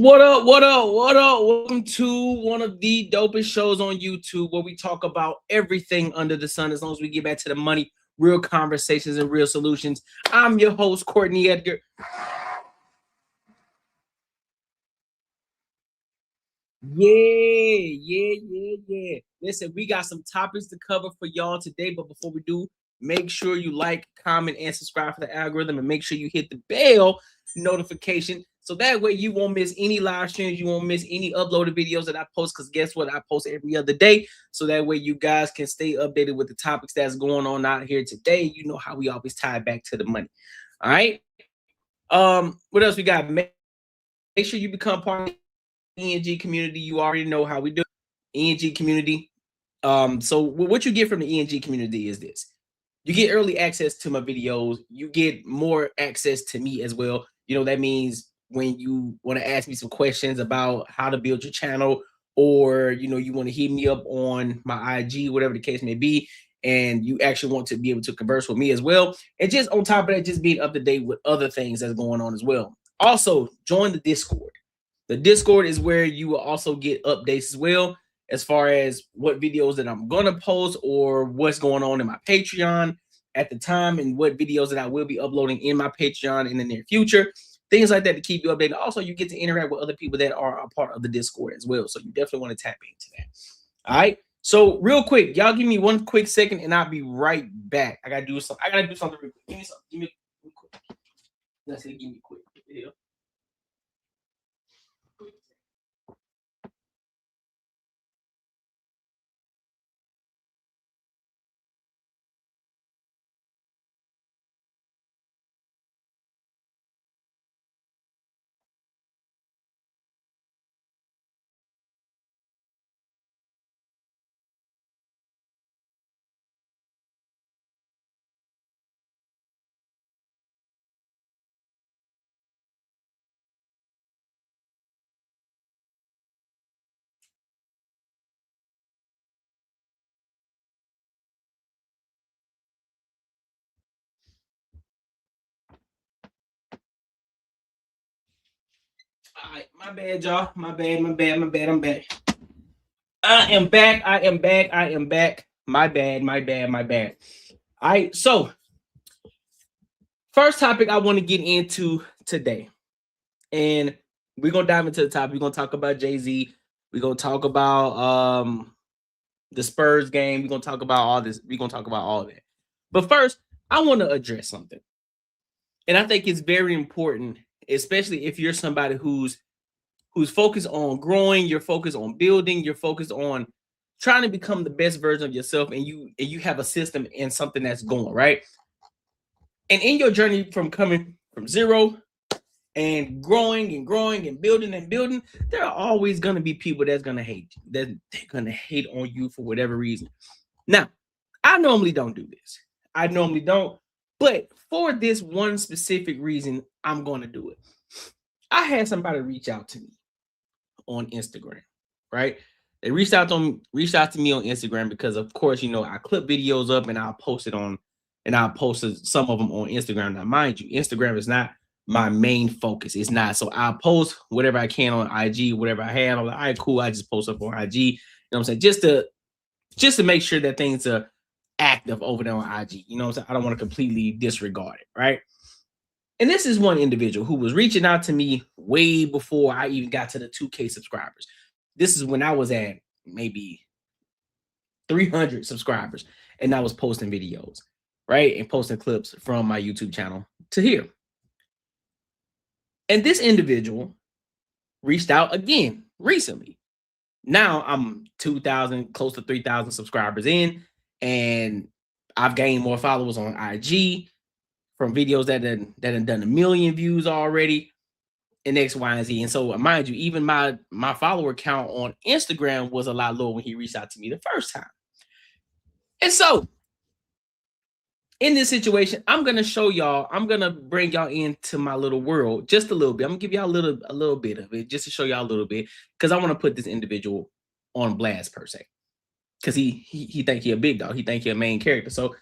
What up? What up? What up? Welcome to one of the dopest shows on YouTube where we talk about everything under the sun as long as we get back to the money, real conversations, and real solutions. I'm your host, Courtnee Edgar. Yeah. Listen, we got some topics to cover for y'all today, but before we do, make sure you like, comment, and subscribe for the algorithm, and make sure you hit the bell notification so that way you won't miss any live streams, you won't miss any uploaded videos that I post, because guess what? I post every other day, so that way you guys can stay updated with the topics that's going on out here today. You know how we always tie it back to the money. All right. What else we got? Make sure you become part of the ENG community. You already know how we do ENG community. So what you get from the ENG community is this: you get early access to my videos, you get more access to me as well. You know, that means when you want to ask me some questions about how to build your channel, or you know, you want to hit me up on my IG, whatever the case may be, and you actually want to be able to converse with me as well. And just on top of that, just being up to date with other things that's going on as well. Also, join the Discord. The Discord is where you will also get updates as well, as far as what videos that I'm going to post or what's going on in my Patreon at the time, and what videos that I will be uploading in my Patreon in the near future. Things like that to keep you updated. Also, you get to interact with other people that are a part of the Discord as well. So you definitely want to tap into that. All right. So real quick, y'all give me one quick second and I'll be right back. I gotta do something. Real quick. Give me something. Give me quick. That's it. Give me quick. Yeah. All right, my bad, y'all. My bad. I'm back. I am back. My bad. All right, so first topic I want to get into today, and we're gonna dive into the topic. We're gonna talk about Jay-Z. We're gonna talk about the Spurs game. We're gonna talk about all this. We're gonna talk about all of that. But first, I want to address something, and I think it's very important, especially if you're somebody who's focused on growing, you're focused on building, you're focused on trying to become the best version of yourself, and you have a system and something that's going right. And in your journey from coming from zero and growing and building, there are always going to be people that's going to hate you. They're going to hate on you for whatever reason. Now, I normally don't do this. I normally don't. But for this one specific reason, I'm going to do it. I had somebody reach out to me on Instagram, right? They reached out to me on Instagram because, of course, you know, I clip videos up and I'll post some of them on Instagram. Now, mind you, Instagram is not my main focus. It's not. So I'll post whatever I can on IG, whatever I have. I'm like, all right, cool. I just post up on IG. You know what I'm saying? Just to make sure that things are active over there on IG. You know what I'm saying? I don't want to completely disregard it, right? And this is one individual who was reaching out to me way before I even got to the 2K subscribers. This is when I was at maybe 300 subscribers, and I was posting videos, right? And posting clips from my YouTube channel to here. And this individual reached out again recently. Now I'm 2,000, close to 3,000 subscribers in, and I've gained more followers on IG from videos that have done 1 million views already, and X, Y, and Z. And so, mind you, even my follower count on Instagram was a lot lower when he reached out to me the first time. And so, in this situation, I'm gonna bring y'all into my little world just a little bit. I'm gonna give y'all a little bit of it just to show y'all a little bit, because I want to put this individual on blast per se, because he think he a big dog, he think he a main character. So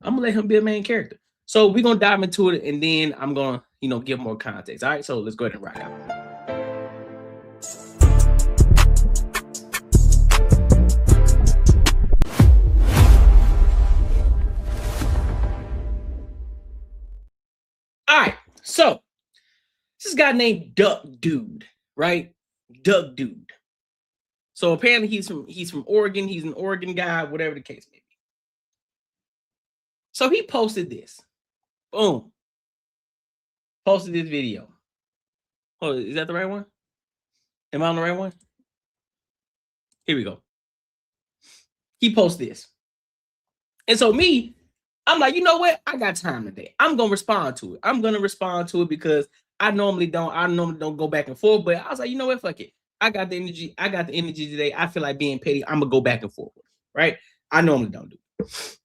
I'm gonna let him be a main character. So we're gonna dive into it, and then I'm gonna, you know, give more context. All right, so let's go ahead and rock out. guy named Duck Dude, right? Duck Dude. So apparently he's from Oregon. He's an Oregon guy, whatever the case may be. So he posted this. Boom. Posted this video. Oh, is that the right one? Am I on the right one? Here we go. He posts this. And so me, I'm like, you know what? I got time today. I'm gonna respond to it. I'm gonna respond to it because I normally don't go back and forth. But I was like, you know what? Fuck it. I got the energy. I got the energy today. I feel like being petty. I'm gonna go back and forth. Right? I normally don't do it.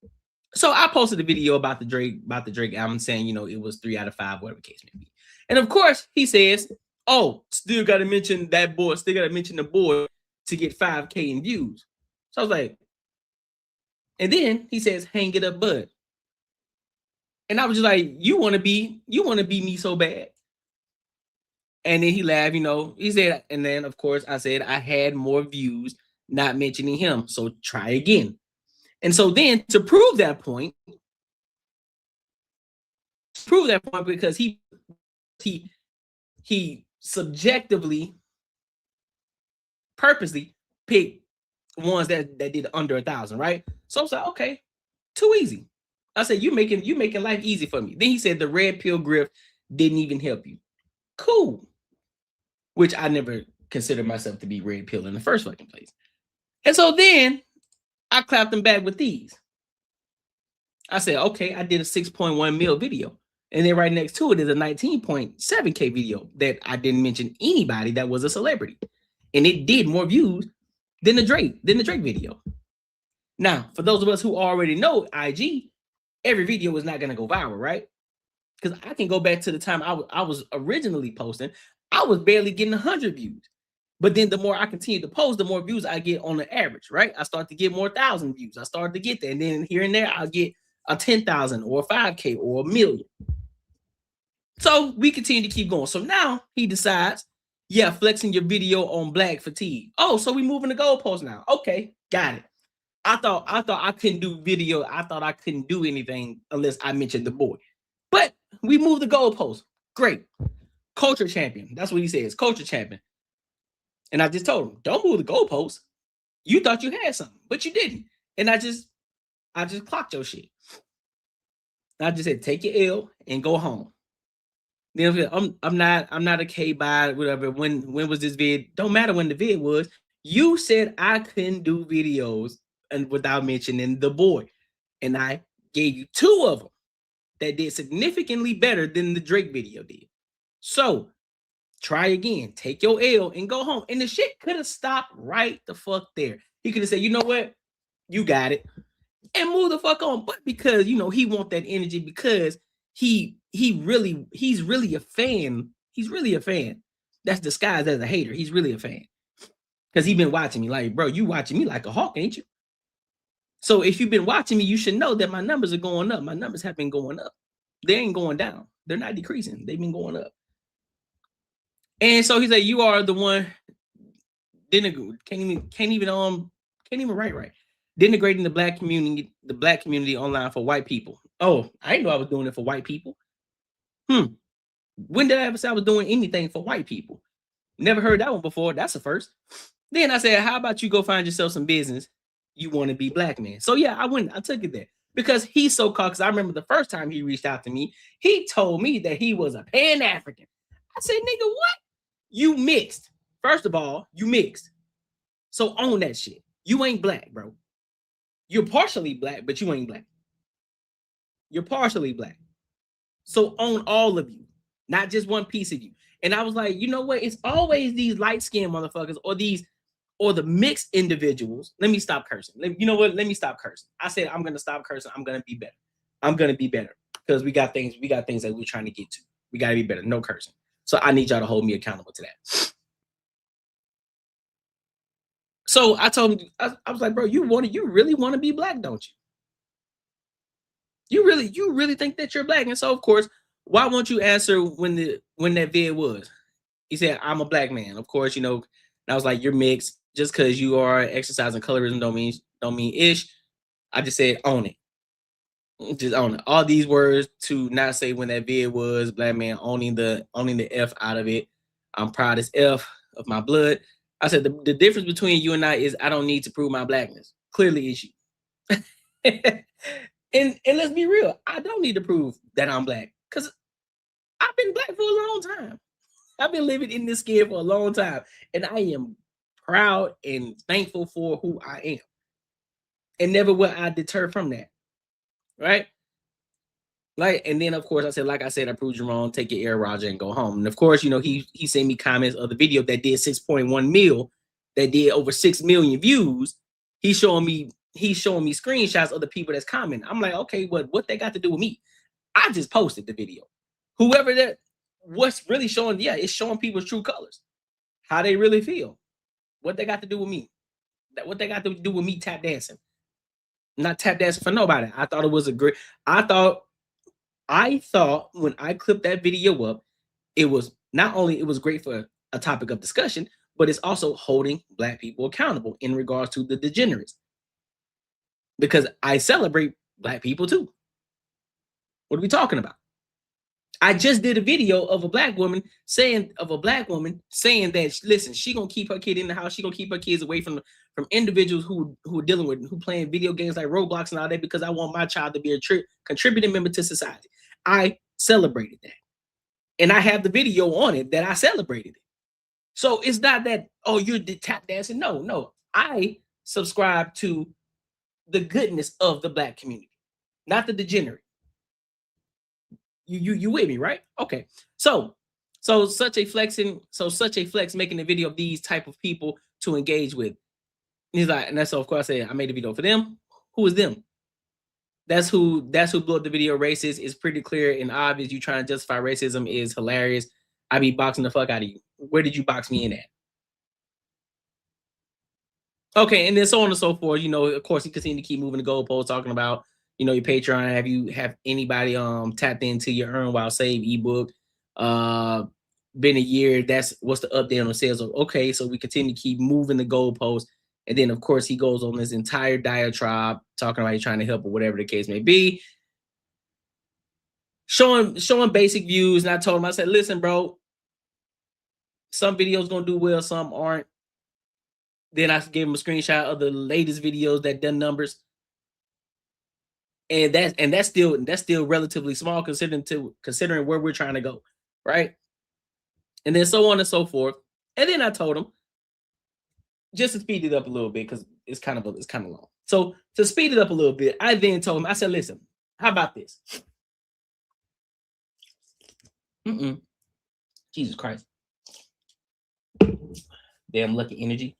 So I posted a video about the Drake album saying, you know, it was 3 out of 5, whatever the case may be. And of course, he says, oh, still got to mention that boy, still got to mention the boy to get 5K in views. So I was like, and then he says, hang it up, bud. And I was just like, you want to be me so bad. And then he laughed, you know, he said, and then of course I said I had more views, not mentioning him. So try again. And so then to prove that point, because he subjectively, purposely picked ones that did under 1,000, right? So I was like, okay, too easy. I said, you making life easy for me. Then he said the red pill grift didn't even help you. Cool. Which I never considered myself to be red pill in the first fucking place. And so then I clapped him back with these. I said, okay, I did a 6.1 mil video. And then right next to it is a 19.7K video that I didn't mention anybody that was a celebrity. And it did more views than the Drake video. Now, for those of us who already know IG, every video is not going to go viral, right? Because I can go back to the time I was originally posting. I was barely getting 100 views. But then the more I continue to post, the more views I get on the average, right? I start to get more 1,000 views. I start to get there. And then here and there, I'll get a 10,000 or a 5K or a million. So we continue to keep going. So now he decides, yeah, flexing your video on black fatigue. Oh, so we moving the goalpost now. Okay, got it. I thought I couldn't do video. I thought I couldn't do anything unless I mentioned the boy. But we moved the goalpost. Great. Culture champion. That's what he says. Culture champion. And I just told him, don't move the goalpost. You thought you had something, but you didn't. And I just clocked your shit. I just said, take your L and go home. Then I'm not a K-by, whatever. When was this vid? Don't matter when the vid was. You said I couldn't do videos and without mentioning the boy. And I gave you 2 of them that did significantly better than the Drake video did. So try again, take your L and go home. And the shit could have stopped right the fuck there. He could have said, you know what? You got it. And move the fuck on. But because, you know, he want that energy because he's really a fan. He's really a fan. That's disguised as a hater. He's really a fan. Because he's been watching me. Like, bro, you watching me like a hawk, ain't you? So if you've been watching me, you should know that my numbers are going up. My numbers have been going up. They ain't going down. They're not decreasing. They've been going up. And so he's like, you are the one can't even write right. Denigrating the black community online for white people. Oh, I didn't know I was doing it for white people. When did I ever say I was doing anything for white people? Never heard that one before. That's a first. Then I said, how about you go find yourself some business? You want to be black man. So yeah, I took it there. Because he's so caught, because I remember the first time he reached out to me, he told me that he was a Pan-African. I said, nigga, what? You mixed. First of all, you mixed. So own that shit. You ain't black, bro. You're partially black, but you ain't black. You're partially black. So own all of you, not just one piece of you. And I was like, you know what? It's always these light-skinned motherfuckers or the mixed individuals. Let me stop cursing. You know what? Let me stop cursing. I said, I'm going to stop cursing. I'm going to be better. I'm going to be better because we got things that we're trying to get to. We got to be better. No cursing. So I need y'all to hold me accountable to that. So I told him, I was like, bro, you really want to be black, don't you? You really think that you're black? And so of course, why won't you answer when that vid was? He said, I'm a black man. Of course, you know, and I was like, you're mixed. Just because you are exercising colorism don't mean ish. I just said, own it. just on all these words to not say when that vid was black man owning the F out of it. I'm proud as F of my blood. I said the difference between you and I is I don't need to prove my blackness. Clearly it's you. and let's be real, I don't need to prove that I'm black because I've been black for a long time. I've been living in this skin for a long time, and I am proud and thankful for who I am. And never will I deter from that. Right? Like, and then of course I said, like I said, I proved you wrong. Take your air, Roger, and go home. And of course, you know, he sent me comments of the video that did 6.1 mil, that did over 6 million views. He's showing me screenshots of the people that's commenting. I'm like, okay, what they got to do with me? I just posted the video. Whoever that, what's really showing, yeah, it's showing people's true colors, how they really feel. What they got to do with me? What they got to do with me tap dancing? Not tap dancing for nobody. I thought it was a great. I thought when I clipped that video up, it was not only it was great for a topic of discussion, but it's also holding black people accountable in regards to the degenerates. Because I celebrate black people too. What are we talking about? I just did a video of a black woman saying that, listen, she gonna keep her kid in the house. She gonna keep her kids away from individuals who are dealing with, who playing video games like Roblox and all that, because I want my child to be a contributing member to society. I celebrated that, and I have the video on it that I celebrated it. So it's not that, oh, you're tap dancing. No, I subscribe to the goodness of the black community, not the degenerate. You with me, right? Okay. So such a flex making a video of these type of people to engage with. He's like, and that's, so of course I said I made a video for them. Who is them? That's who blew up the video. Racist is pretty clear and obvious. You trying to justify racism is hilarious. I be boxing the fuck out of you. Where did you box me in at? Okay, and then so on and so forth. You know, of course, you continue to keep moving the goalposts, talking about, you know, your Patreon. Have anybody tapped into your Earn While Save ebook? Been a year. That's what's the update on the sales of. Okay, so we continue to keep moving the goalposts. And then of course he goes on this entire diatribe talking about he's trying to help or whatever the case may be. Showing basic views. And I told him, I said, listen, bro, some videos gonna do well, some aren't. Then I gave him a screenshot of the latest videos that done numbers. And that's still relatively small considering where we're trying to go, right? And then so on and so forth. And then I told him, just to speed it up a little bit, because it's kind of long. So to speed it up a little bit, I then told him, I said, listen, how about this? Jesus Christ. Damn lucky energy.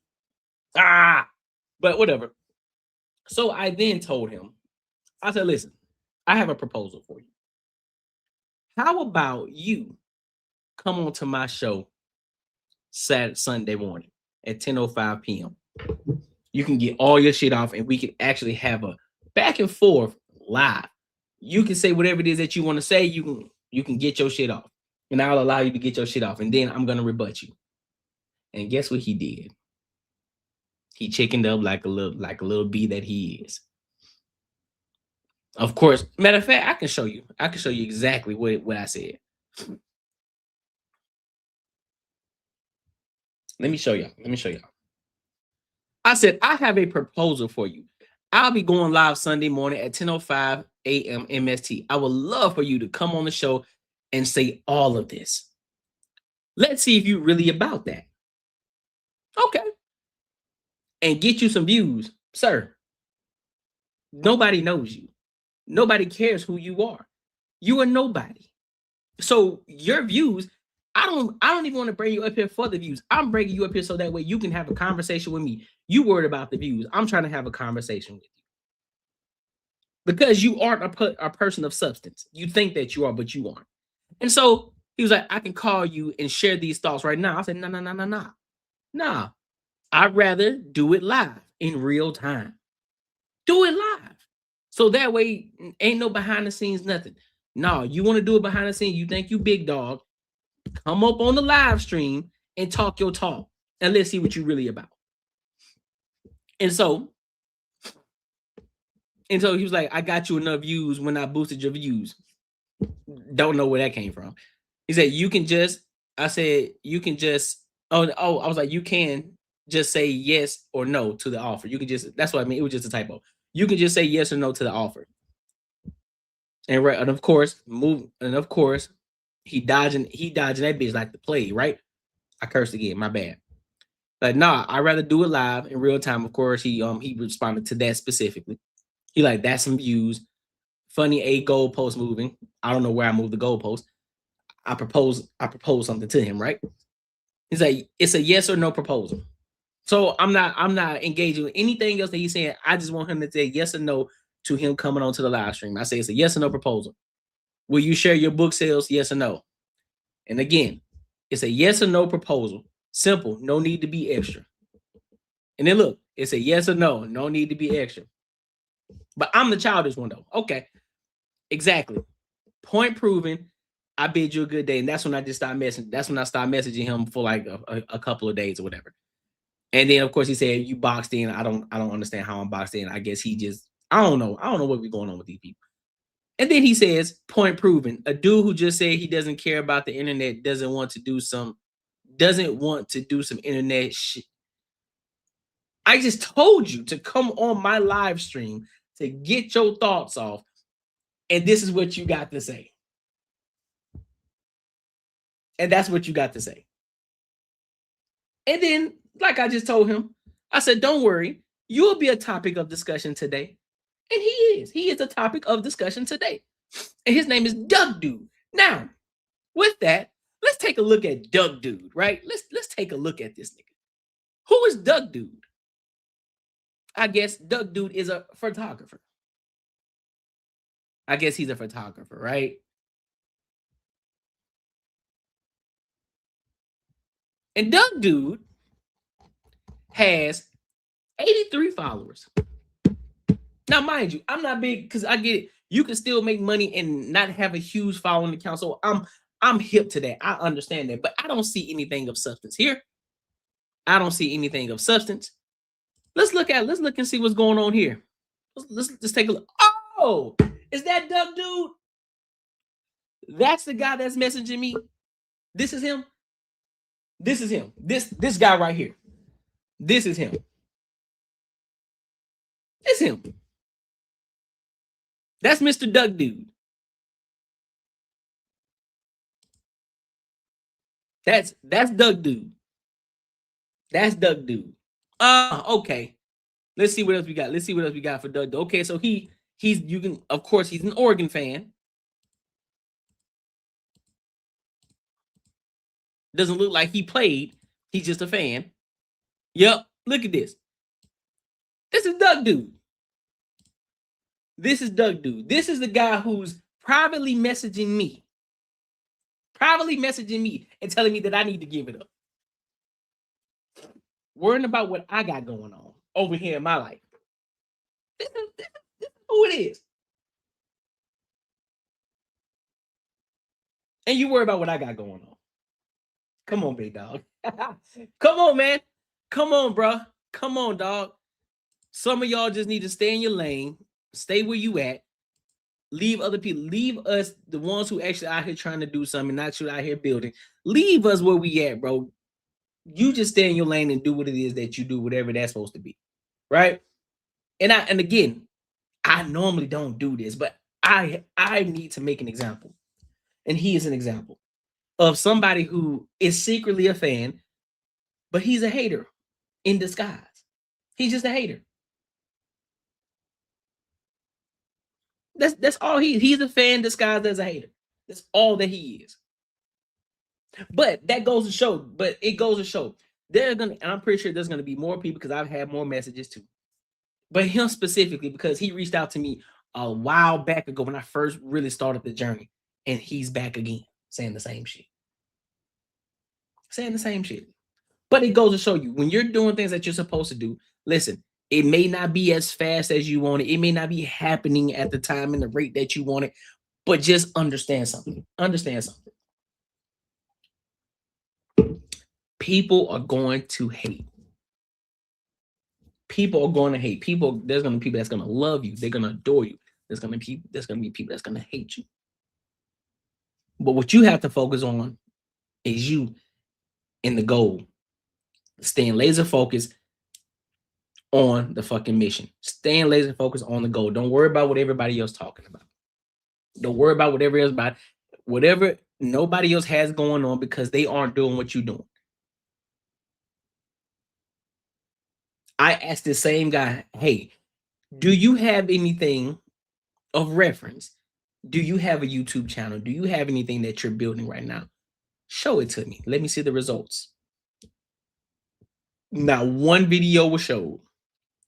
But whatever. So I then told him, I said, listen, I have a proposal for you. How about you come on to my show Sunday morning at 10:05 p.m. You can get all your shit off, and we can actually have a back and forth live. You can say whatever it is that you want to say. You can get your shit off, and I'll allow you to get your shit off, and then I'm gonna rebut you. And guess what he did? He chickened up like a little bee that he is. Of course, matter of fact, I can show you exactly what I said. Let me show y'all. I said, I have a proposal for you. I'll be going live Sunday morning at 10:05 a.m. MST. I would love for you to come on the show and say all of this. Let's see if you're really about that. Okay. And get you some views, sir. Nobody knows you. Nobody cares who you are. You are nobody. So your views, I don't even want to bring you up here for the views. I'm bringing you up here so that way you can have a conversation with me. You worried about the views. I'm trying to have a conversation with you. Because you aren't a person of substance. You think that you are, but you aren't. And so he was like, I can call you and share these thoughts right now. I said, no. Nah. I'd rather do it live in real time. Do it live. So that way, ain't no behind the scenes, nothing. No, you want to do it behind the scenes. You think you big dog. Come up on the live stream and talk your talk. And let's see what you're really about. And so And so he was like, I got you enough views when I boosted your views. Don't know where that came from. He said, you can just, I said, you can just, I was like, you can just say yes or no to the offer. You can just, that's what I mean. It was just a typo. You can just say yes or no to the offer. And right, and of course, he dodging that bitch like the plague, right? I cursed again, my bad. Like, nah, I'd rather do it live in real time. Of course, he responded to that specifically. He like, that's some views. Funny a goalpost moving. I don't know where I moved the goalpost. I propose something to him, right? He's like, it's a yes or no proposal. So I'm not engaging with anything else that he's saying. I just want him to say yes or no to him coming onto the live stream. I say it's a yes or no proposal. Will you share your book sales? Yes or no? And again, it's a yes or no proposal. Simple. No need to be extra. And then look, it's a yes or no. No need to be extra. But I'm the childish one though. Okay. Exactly. Point proven. I bid you a good day. And that's when I just start messaging. That's when I start messaging him for like a couple of days or whatever. And then of course he said, you boxed in. I don't understand how I'm boxed in. I guess he just, I don't know what we're going on with these people. And then he says, point proven. A dude who just said he doesn't care about the internet doesn't want to do some internet shit. I just told you to come on my live stream to get your thoughts off. And this is what you got to say. And that's what you got to say. And then, like I just told him, I said, don't worry, you'll be a topic of discussion today. And he is. He is a topic of discussion today. And his name is Doug Dude. Now, with that, let's take a look at Doug Dude, right? Let's take a look at this nigga. Who is Doug Dude? I guess Doug Dude is a photographer. I guess he's a photographer, right? And Doug Dude has 83 followers. Now, mind you, I'm not big because I get it. You can still make money and not have a huge following account. So I'm hip to that. I understand that, but I don't see anything of substance here. I don't see anything of substance. Let's look and see what's going on here. Let's take a look. Oh, is that Doug Dude? That's the guy that's messaging me. This is him. This is him. This guy right here. This is him. It's him. That's Mr. Doug Dude. That's Doug Dude. That's Doug Dude. Okay. Let's see what else we got. Let's see what else we got for Doug. Okay, so he's of course he's an Oregon fan. Doesn't look like he played. He's just a fan. Yep. Look at this. This is Doug Dude. This is Doug Dude. This is the guy who's privately messaging me. And telling me that I need to give it up. Worrying about what I got going on over here in my life. This is who it is. And you worry about what I got going on. Come on, big dog. Come on, man. Come on, bro. Come on, dog. Some of y'all just need to stay in your lane. Stay where you at. Leave other people. Leave us, the ones who actually out here trying to do something, not you out here building. Leave us where we at, bro. You just stay in your lane and do what it is that you do, whatever that's supposed to be, right? And again, I normally don't do this, but I need to make an example, and he is an example of somebody who is secretly a fan, but he's a hater in disguise. He's just a hater. That's all he's a fan disguised as a hater. That's all that he is. But that goes to show, and I'm pretty sure there's gonna be more people because I've had more messages too. But him specifically, because he reached out to me a while back ago when I first really started the journey, and he's back again saying the same shit. But it goes to show you, when you're doing things that you're supposed to do, listen, it may not be as fast as you want it. It may not be happening at the time and the rate that you want it, but just understand something. People are going to hate. People are going to hate. People, there's going to be people that's going to love you. They're going to adore you. There's going to be people that's going to hate you. But what you have to focus on is you and the goal. Staying laser focused on the fucking mission. Staying laser focused on the goal. Don't worry about what everybody else talking about. Don't worry about whatever nobody else has going on, because they aren't doing what you're doing. I asked the same guy, hey, do you have anything of reference? Do you have a YouTube channel? Do you have anything that you're building right now? Show it to me. Let me see the results. Not one video was showed.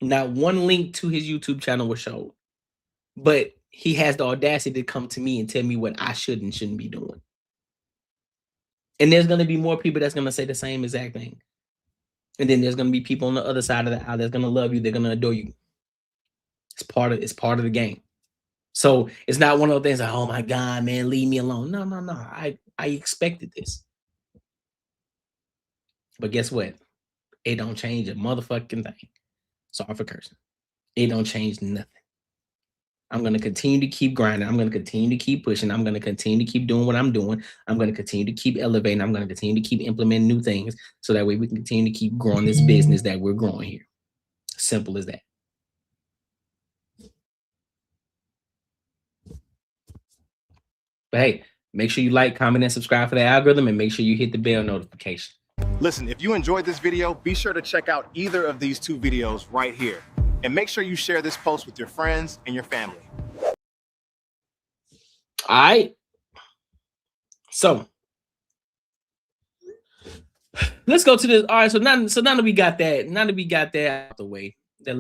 Not one link to his YouTube channel was showed. But he has the audacity to come to me and tell me what I should and shouldn't be doing. And there's going to be more people that's going to say the same exact thing. And then there's going to be people on the other side of the aisle that's going to love you. They're going to adore you. It's part of the game. So it's not one of those things like, oh my God, man, leave me alone. No. I expected this. But guess what? It don't change a motherfucking thing. Sorry for cursing. It don't change nothing. I'm going to continue to keep grinding. I'm going to continue to keep pushing. I'm going to continue to keep doing what I'm doing. I'm going to continue to keep elevating. I'm going to continue to keep implementing new things so that way we can continue to keep growing this business that we're growing here. Simple as that. But hey, make sure you like, comment, and subscribe for the algorithm, and make sure you hit the bell notification. Listen, if you enjoyed this video, be sure to check out either of these two videos right here. And make sure you share this post with your friends and your family. All right. So let's go to this. All right. So now that we got that, out the way, now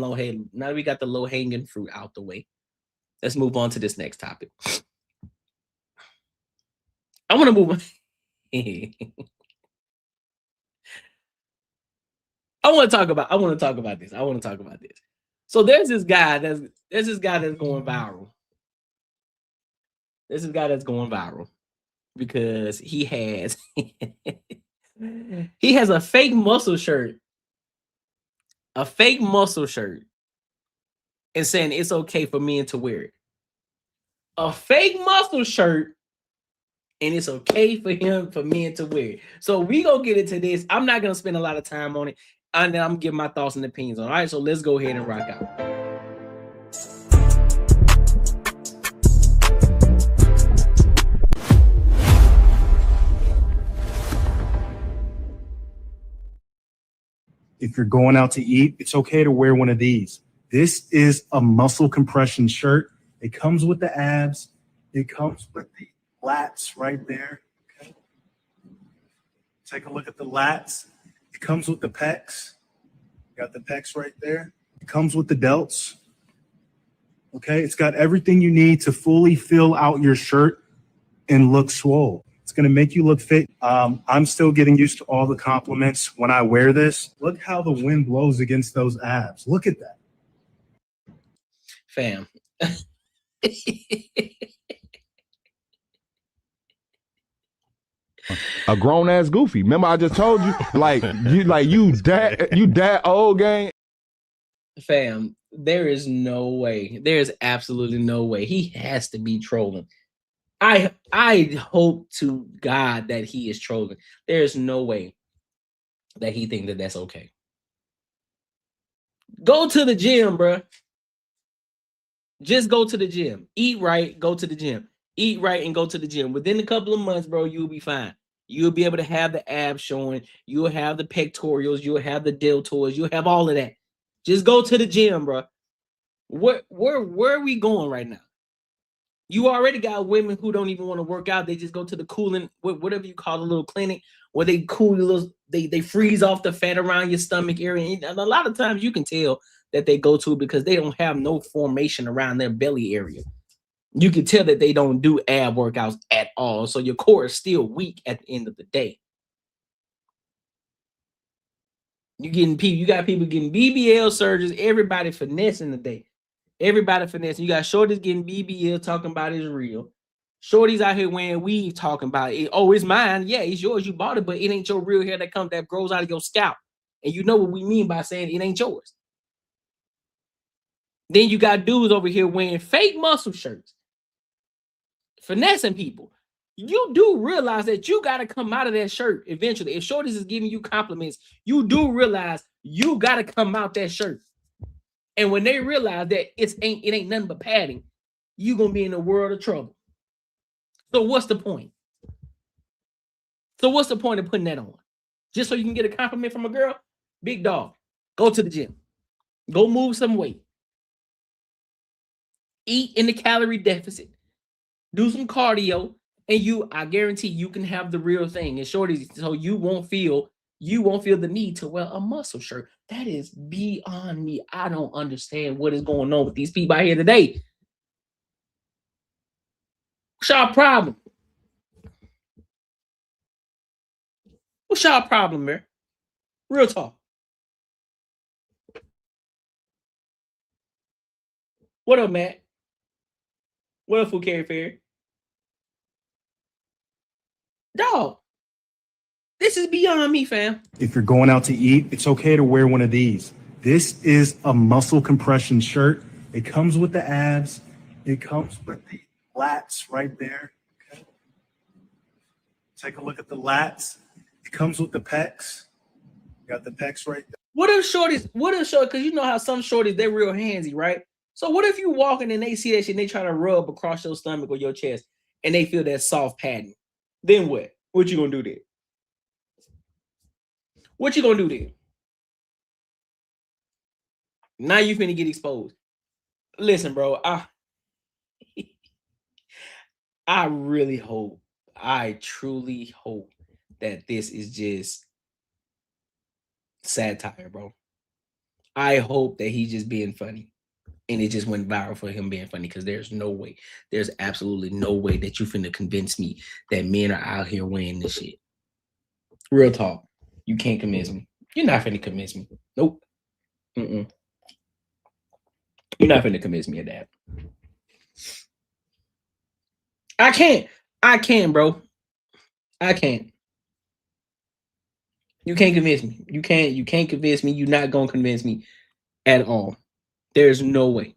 that we got the low hanging fruit out the way, let's move on to this next topic. I want to move on. I want to talk about this. So there's this guy that's going viral. This is a guy that's going viral because he has a fake muscle shirt. A fake muscle shirt. And saying it's okay for men to wear it. A fake muscle shirt, and it's okay for men to wear it. So we gonna get into this. I'm not gonna spend a lot of time on it. And then I'm gonna give my thoughts and opinions on it. All right, so let's go ahead and rock out. If you're going out to eat, it's okay to wear one of these. This is a muscle compression shirt. It comes with the abs. It comes with the lats right there. Okay. Take a look at the lats. It comes with the pecs. Got the pecs right there. It comes with the delts. Okay, it's got everything you need to fully fill out your shirt and look swole. It's going to make you look fit. I'm still getting used to all the compliments when I wear this. Look how the wind blows against those abs. Look at that. Fam. A grown ass goofy. Remember, I just told you, you that old gang. Fam, there is no way. There is absolutely no way. He has to be trolling. I hope to God that he is trolling. There is no way that he thinks that that's okay. Go to the gym, bro. Just go to the gym. Eat right, go to the gym. Eat right and go to the gym. Within a couple of months, bro, you'll be fine. You'll be able to have the abs showing. You'll have the pectorials. You'll have the deltoids. You'll have all of that. Just go to the gym, bro. Where are we going right now? You already got women who don't even want to work out. They just go to the cooling, whatever you call the little clinic, where they cool your little, they freeze off the fat around your stomach area. And a lot of times you can tell that they go to because they don't have no formation around their belly area. You can tell that they don't do ab workouts at all. So your core is still weak at the end of the day. You got people getting BBL surgeries, everybody finessing today. Everybody finessing. You got shorties getting BBL talking about it's real. Shorties out here wearing weave talking about it. Oh, it's mine. Yeah, it's yours. You bought it, but it ain't your real hair that grows out of your scalp. And you know what we mean by saying it ain't yours. Then you got dudes over here wearing fake muscle shirts, finessing people. You do realize that you got to come out of that shirt eventually. If shorties is giving you compliments, you do realize you got to come out that shirt. And when they realize that it ain't nothing but padding, you gonna be in a world of trouble. So what's the point? So what's the point of putting that on? Just so you can get a compliment from a girl? Big dog, go to the gym. Go move some weight. Eat in the calorie deficit. Do some cardio. And I guarantee you can have the real thing. And shorties, so you won't feel the need to wear a muscle shirt. That is beyond me. I don't understand what is going on with these people out here today. What's y'all problem? What's y'all problem, man? Real talk. What up, Matt? What up, Foucault Fair? Dog, this is beyond me, fam. If you're going out to eat, it's okay to wear one of these. This is a muscle compression shirt. It comes with the abs. It comes with the lats right there. Okay. Take a look at the lats. It comes with the pecs. Got the pecs right there. What if shorties, because you know how some shorties, they're real handsy, right? So what if you walking and they see that shit and they try to rub across your stomach or your chest and they feel that soft padding? Then what? What you gonna do then? What you gonna do then? Now you finna get exposed. Listen, bro, I really hope, I truly hope that this is just satire, bro. I hope that he's just being funny. And it just went viral for him being funny, because there's absolutely no way that you finna convince me that men are out here wearing this shit. Real talk. You can't convince me. You're not finna convince me. Nope. You're not finna convince me of that. I can't, bro. I can't. You can't convince me. You can't convince me. You're not gonna convince me at all. There's no way.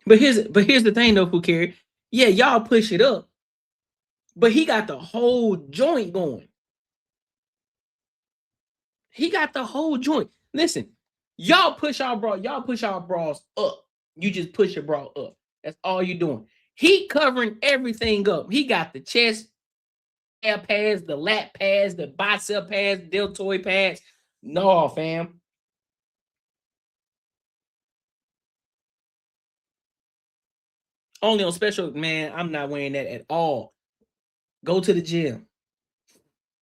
But here's the thing though, Foucault. Yeah, y'all push it up, but he got the whole joint going. He got the whole joint. Listen, y'all push our bras up. You just push your bra up. That's all you're doing. He covering everything up. He got the chest pads, the lat pads, the bicep pads, deltoid pads. No, fam. Only on special, man. I'm not wearing that at all. Go to the gym.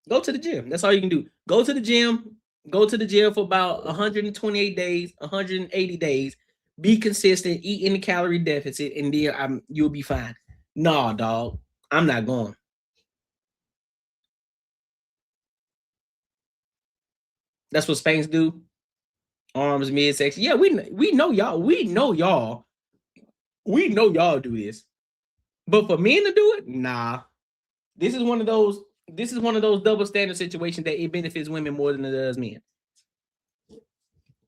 Go to the gym. That's all you can do. Go to the gym. Go to the gym for about 128 days, 180 days. Be consistent. Eat in the calorie deficit, and then you'll be fine. Nah, dog. I'm not going. That's what Spanx do. Arms, midsection. Yeah, we know y'all. We know y'all. We know y'all do this. But for men to do it, nah. This is one of those double standard situations that it benefits women more than it does men.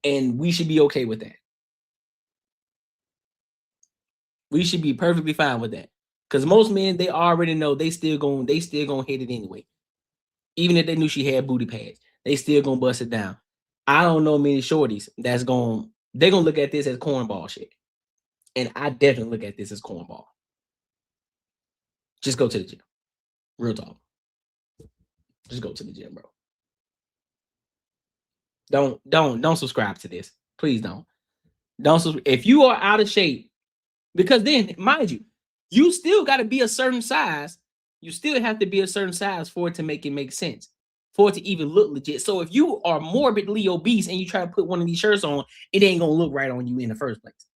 And we should be okay with that. We should be perfectly fine with that. Because most men, they already know they still gonna hit it anyway. Even if they knew she had booty pads, they still gonna bust it down. I don't know many shorties they're gonna look at this as cornball shit. And I definitely look at this as cornball. Just go to the gym. Real talk. Just go to the gym, bro. Don't subscribe to this. Please don't. If you are out of shape, because then, mind you, you still got to be a certain size. You still have to be a certain size for it to make sense, for it to even look legit. So if you are morbidly obese and you try to put one of these shirts on, it ain't gonna look right on you in the first place,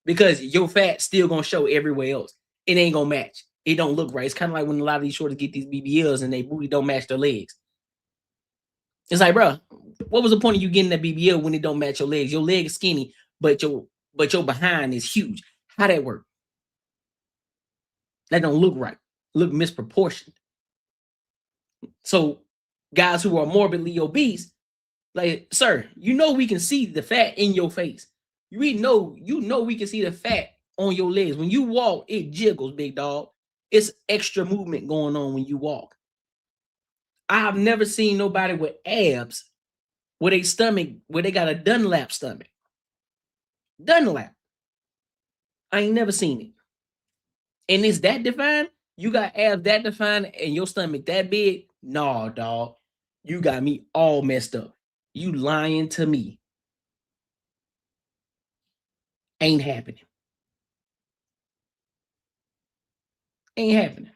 because your fat still gonna show everywhere else. It ain't gonna match. It don't look right. It's kind of like when a lot of these shorties get these BBLs and they booty don't match their legs. It's like, bro, what was the point of you getting that BBL when it don't match your legs? Your leg is skinny, but your behind is huge. How that work? That don't look right. Look misproportioned. So guys who are morbidly obese, like, sir, you know we can see the fat in your face. We know, we can see the fat on your legs. When you walk, it jiggles, big dog. It's extra movement going on when you walk. I've never seen nobody with abs with a stomach where they got a Dunlap stomach. Dunlap. I ain't never seen it. And it's that defined? You got abs that defined and your stomach that big? Nah, dog. You got me all messed up. You lying to me. Ain't happening. Ain't happening.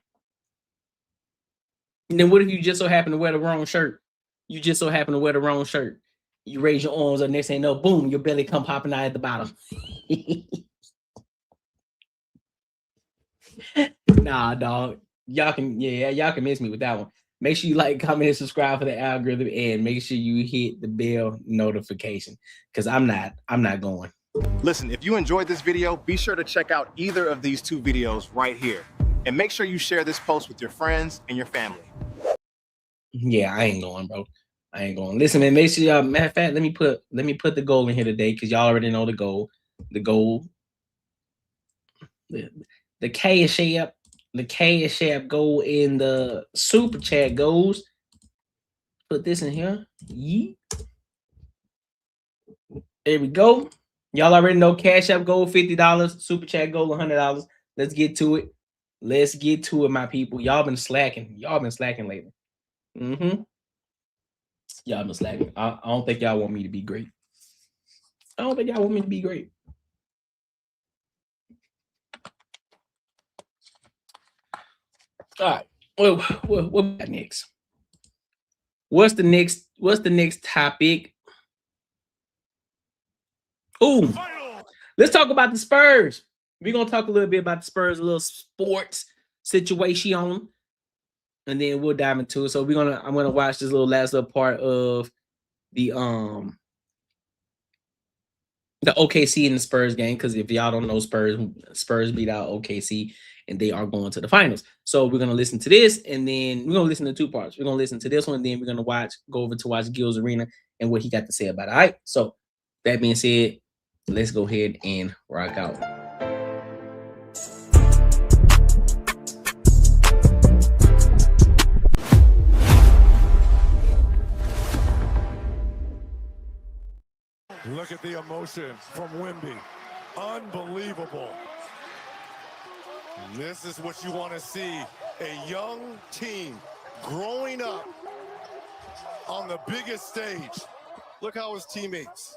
And then what if you just so happen to wear the wrong shirt? You just so happen to wear the wrong shirt. You raise your arms up, next thing you know, boom, your belly come popping out at the bottom. Nah, dog. Y'all can miss me with that one. Make sure you like, comment, and subscribe for the algorithm, and make sure you hit the bell notification because I'm not going. Listen, if you enjoyed this video, be sure to check out either of these two videos right here. And make sure you share this post with your friends and your family. Yeah, I ain't going, bro. I ain't going. Listen, man, make sure y'all, matter of fact, let me put the goal in here today because y'all already know the goal. The goal. The Cash App goal in the super chat goes. Put this in here. Yeet. There we go. Y'all already know Cash App goal $50, super chat goal $100. Let's get to it. Let's get to it, my people. Y'all been slacking. Y'all been slacking lately. Y'all been slacking. I don't think y'all want me to be great. I don't think y'all want me to be great. All right. What we got next? What's the next topic? Ooh, let's talk about the Spurs. We're gonna talk a little bit about the Spurs, a little sports situation, and then we'll dive into it. So I'm gonna watch this last little part of the OKC and the Spurs game, because if y'all don't know, Spurs beat out OKC and they are going to the finals. So we're gonna listen to this, and then we're gonna listen to two parts. We're gonna listen to this one, and then we're gonna go over to watch Gil's Arena and what he got to say about it. All right. So that being said, let's go ahead and rock out. Look at the emotion from Wemby. Unbelievable. This is what you want to see. A young team growing up on the biggest stage. Look how his teammates.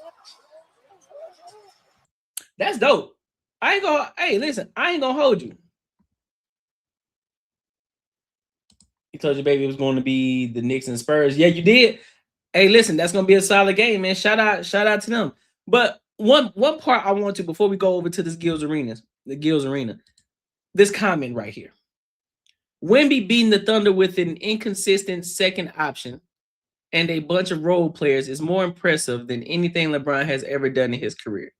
That's dope. Hey, listen, I ain't gonna hold you. You told your baby it was going to be the Knicks and Spurs. Yeah, you did. Hey, listen, that's gonna be a solid game, man. Shout out to them. But one part I want to, before we go over to the Gil's Arena, this comment right here. Wemby beating the Thunder with an inconsistent second option and a bunch of role players is more impressive than anything LeBron has ever done in his career.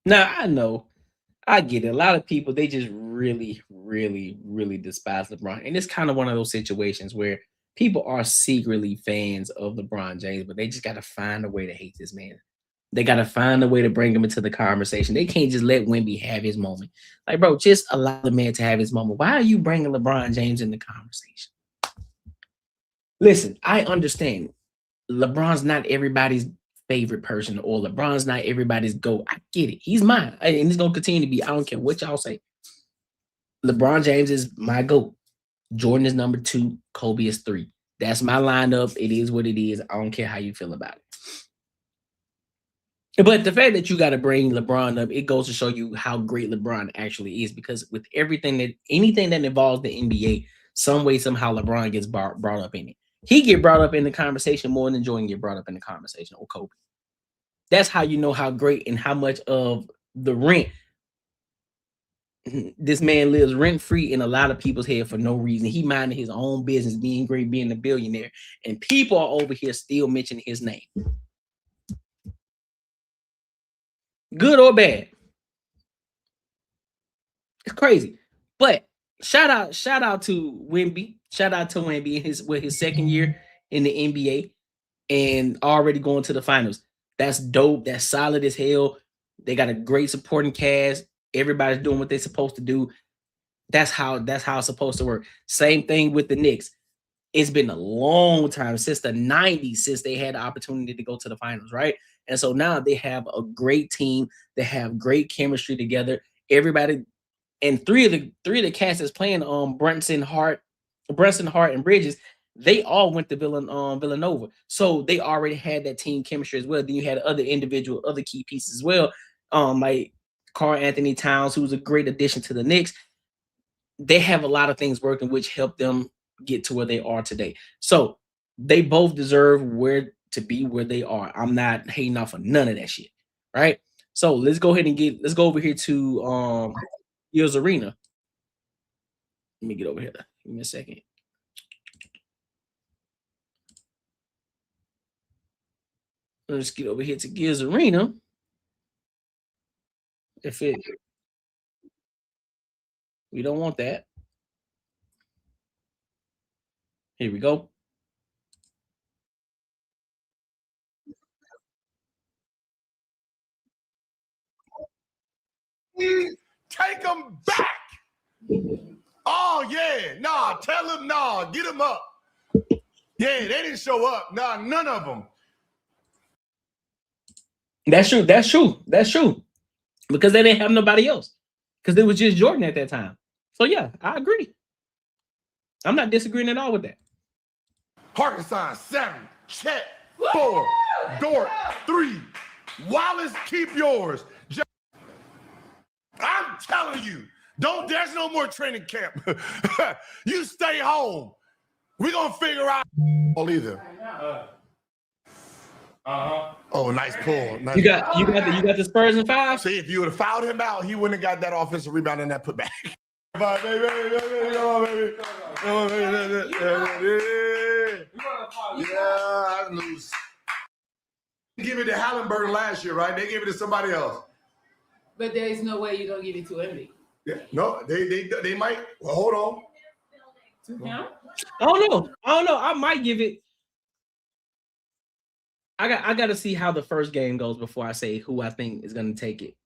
Now, I know, I get it. A lot of people, they just really, really, really despise LeBron. And it's kind of one of those situations where people are secretly fans of LeBron James, but they just got to find a way to hate this man. They got to find a way to bring him into the conversation. They can't just let Wemby have his moment. Like, bro, just allow the man to have his moment. Why are you bringing LeBron James in the conversation? Listen, I understand. LeBron's not everybody's favorite person, or LeBron's not everybody's GOAT. I get it. He's mine. And he's going to continue to be. I don't care what y'all say. LeBron James is my GOAT. Jordan is number 2. Kobe is 3. That's my lineup. It is what it is. I don't care how you feel about it. But the fact that you got to bring LeBron up, it goes to show you how great LeBron actually is, because with anything that involves the NBA, some way, somehow LeBron gets brought up in it. He get brought up in the conversation more than Jordan get brought up in the conversation, or Kobe. That's how you know how great and how much of the rent this man lives rent-free in a lot of people's head for no reason. He minding his own business, being great, being a billionaire, and people are over here still mentioning his name. Good or bad. It's crazy. But shout out to Wemby. Shout out to Wemby in his second year in the NBA and already going to the finals. That's dope. That's solid as hell. They got a great supporting cast. Everybody's doing what they're supposed to do. That's how it's supposed to work. Same thing with the Knicks. It's been a long time since the 90s since they had the opportunity to go to the finals, right? And so now they have a great team. They have great chemistry together. Everybody and three of the cast that's playing Brunson Hart, and Bridges, they all went to Villanova. So they already had that team chemistry as well. Then you had other key pieces as well. Like Karl Anthony Towns, who's a great addition to the Knicks. They have a lot of things working, which helped them get to where they are today. So they both deserve where they are. I'm not hating off of none of that shit. Right. So let's go over here to Gil's Arena. Let me get over here. Give me a second. Let's get over here to Gil's Arena. We don't want that. Here we go. Take them back. Oh, yeah. Nah, tell them, nah, get them up. Yeah, they didn't show up. Nah, none of them. That's true. Because they didn't have nobody else. Because it was just Jordan at that time. So, yeah, I agree. I'm not disagreeing at all with that. Hartenstein, 7. Chet, 4. Dort, 3. Wallace, keep yours. I'm telling you, there's no more training camp. You stay home. We're going to figure out all either. Oh, nice pull. Nice. You got the Spurs in 5? See, if you would have fouled him out, he wouldn't have got that offensive rebound and that putback. Come on, baby. Yeah, I lose. They gave it to Halliburton last year, right? They gave it to somebody else. But there is no way you don't give it to Embiid. Yeah, no, they might. Well, hold on. To him? I don't know. I might give it. I got to see how the first game goes before I say who I think is going to take it.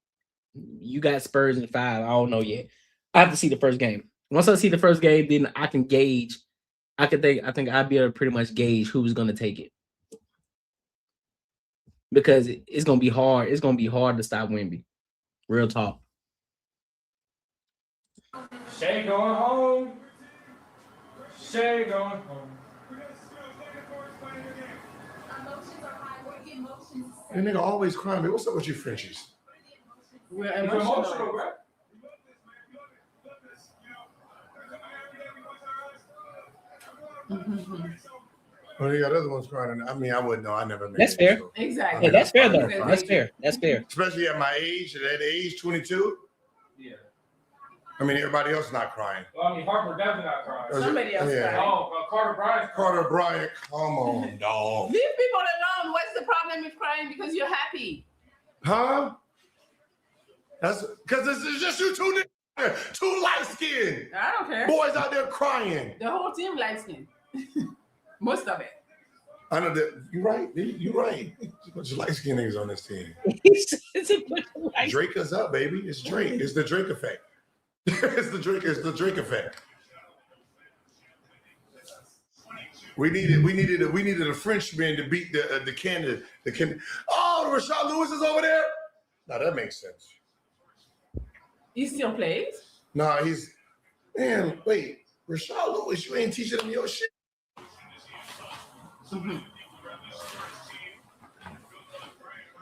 You got Spurs in 5. I don't know yet. I have to see the first game. Once I see the first game, then I can gauge. I think I'd be able to pretty much gauge who's going to take it. Because it's going to be hard. It's going to be hard to stop Wemby. Real talk. Shay going home. Shay going home. That nigga always crying. Man, what's up with you Frenchies? We're emotional. Bro. Well, you got other ones crying. I mean, I wouldn't know. I never made That's it, fair. so. Exactly. Yeah, that's fair though. That's fair. Especially at my age, at age 22. Yeah. I mean, everybody else not crying. Well, I mean, Harper definitely not crying. Somebody else Yeah. crying. Oh, Carter Bryant. Carter Bryant, come on, dog. Leave people alone. What's the problem with crying because you're happy? Huh? That's because it's just you two niggas, too light skinned. I don't care. Boys out there crying. The whole team light skin. Most of it. I know that you're right. You're right. There's a bunch of light skinned niggas on this team. It's a bunch of lights. Drake is up, baby. It's Drake. It's the Drake effect. It's the Drake effect. We needed a Frenchman to beat the Canada. Oh, Rashad Lewis is over there. Now that makes sense. He still plays? Nah, he's man. Wait, Rashad Lewis, you ain't teaching him your shit. Mm-hmm.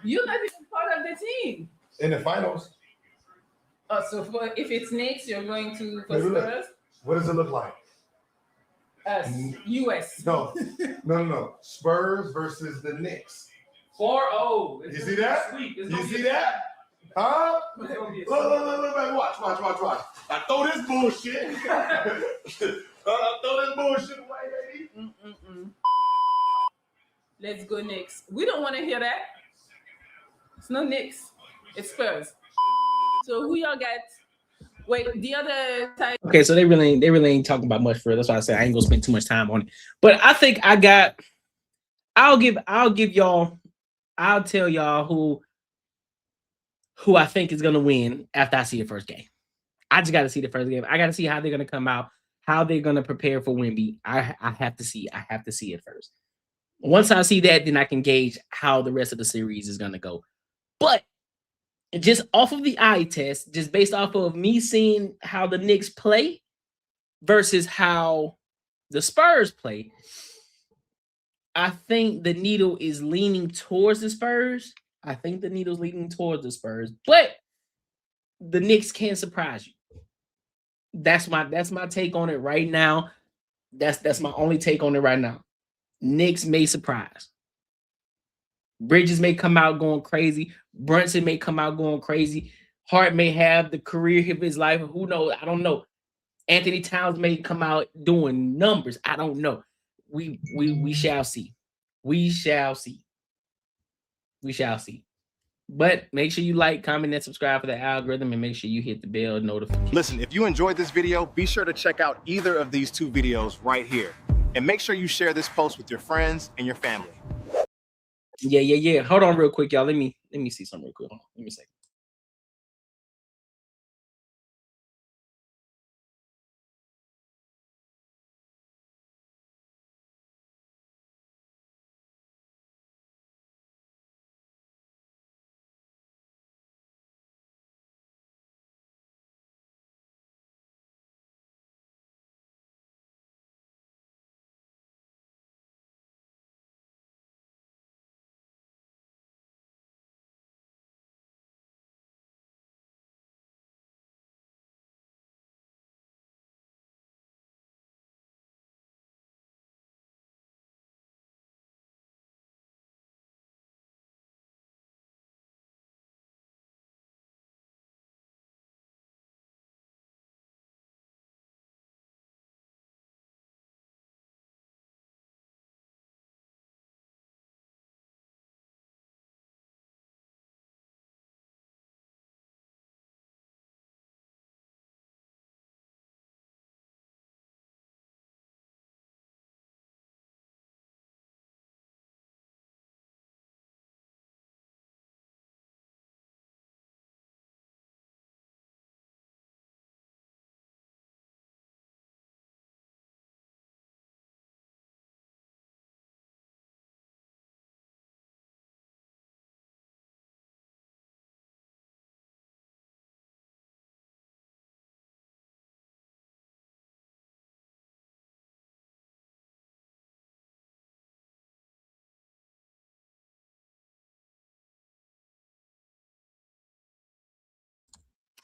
You're not even part of the team. In the finals. Oh, so if it's Knicks, you're going to for Maybe look. Spurs? What does it look like? Us, US. No. Spurs versus the Knicks. 4-0. You see that? Sweet. You see that? Huh? Look, watch. I throw this bullshit. Throw this bullshit away, baby. Let's go Knicks. We don't want to hear that. It's no Knicks. It's Spurs. So who y'all got Wait, the other side. Okay, so they really ain't talking about much for it. That's why I said I ain't gonna spend too much time on it. But I think I'll give y'all, I'll tell y'all who I think is gonna win after I see the first game. I just gotta see the first game. I gotta see how they're gonna come out, how they're gonna prepare for Wemby. I have to see it first. Once I see that, then I can gauge how the rest of the series is gonna go. But just off of the eye test, just based off of me seeing how the Knicks play versus how the Spurs play, I think the needle is leaning towards the Spurs. I think the needle's leaning towards the Spurs, but the Knicks can surprise you. That's my take on it right now. That's my only take on it right now. Knicks may surprise. Bridges may come out going crazy. Brunson may come out going crazy. Hart may have the career of his life. Who knows? I don't know. Anthony Towns may come out doing numbers. I don't know. We shall see. We shall see. We shall see. But make sure you like, comment, and subscribe for the algorithm, and make sure you hit the bell notification. Listen, if you enjoyed this video, be sure to check out either of these two videos right here. And make sure you share this post with your friends and your family. Yeah. Hold on real quick, y'all. Let me see something real quick. Hold on. Let me see.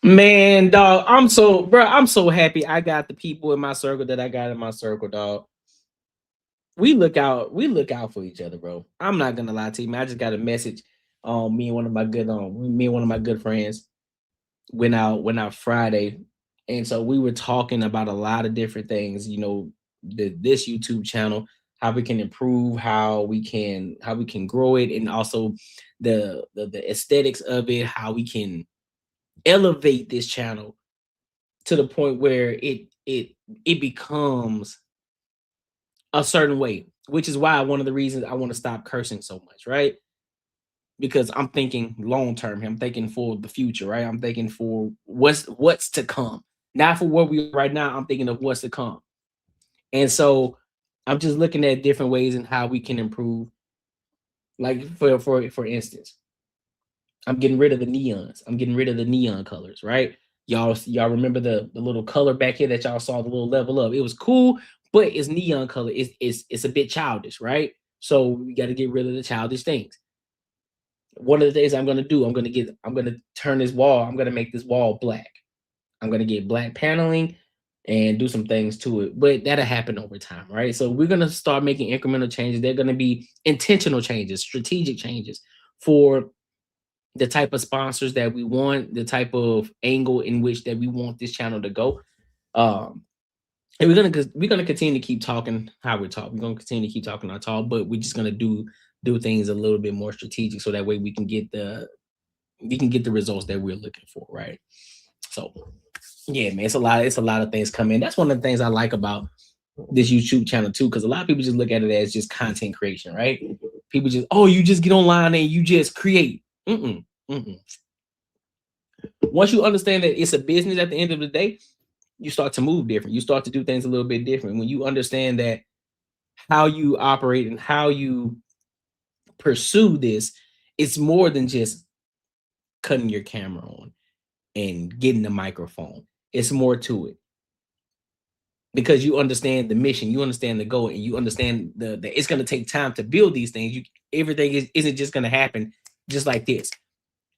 Man, dog, I'm so happy I got the people in my circle that I got in my circle, dog. We look out for each other, bro. I'm not gonna lie to you, man. I just got a message. Me and one of my good friends went out Friday, and so we were talking about a lot of different things. You know, this YouTube channel, how we can improve, how we can grow it, and also the aesthetics of it, how we can elevate this channel to the point where it becomes a certain way, which is why one of the reasons I want to stop cursing so much, right? Because I'm thinking long term. I'm thinking for the future, right? I'm thinking for what's to come, not for where we are right now. I'm thinking of what's to come, and so I'm just looking at different ways and how we can improve. Like for instance, I'm getting rid of the neons. I'm getting rid of the neon colors, right? Y'all remember the little color back here that y'all saw, the little level up. It was cool, but it's neon color. It's a bit childish, right? So we got to get rid of the childish things. One of the things I'm gonna do, I'm gonna turn this wall. I'm gonna make this wall black. I'm gonna get black paneling and do some things to it, but that'll happen over time, right? So we're gonna start making incremental changes. They're gonna be intentional changes, strategic changes for the type of sponsors that we want, the type of angle in which that we want this channel to go. And we're gonna continue to keep talking how we talk. We're gonna continue to keep talking our talk, but we're just gonna do things a little bit more strategic so that way we can get the results that we're looking for, right? So Yeah, man, it's a lot of things coming. That's one of the things I like about this YouTube channel too, because a lot of people just look at it as just content creation, right? People just, oh, you just get online and you just create. Once you understand that it's a business at the end of the day, you start to move different. You start to do things a little bit different. When you understand that how you operate and how you pursue this, it's more than just cutting your camera on and getting the microphone. It's more to it. Because you understand the mission, you understand the goal, and you understand that it's going to take time to build these things. Everything isn't just going to happen just like this,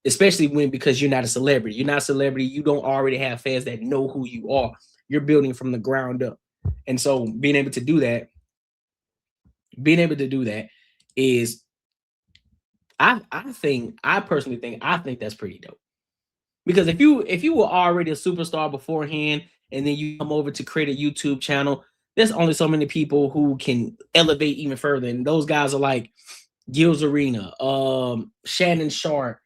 especially because you're not a celebrity. You're not a celebrity. You don't already have fans that know who you are. You're building from the ground up, and so being able to do that is, I personally think that's pretty dope. Because if you were already a superstar beforehand, and then you come over to create a YouTube channel, there's only so many people who can elevate even further. And those guys are like Gil's Arena, Shannon Sharp,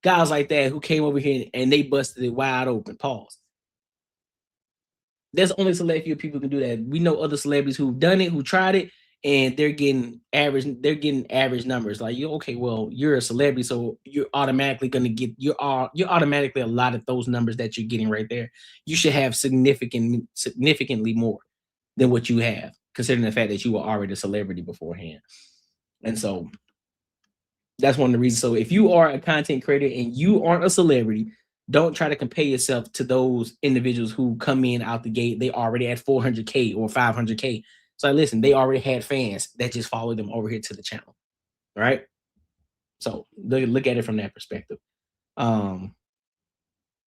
guys like that who came over here and they busted it wide open. Pause. There's only a select few people who can do that. We know other celebrities who've done it, who tried it, and they're getting average numbers. Like, okay, well, you're a celebrity, so you're automatically gonna get you're automatically allotted those numbers that you're getting right there. You should have significantly more than what you have, considering the fact that you were already a celebrity beforehand. And so that's one of the reasons. So if you are a content creator and you aren't a celebrity, don't try to compare yourself to those individuals who come in out the gate. They already at 400K or 500K. So listen, they already had fans that just followed them over here to the channel, right? So look at it from that perspective. And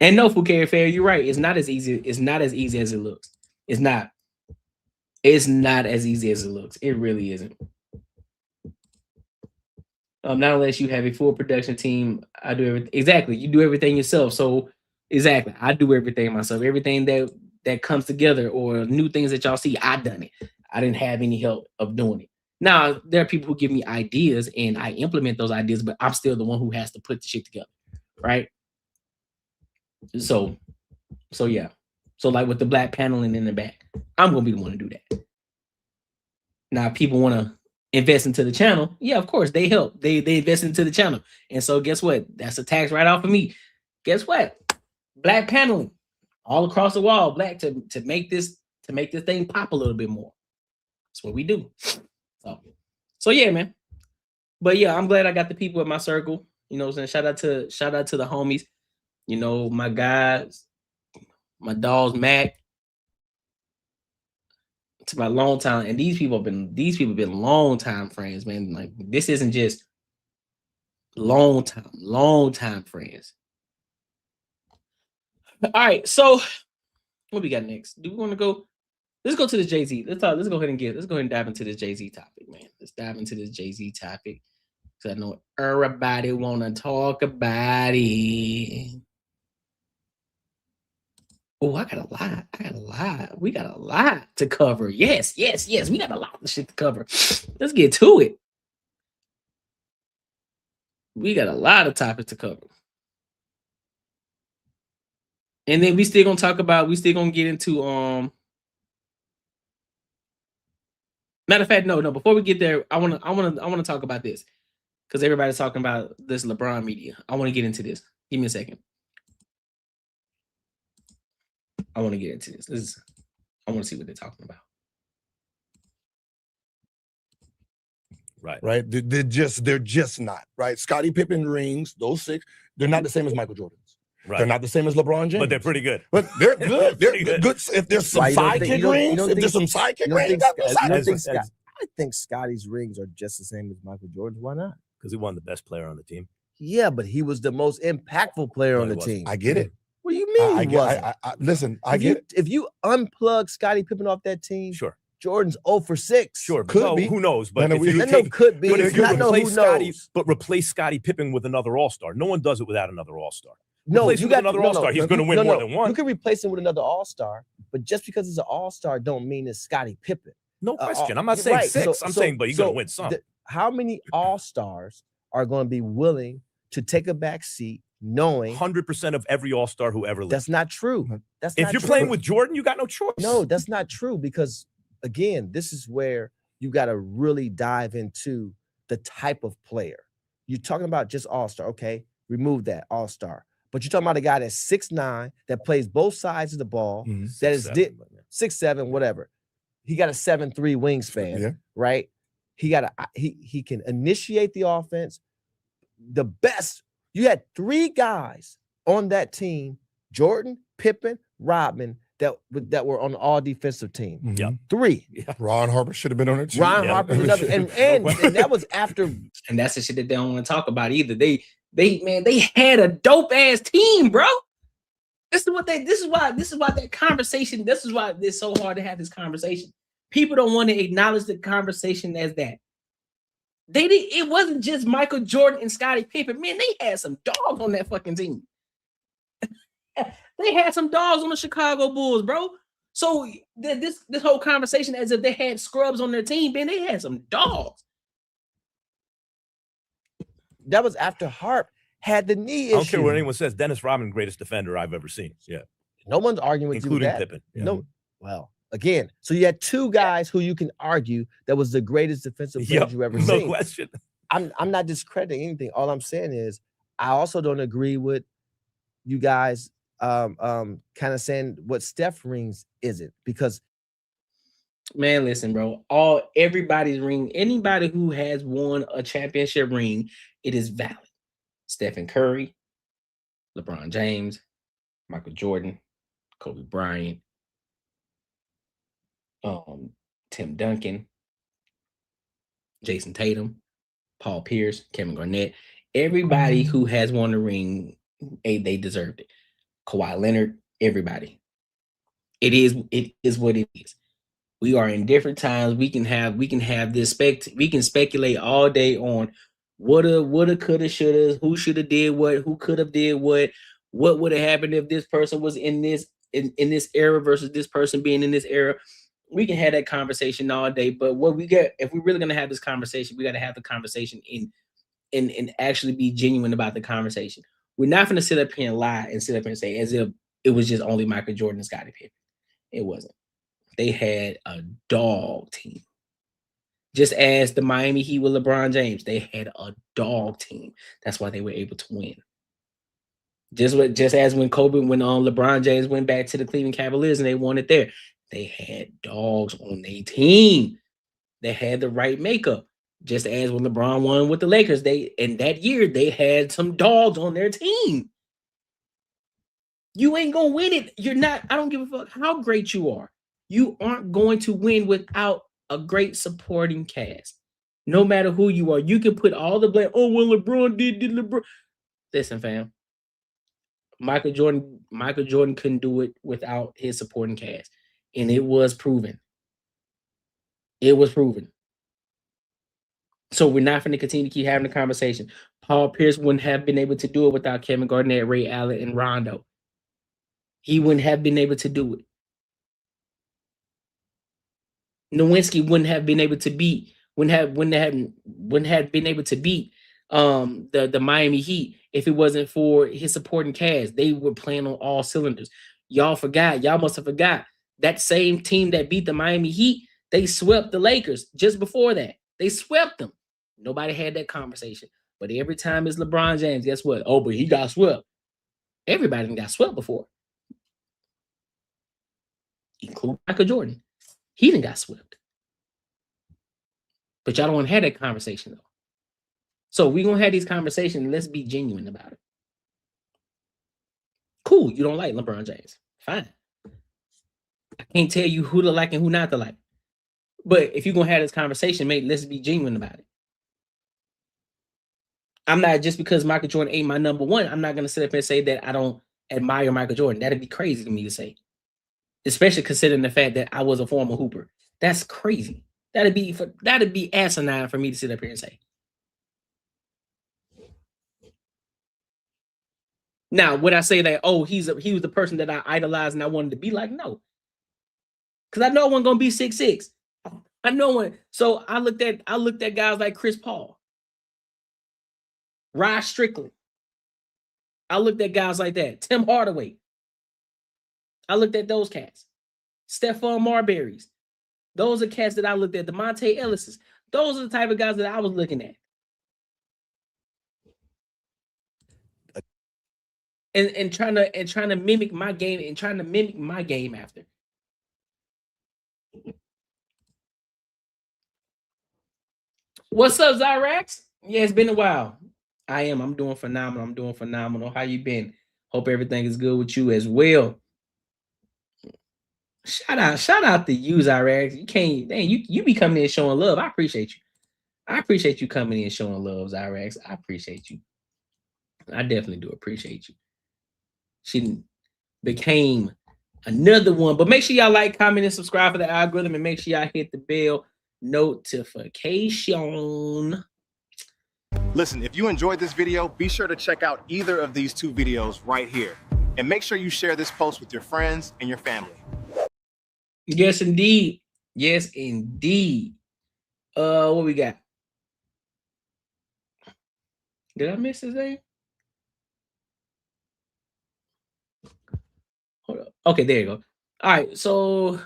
no, Foucault Fair, you're right. It's not as easy. It's not as easy as it looks. It's not as easy as it looks. It really isn't. Not unless you have a full production team. I do everything. Exactly. You do everything yourself. So exactly, I do everything myself. Everything that comes together or new things that y'all see, I done it. I didn't have any help of doing it. Now, there are people who give me ideas and I implement those ideas, but I'm still the one who has to put the shit together, right? So yeah. So like with the black paneling in the back, I'm going to be the one to do that. Now, people want to invest into the channel. Yeah, of course, they help. They invest into the channel. And so guess what? That's a tax right off of me. Guess what? Black paneling all across the wall, black to make this thing pop a little bit more. That's what we do. So yeah, man. But yeah, I'm glad I got the people in my circle. You know what I'm saying? Shout out to the homies. You know, my guys, my dogs, Mac. To my long time, and these people have been long time friends, man. Like, this isn't just long time friends. All right, so what we got next? Do we want to go? Let's go to the Jay-Z. Let's go ahead and dive into this Jay-Z topic, man. Let's dive into this Jay-Z topic, because I know everybody want to talk about it. Oh, I got a lot. We got a lot to cover. Yes. We got a lot of shit to cover. Let's get to it. We got a lot of topics to cover. And then we still gonna get into matter of fact, no, before we get there, I wanna talk about this. Because everybody's talking about this LeBron media. I want to get into this. Give me a second. I want to get into this. I want to see what they're talking about. Right. They're just not, right? Scottie Pippen rings, those 6, they're not the same as Michael Jordan's. Right. They're not the same as LeBron James. But they're pretty good. But they're good. They're good. If there's some sidekick rings, I think Scotty's rings are just the same as Michael Jordan's. Why not? Because he won the best player on the team. Yeah, but he was the most impactful player on the team. I get it. What do you mean he wasn't? Listen, I get it. If you unplug Scottie Pippen off that team, sure. Jordan's 0 for 6. Sure, could be. Who knows? But if you replace Scottie Pippen with another All-Star, no one does it without another All-Star. No, you got another All-Star. He's going to win more than one. You can replace him with another All-Star, but just because it's an All-Star don't mean it's Scottie Pippen. No question. I'm not saying 6. I'm saying, but you're going to win some. How many All-Stars are going to be willing to take a back seat, knowing 100% of every all-star who ever lived. that's not true. That's If not you're true. playing with Jordan, you got no choice. No, that's not true, because again, this is where you got to really dive into the type of player. You're talking about just all-star. Okay, remove that all-star. But you're talking about a guy that's 6'9", that plays both sides of the ball, that is 6'7", whatever. He got a 7'3" wingspan, right? He can initiate the offense. The best, you had 3 guys on that team, Jordan, Pippen, Rodman, that were on the all defensive team. Yeah. 3. Yeah. Ron Harper should have been on it too. Ron Harper, another, and that was after. And that's the shit that they don't want to talk about either. They had a dope ass team, bro. This is why that conversation, this is why it's so hard to have this conversation. People don't want to acknowledge the conversation as that. It wasn't just Michael Jordan and Scottie Pippen. Man, they had some dogs on that fucking team. They had some dogs on the Chicago Bulls, bro. So this whole conversation as if they had scrubs on their team, man, they had some dogs. That was after Harp had the knee issue. I don't care what anyone says. Dennis Rodman, greatest defender I've ever seen. Yeah. No one's arguing with including you with that. Pippen. Yeah. No. Well, again, so you had 2 guys who you can argue that was the greatest defensive player you've ever seen. No question. I'm not discrediting anything. All I'm saying is I also don't agree with you guys kind of saying what Steph rings isn't, because man, listen, bro. Everybody's ring, anybody who has won a championship ring, it is valid. Stephen Curry, LeBron James, Michael Jordan, Kobe Bryant, Tim Duncan, Jason Tatum, Paul Pierce, Kevin Garnett. Everybody who has won the ring, they deserved it. Kawhi Leonard, everybody. It is what it is. We are in different times. We can have this we can speculate all day on woulda, coulda, shoulda, who should have did what, who could have did what would have happened if this person was in this era versus this person being in this era. We can have that conversation all day, but what we get, if we're really gonna have this conversation, we got to have the conversation and actually be genuine about the conversation. We're not gonna sit up here and lie and sit up here and say as if it was just only Michael Jordan and Scottie Pippen. It wasn't. They had a dog team. Just as the Miami Heat with LeBron James, they had a dog team. That's why they were able to win. Just as when LeBron James went back to the Cleveland Cavaliers and they won it there, they had dogs on their team. They had the right makeup. Just as when LeBron won with the Lakers, in that year they had some dogs on their team. You ain't gonna win it. You're not. I don't give a fuck how great you are. You aren't going to win without a great supporting cast. No matter who you are, you can put all the blame. Oh, well, LeBron did LeBron. Listen, fam. Michael Jordan couldn't do it without his supporting cast. And it was proven. It was proven. So we're not going to continue to keep having the conversation. Paul Pierce wouldn't have been able to do it without Kevin Garnett, Ray Allen, and Rondo. He wouldn't have been able to do it. Nowinski wouldn't have been able to beat the Miami Heat if it wasn't for his supporting cast. They were playing on all cylinders. Y'all must have forgot that same team that beat the Miami Heat, they swept the Lakers just before that. They swept them. Nobody had that conversation. But every time it's LeBron James, guess what? Oh, but he got swept. Everybody got swept before. Including Michael Jordan. He didn't got swept. But y'all don't want to have that conversation, though. So we're going to have these conversations. Let's be genuine about it. Cool. You don't like LeBron James. Fine. I can't tell you who to like and who not to like. But if you're going to have this conversation, mate, let's be genuine about it. I'm not, just because Michael Jordan ain't my number one, I'm not going to sit up and say that I don't admire Michael Jordan. That'd be crazy to me to say. Especially considering the fact that I was a former hooper. That's crazy. That'd be asinine for me to sit up here and say. Now, would I say that, oh, he was the person that I idolized and I wanted to be like? No. Because I know I wasn't gonna be 6'6". I know one. So I looked at guys like Chris Paul, Rod Strickland, I looked at guys like that. Tim Hardaway. I looked at those cats. Stephon Marbury's. Those are cats that I looked at. The Monte Ellis's. Those are the type of guys that I was looking at. And trying to mimic my game and trying to mimic my game after. What's up, Zyrax? Yeah, it's been a while. I'm doing phenomenal. How you been? Hope everything is good with you as well. Shout out to you, Zyrax. You can't, dang, you be coming in showing love. I appreciate you. I appreciate you coming in showing love, Zyrax. I appreciate you. I definitely do appreciate you. She became another one. But make sure y'all like, comment, and subscribe for the algorithm, and make sure y'all hit the bell notification. Listen, if you enjoyed this video, be sure to check out either of these two videos right here. And make sure you share this post with your friends and your family. Yes, indeed. Yes, indeed. What we got? Did I miss his name? Hold up. Okay, there you go. All right, so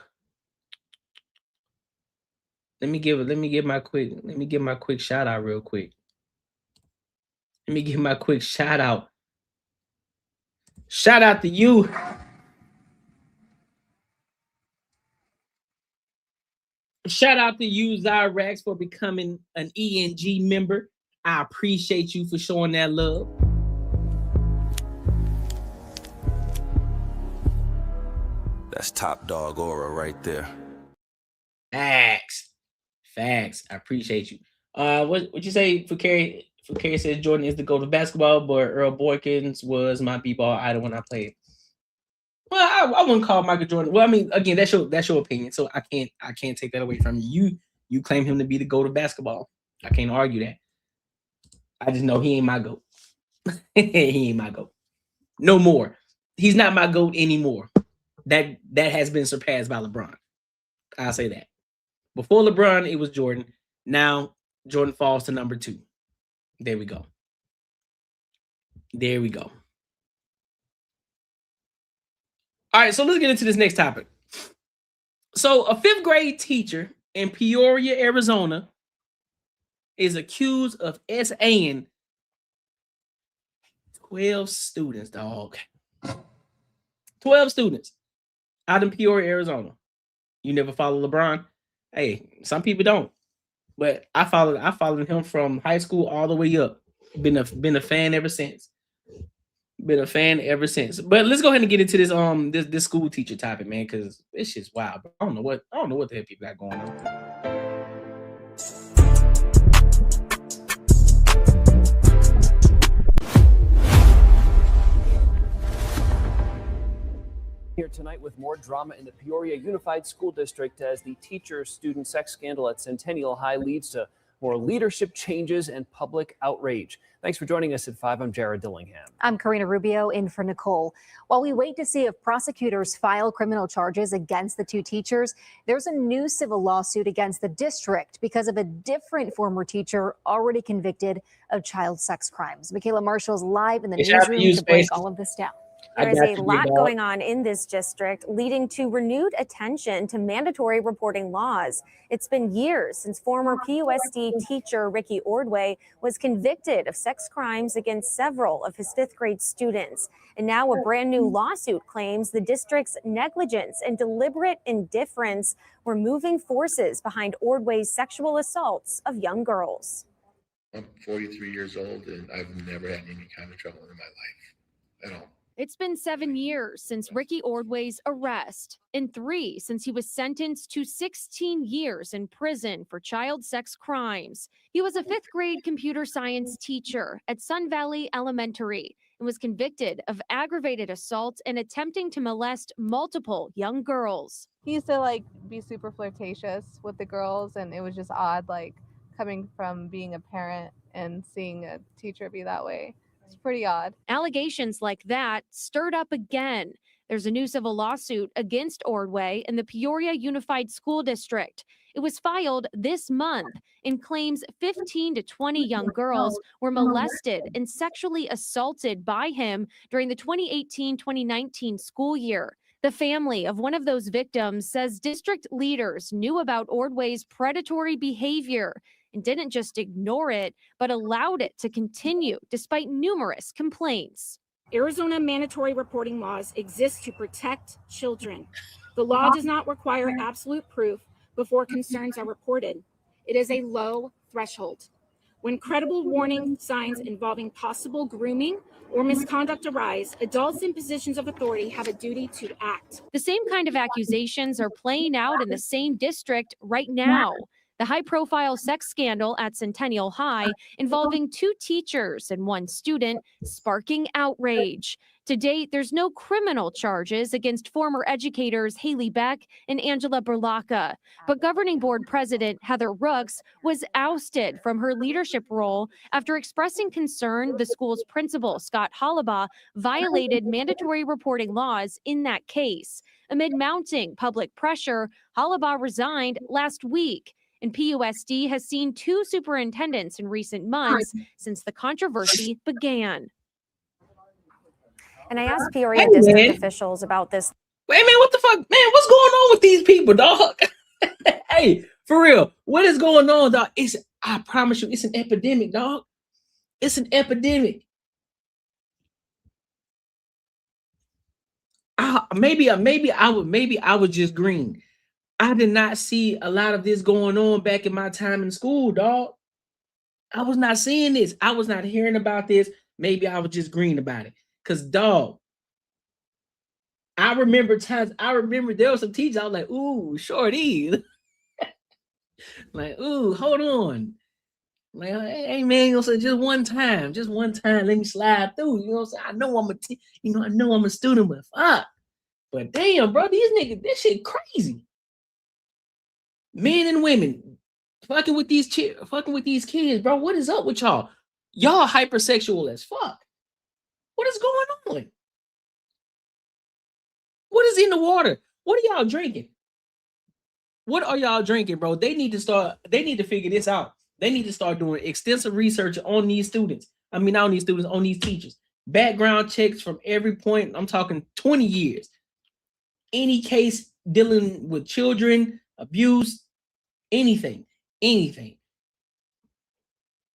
let me give my quick shout out real quick. Let me give my quick shout out. Shout out to you. Shout out to you, Zyrax, for becoming an ENG member. I appreciate you for showing that love. That's top dog aura right there. Facts. I appreciate you. What you say for Carrie? For Carrie says Jordan is the GOAT of basketball, but Earl Boykins was my b-ball idol when I played. Well, I wouldn't call Michael Jordan. Well, I mean, again, that's your opinion, so I can't take that away from you. You claim him to be the GOAT of basketball. I can't argue that. I just know he ain't my GOAT. He ain't my GOAT. No more. He's not my GOAT anymore. That has been surpassed by LeBron. I'll say that. Before LeBron, it was Jordan. Now Jordan falls to number 2. There we go. All right, so let's get into this next topic. So a 5th grade teacher in Peoria, Arizona is accused of SAing 12 students, dog. 12 students out in Peoria, Arizona. You never follow LeBron? Hey, some people don't. But I followed him from high school all the way up. Been a fan ever since. But let's go ahead and get into this school teacher topic, man, because it's just wild. I don't know what the hell people got going on. Here tonight with more drama in the Peoria Unified School District as the teacher-student sex scandal at Centennial High leads to more leadership changes and public outrage. Thanks for joining us at 5. I'm Jared Dillingham. I'm Karina Rubio in for Nicole. While we wait to see if prosecutors file criminal charges against the 2 teachers, there's a new civil lawsuit against the district because of a different former teacher already convicted of child sex crimes. Michaela Marshall's live in the newsroom to break all of this down. There is a lot going on in this district, leading to renewed attention to mandatory reporting laws. It's been years since former PUSD teacher Ricky Ordway was convicted of sex crimes against several of his 5th grade students. And now a brand new lawsuit claims the district's negligence and deliberate indifference were moving forces behind Ordway's sexual assaults of young girls. I'm 43 years old and I've never had any kind of trouble in my life at all. It's been 7 years since Ricky Ordway's arrest and 3 since he was sentenced to 16 years in prison for child sex crimes. He was a 5th grade computer science teacher at Sun Valley Elementary and was convicted of aggravated assault and attempting to molest multiple young girls. He used to be super flirtatious with the girls, and it was just odd, coming from being a parent and seeing a teacher be that way. It's pretty odd. Allegations like that stirred up again There's a new civil lawsuit against Ordway and the Peoria Unified School District. It was filed this month and claims 15 to 20 young girls were molested and sexually assaulted by him during the 2018-2019 school year. The family of one of those victims says district leaders knew about Ordway's predatory behavior and didn't just ignore it, but allowed it to continue despite numerous complaints. Arizona mandatory reporting laws exist to protect children. The law does not require absolute proof before concerns are reported. It is a low threshold. When credible warning signs involving possible grooming or misconduct arise, adults in positions of authority have a duty to act. The same kind of accusations are playing out in the same district right now. The high-profile sex scandal at Centennial High involving 2 teachers and 1 student, sparking outrage. To date, there's no criminal charges against former educators Haley Beck and Angela Berlacca, but Governing Board President Heather Rooks was ousted from her leadership role after expressing concern the school's principal, Scott Hollabaugh, violated mandatory reporting laws in that case. Amid mounting public pressure, Hollabaugh resigned last week. And PUSD has seen 2 superintendents in recent months since the controversy began. And I asked Peoria district officials about this. Wait, man, what the fuck? Man, what's going on with these people, dog? Hey, for real, what is going on, dog? I promise you, it's an epidemic, dog. It's an epidemic. Maybe I was just green. I did not see a lot of this going on back in my time in school, dog. I was not seeing this. I was not hearing about this. Maybe I was just green about it. Because, dog, I remember there was some teachers, I was like, ooh, shorty. Like, ooh, hold on. Like, hey, man, you know, so just one time, let me slide through. You know what I'm saying? I know I'm a student, but fuck. But damn, bro, these niggas, this shit crazy. Men and women fucking with these kids, bro. What is up with y'all? Y'all hypersexual as fuck. What is going on? What is in the water? What are y'all drinking? What are y'all drinking, bro? They need to figure this out. They need to start doing extensive research on these students. I mean, not on these students, on these teachers. Background checks from every point. I'm talking 20 years. Any case dealing with children, abuse, anything.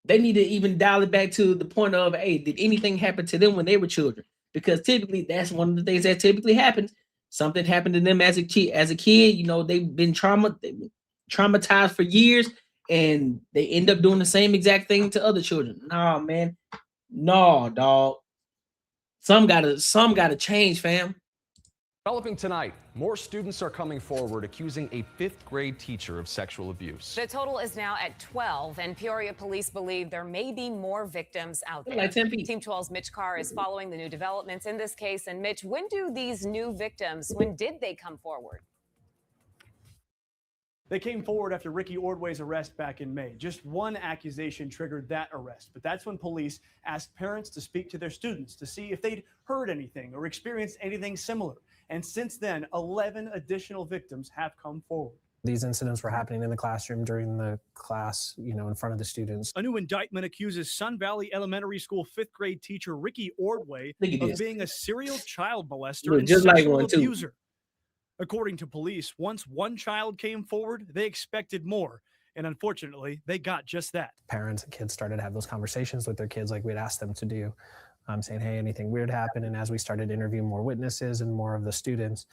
They need to even dial it back to the point of, hey, did anything happen to them when they were children? Because typically that's one of the things that typically happens. Something happened to them as a kid. You know, they've been traumatized for years, and they end up doing the same exact thing to other children. Nah, man. No, dog. Some gotta change, fam. Developing tonight, more students are coming forward accusing a 5th grade teacher of sexual abuse. The total is now at 12, and Peoria police believe there may be more victims out there. Like 10 Team 12's Mitch Carr is following the new developments in this case. And Mitch, when did they come forward? They came forward after Ricky Ordway's arrest back in May. Just one accusation triggered that arrest, but that's when police asked parents to speak to their students to see if they'd heard anything or experienced anything similar. And since then, 11 additional victims have come forward. These incidents were happening in the classroom during the class, in front of the students. A new indictment accuses Sun Valley Elementary School 5th grade teacher Ricky Ordway of being a serial child molester and sexual abuser. According to police, once one child came forward, they expected more. And unfortunately, they got just that. Parents and kids started to have those conversations with their kids like we'd asked them to do, saying, hey, anything weird happened? And as we started interviewing more witnesses and more of the students,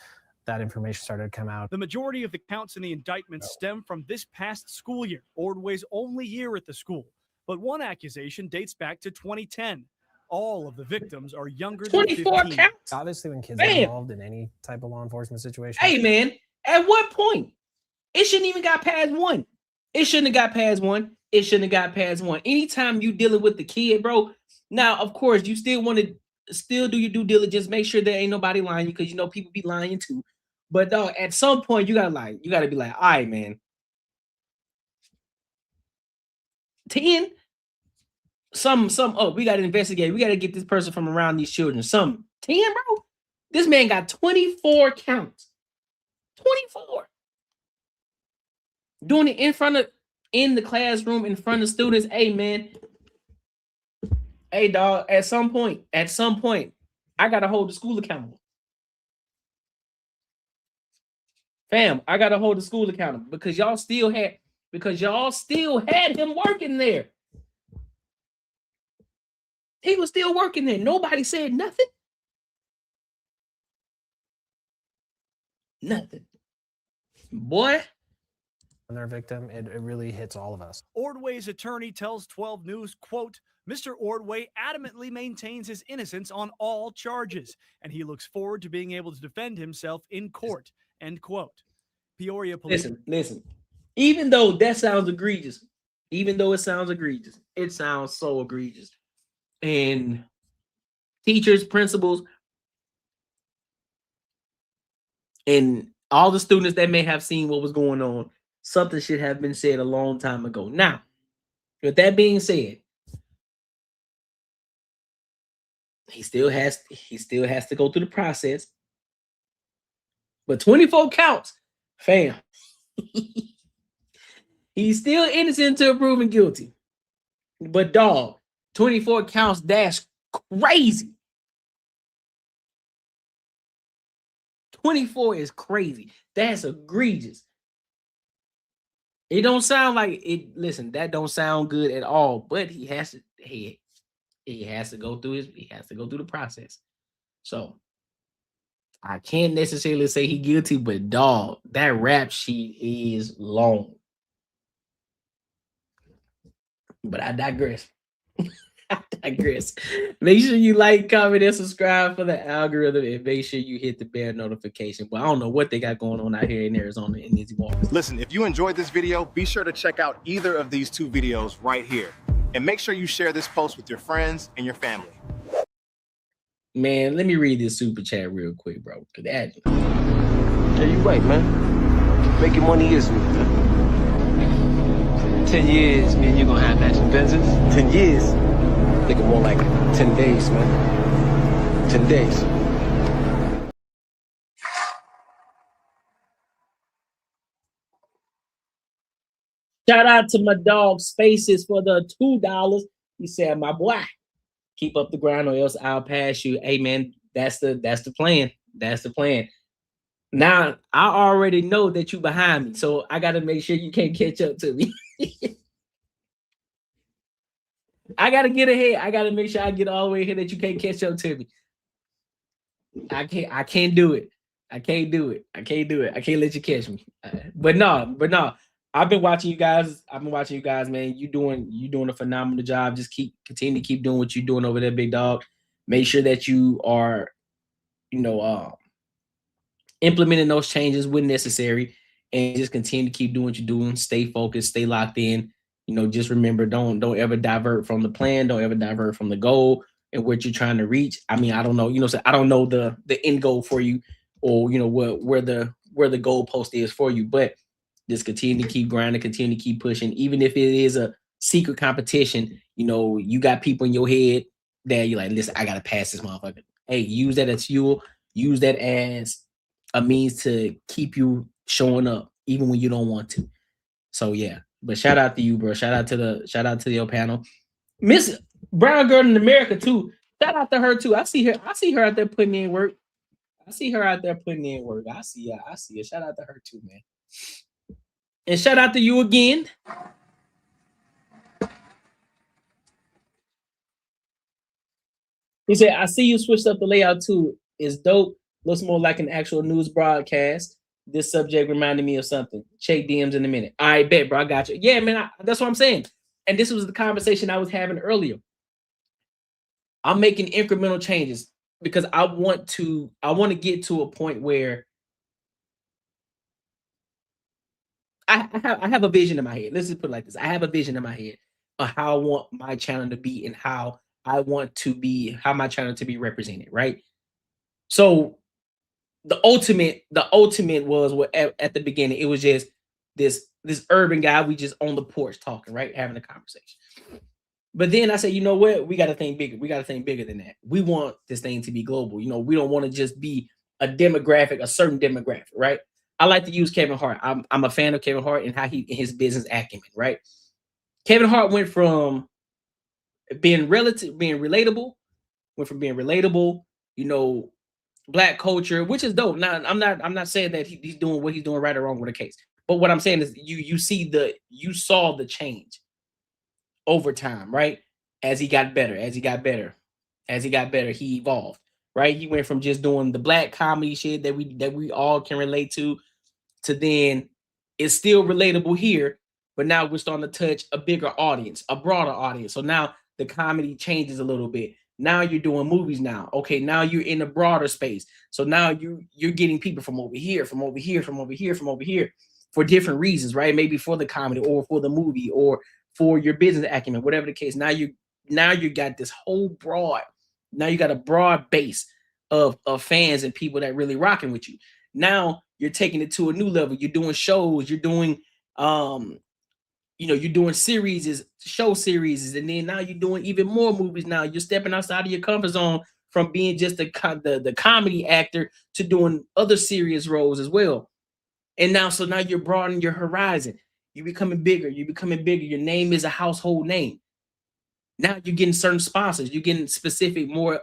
that information started to come out. The majority of the counts in the indictment stem from this past school year, Ordway's only year at the school. But one accusation dates back to 2010. All of the victims are younger than 24 15. counts. Obviously, when kids are involved in any type of law enforcement situation. Hey, man, at what point? It shouldn't even got past one. It shouldn't have got past one. Anytime you dealing with the kid, bro. Now, of course, you still want to do your due diligence. Make sure there ain't nobody lying, because people be lying too. But dog, at some point, you gotta be like, all right, man. 10. We gotta investigate. We gotta get this person from around these children. 10, bro. This man got 24 counts. 24. Doing it in the classroom, in front of students. Hey, man. Hey, dog, at some point, I gotta hold the school accountable. Fam, I gotta hold the school accountable because y'all still had him working there. He was still working there. Nobody said nothing. Nothing. Boy. On their victim, it really hits all of us. Ordway's attorney tells 12 News, quote, Mr. Ordway adamantly maintains his innocence on all charges, and he looks forward to being able to defend himself in court, end quote. Peoria police. Listen. Even though that sounds egregious, it sounds so egregious. And teachers, principals, and all the students that may have seen what was going on, something should have been said a long time ago. Now, with that being said, he still has to go through the process. But 24 counts, fam. He's still innocent until proven guilty. But dog, 24 counts, that's crazy. 24 is crazy. That's egregious. It don't sound like it. Listen, that don't sound good at all. But he has to. He has to go through the process. So I can't necessarily say he guilty, but dog, that rap sheet is long. But I digress. Make sure you like, comment, and subscribe for the algorithm, and make sure you hit the bell notification. But I don't know what they got going on out here in Arizona in these waters. Listen, if you enjoyed this video, be sure to check out either of these two videos right here. And make sure you share this post with your friends and your family. Man, let me read this super chat real quick, bro. Yeah, you right, man. Making money is me, man. 10 years, man, you're gonna have matching Benzes. 10 years? Thinking more like 10 days, man. 10 days. Shout out to my dog Spaces for the $2. He said, my boy, keep up the grind or else I'll pass you. Hey man, that's the plan. That's the plan. Now I already know that you behind me, so I gotta make sure you can't catch up to me. I gotta get ahead. I gotta make sure I get all the way here that you can't catch up to me. I can't do it. I can't let you catch me. But no. I've been watching you guys. Man. You doing a phenomenal job. Just continue to keep doing what you're doing over there, big dog. Make sure that you are, implementing those changes when necessary, and just continue to keep doing what you're doing. Stay focused, stay locked in. Just remember, don't ever divert from the plan. Don't ever divert from the goal and what you're trying to reach. I mean, I don't know. So I don't know the end goal for you, or where the goal post is for you, but just continue to keep grinding, continue to keep pushing. Even if it is a secret competition, you got people in your head that you're like, listen, I got to pass this motherfucker. Hey, use that as fuel. Use that as a means to keep you showing up, even when you don't want to. So, yeah. But shout out to you, bro. Shout out to your panel. Miss Brown Girl in America, too. Shout out to her, too. I see her out there putting in work. I see her. Shout out to her, too, man. And shout out to you again. He said, I see you switched up the layout too. It's dope. Looks more like an actual news broadcast. This subject reminded me of something. Check DMs in a minute. All right, bet, bro. I got you. Yeah, man. That's what I'm saying. And this was the conversation I was having earlier. I'm making incremental changes because I want to get to a point where I have a vision in my head. Let's just put it like this. I have a vision in my head of how I want my channel to be and how my channel to be represented, right? So the ultimate was what at the beginning, it was just this urban guy, we just on the porch talking, right? Having a conversation. But then I said, you know what? We got to think bigger. We got to think bigger than that. We want this thing to be global. You know, we don't want to just be a demographic, a certain demographic, right? I like to use Kevin Hart. I'm a fan of Kevin Hart and how his business acumen, right? Kevin Hart went from being relatable, you know, black culture, which is dope. Now, I'm not saying that he's doing what he's doing right or wrong with the case. But what I'm saying is you saw the change over time, right? As he got better, he evolved, right? He went from just doing the black comedy shit that we all can relate to then it's still relatable here, but now we're starting to touch a bigger audience, a broader audience. So now the comedy changes a little bit. Now you're doing movies now. Okay, now you're in a broader space. So now you're getting people from over here for different reasons, right? Maybe for the comedy or for the movie or for your business acumen, whatever the case. Now you got this whole now you got a broad base of fans and people that really rocking with you. Now you're taking it to a new level. You're doing shows, you're doing you're doing show series, and then now you're doing even more movies. Now you're stepping outside of your comfort zone from being just the comedy actor to doing other serious roles as well. And now you're broadening your horizon. You're becoming bigger. Your name is a household name. Now you're getting certain sponsors. You're getting specific, more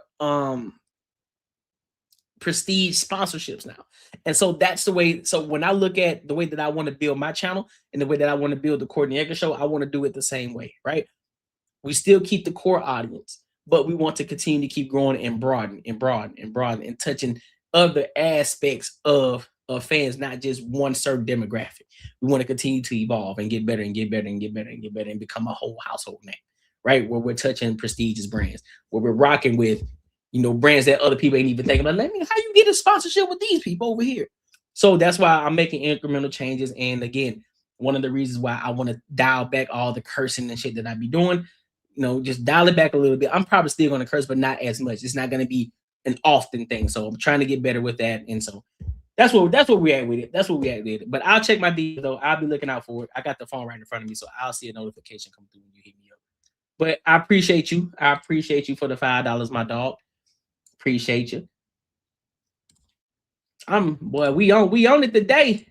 prestige sponsorships now. And so that's the way. So when I look at the way that I want to build my channel and the way that I want to build the Courtnee Edgar Show, I want to do it the same way, right? We still keep the core audience, but we want to continue to keep growing and broaden and touching other aspects of fans, not just one certain demographic. We want to continue to evolve and get better and become a whole household name, right? Where we're touching prestigious brands, where we're rocking with brands that other people ain't even thinking about. How you get a sponsorship with these people over here? So that's why I'm making incremental changes. And again, one of the reasons why I want to dial back all the cursing and shit that I be doing, just dial it back a little bit. I'm probably still going to curse, but not as much. It's not going to be an often thing. So I'm trying to get better with that. And so that's what we're at with it. But I'll check my deal though. I'll be looking out for it. I got the phone right in front of me, so I'll see a notification come through when you hit me up. But I appreciate you. I appreciate you for the $5, my dog. Appreciate you. We on it today.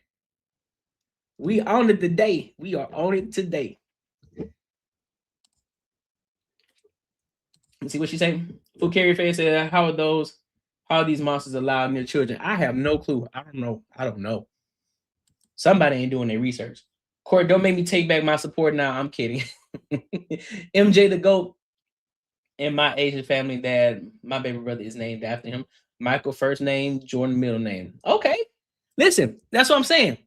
We on it today. We are on it today. Let's see what she's saying. Full Carry Face said, how are these monsters allowed near children? I have no clue. I don't know. Somebody ain't doing their research. Court, don't make me take back my support now. I'm kidding. MJ the GOAT. In my Asian family, that my baby brother is named after him. Michael first name, Jordan middle name. Okay, listen, that's what I'm saying.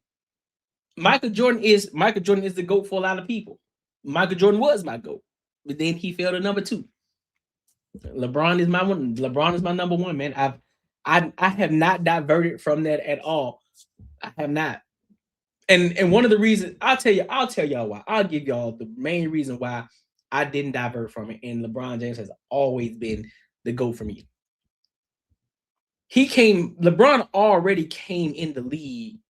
Michael Jordan is the GOAT for a lot of people. Michael Jordan was my GOAT, but then he fell to number 2. LeBron is my one. LeBron is my number 1, man. I have not diverted from that at all. I have not. And one of the reasons I'll tell y'all why. I'll give y'all the main reason why I didn't divert from it. And LeBron James has always been the GOAT for me. LeBron already came in the league.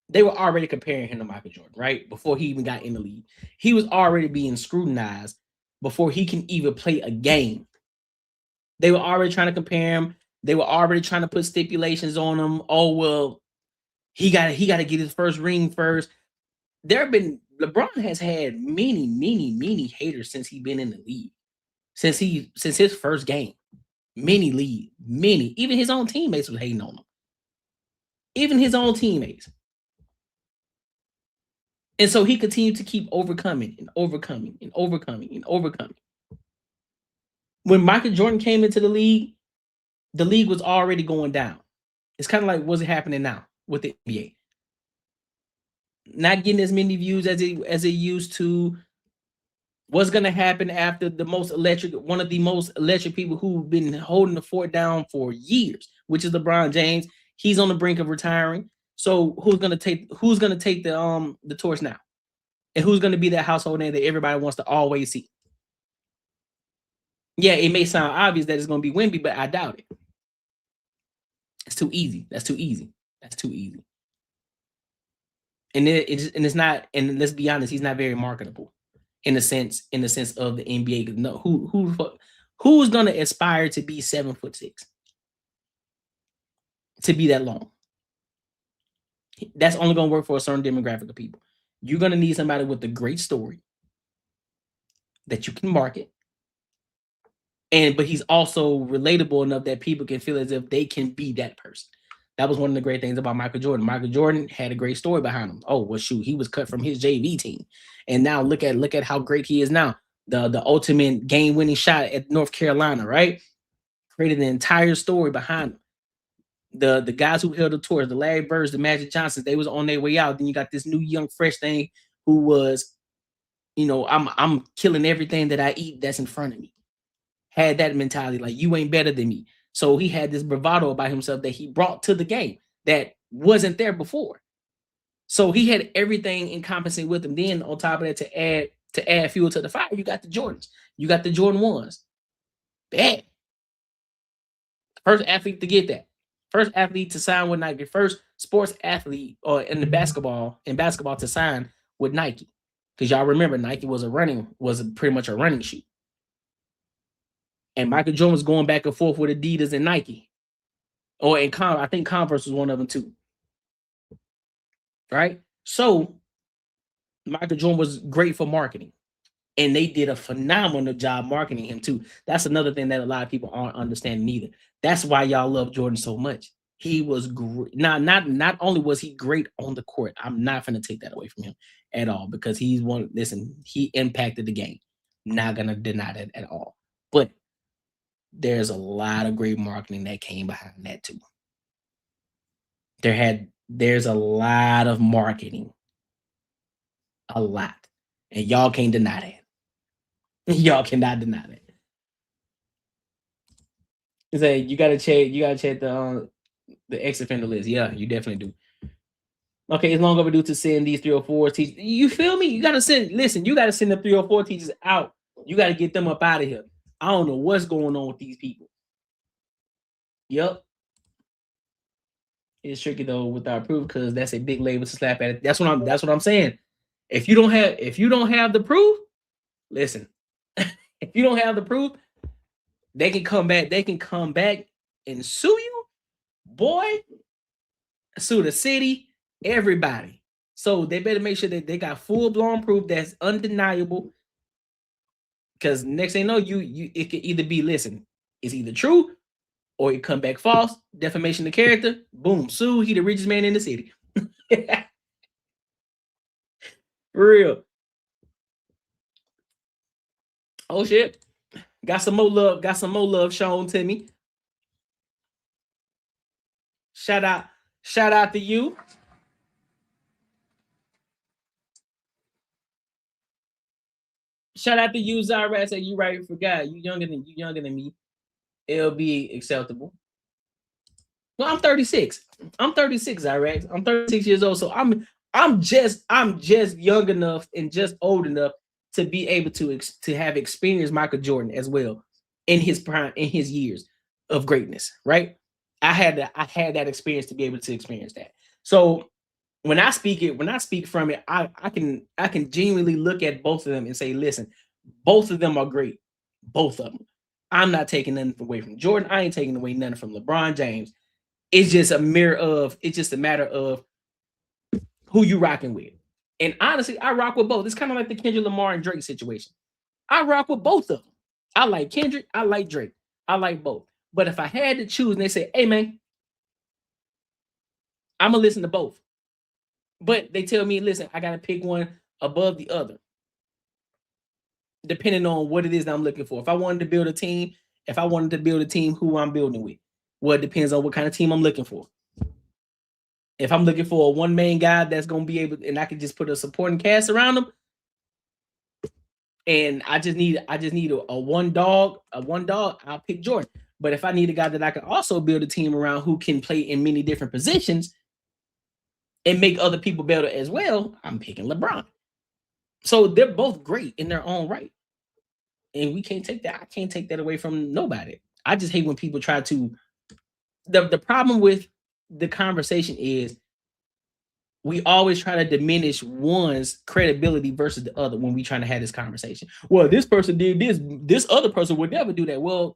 They were already comparing him to Michael Jordan, right? Before he even got in the league. He was already being scrutinized before he can even play a game. They were already trying to compare him. They were already trying to put stipulations on him. Oh, well, he got to get his first ring first. LeBron has had many haters since he's been in the league. Since his first game. Many. Even his own teammates were hating on him. Even his own teammates. And so he continued to keep overcoming. When Michael Jordan came into the league was already going down. It's kind of like what's happening now with the NBA. Not getting as many views as it used to. What's going to happen after one of the most electric people who've been holding the fort down for years, which is LeBron James. He's on the brink of retiring. So who's going to take the torch now? And who's going to be that household name that everybody wants to always see? Yeah, it may sound obvious that it's going to be Wemby, but I doubt it. It's too easy. That's too easy. And it's not, and let's be honest, he's not very marketable. in the sense of the NBA. No, who's gonna aspire to be 7'6", to be that long? That's only gonna work for a certain demographic of people. You're gonna need somebody with a great story that you can market, but he's also relatable enough that people can feel as if they can be that person. That was one of the great things about Michael Jordan. Michael Jordan had a great story behind him. Oh, well, shoot, he was cut from his JV team, and now look at how great he is now. The ultimate game-winning shot at North Carolina, right? Created an entire story behind him. The guys who held the torch, the Larry Birds, the Magic Johnsons, they was on their way out. Then you got this new young fresh thing who was, I'm killing everything that I eat that's in front of me. Had that mentality, like, you ain't better than me. So he had this bravado about himself that he brought to the game that wasn't there before. So he had everything encompassing with him. Then on top of that, to add fuel to the fire, you got the Jordans. You got the Jordan 1s. Bad. First athlete to get that. First athlete to sign with Nike. First sports athlete in basketball to sign with Nike. Because y'all remember, Nike was pretty much a running shoe. And Michael Jordan was going back and forth with Adidas and Nike. I think Converse was one of them too. Right? So Michael Jordan was great for marketing. And they did a phenomenal job marketing him too. That's another thing that a lot of people aren't understanding either. That's why y'all love Jordan so much. He was great. Not only was he great on the court, I'm not going to take that away from him at all, because he impacted the game. Not going to deny that at all. But there's a lot of great marketing that came behind that too. There's a lot of marketing. A lot. And y'all can't deny that. Y'all cannot deny that. Say you gotta check the ex-offender list. Yeah, you definitely do. Okay, it's long overdue to send these 3 or 4 teachers. You feel me? You gotta send the 3 or 4 teachers out. You gotta get them up out of here. I don't know what's going on with these people. Yep. It's tricky though without proof, because that's a big label to slap at it. That's what I'm saying. If you don't have the proof, listen. If you don't have the proof, they can come back and sue you, boy. Sue the city, everybody. So they better make sure that they got full-blown proof that's undeniable. Because next thing you know, it could either be, it's either true or it come back false, defamation of character, boom, sue, he the richest man in the city. For real. Oh shit. Got some more love shown to me. Shout out to you. Shout out to you, Zara. Say you right, forgot. You younger than me. It'll be acceptable. Well, I'm 36. I'm 36, Zara. I'm 36 years old. So I'm just young enough and just old enough to be able to have experienced Michael Jordan as well in his prime, in his years of greatness, right? I had that experience to be able to experience that. So when I speak from it, I can genuinely look at both of them and say, listen, both of them are great. Both of them. I'm not taking nothing away from Jordan. I ain't taking away nothing from LeBron James. It's just a matter of who you rocking with. And honestly, I rock with both. It's kind of like the Kendrick Lamar and Drake situation. I rock with both of them. I like Kendrick. I like Drake. I like both. But if I had to choose and they say, hey, man, I'm going to listen to both. But they tell me, listen, I got to pick one above the other, depending on what it is that I'm looking for. If I wanted to build a team, who I'm building with. Well, it depends on what kind of team I'm looking for. If I'm looking for a one-man guy that's going to be able, and I can just put a supporting cast around him, and I just need a one dog, I'll pick Jordan. But if I need a guy that I can also build a team around who can play in many different positions and make other people better as well, I'm picking LeBron. So they're both great in their own right. And we can't take that. I can't take that away from nobody. I just hate when people try to. The problem with the conversation is we always try to diminish one's credibility versus the other when we trying to have this conversation. Well, this person did this, this other person would never do that. Well,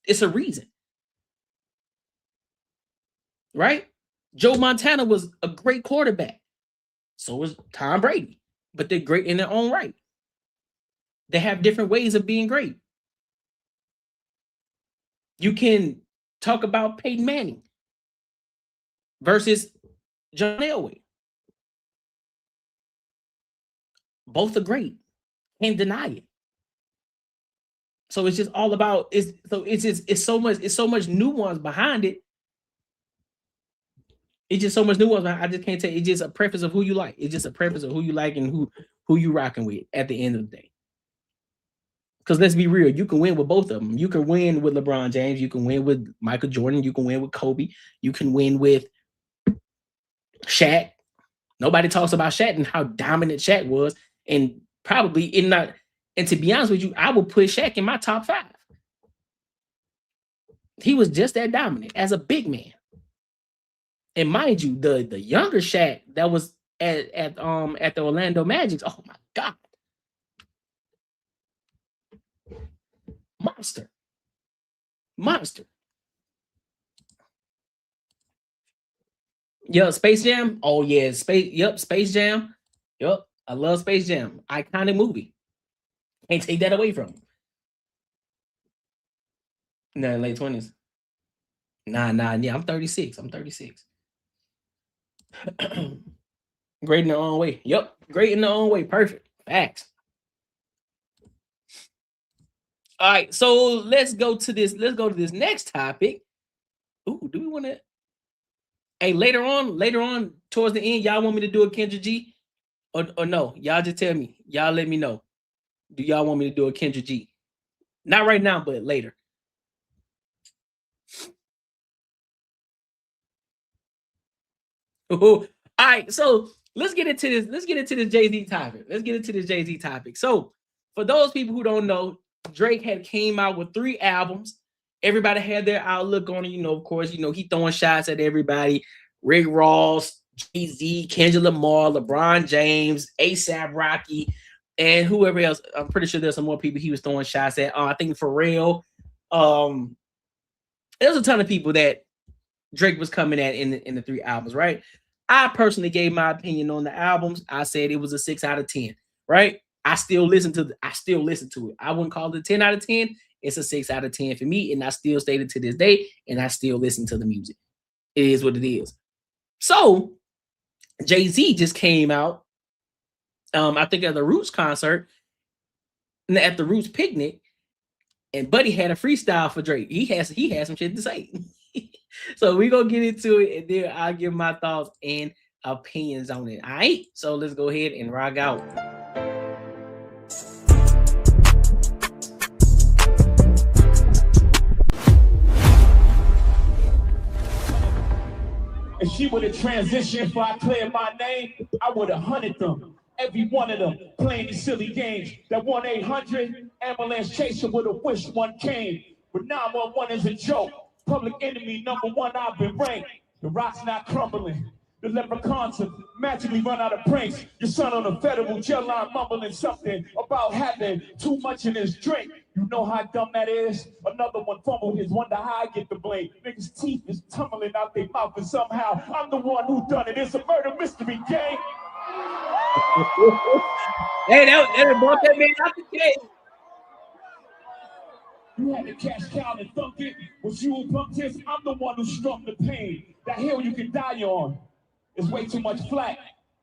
it's a reason, right? Joe Montana was a great quarterback. So was Tom Brady, but they're great in their own right. They have different ways of being great. You can talk about Peyton Manning versus John Elway. Both are great. Can't deny it. So it's just all about it's so much nuance behind it. It's just so much nuance. I just can't tell. It's just a preference of who you like. It's just a preference of who you like and who you rocking with at the end of the day. Because let's be real, you can win with both of them. You can win with LeBron James. You can win with Michael Jordan. You can win with Kobe. You can win with Shaq. Nobody talks about Shaq and how dominant Shaq was, and probably in not. And to be honest with you, I would put Shaq in my top 5. He was just that dominant as a big man. And mind you, the younger Shaq that was at the Orlando Magic, oh my God. Monster. Yo, Space Jam. Oh yeah, Space Jam. Yep, I love Space Jam. Iconic movie. Can't take that away from him. No, late 20s. Nah, yeah, I'm 36. Great in their own way. Yep, great in their own way. Perfect. Facts. All right, so let's go to this next topic. Ooh, do we want to? Hey, later on, towards the end, y'all want me to do a Kendra G, or no? Y'all just tell me. Y'all let me know. Do y'all want me to do a Kendra G? Not right now, but later. Ooh, all right, so let's get into this. Let's get into this Jay-Z topic. So, for those people who don't know, Drake had came out with 3 albums. Everybody had their outlook on it. Of course, he throwing shots at everybody. Rick Ross, Jay-Z, Kendrick Lamar, LeBron James, A$AP Rocky, and whoever else. I'm pretty sure there's some more people he was throwing shots at. I think Pharrell. There's a ton of people that Drake was coming at in the 3 albums, right? I personally gave my opinion on the albums. I said it was a 6 out of 10, right? I still listen to it. I wouldn't call it a 10 out of 10. It's a 6 out of 10 for me, and I still stated to this day, and I still listen to the music. It is what it is. So Jay-Z just came out, I think at the Roots concert, at the Roots picnic, and Buddy had a freestyle for Drake. He has some shit to say. So we're gonna get into it, and then I'll give my thoughts and opinions on it. All right, so let's go ahead and rock out. If she would have transitioned before I cleared my name, I would have hunted them. Every one of them playing these silly games. That 1-800 ambulance chaser would have wished one came. But 911 is a joke. Public enemy #1, I've been ranked. The rock's not crumbling. The leprechauns have magically run out of pranks. Your son on a federal jail line mumbling something about having too much in his drink. You know how dumb that is? Another one fumbled his, wonder how I get the blame. Niggas' teeth is tumbling out their mouth, and somehow I'm the one who done it. It's a murder mystery game. Hey, that brought that man out the cage. You had to cash cow and thunk it. Was you who pumped this? I'm the one who struck the pain. That hill you can die on. There's way too much flack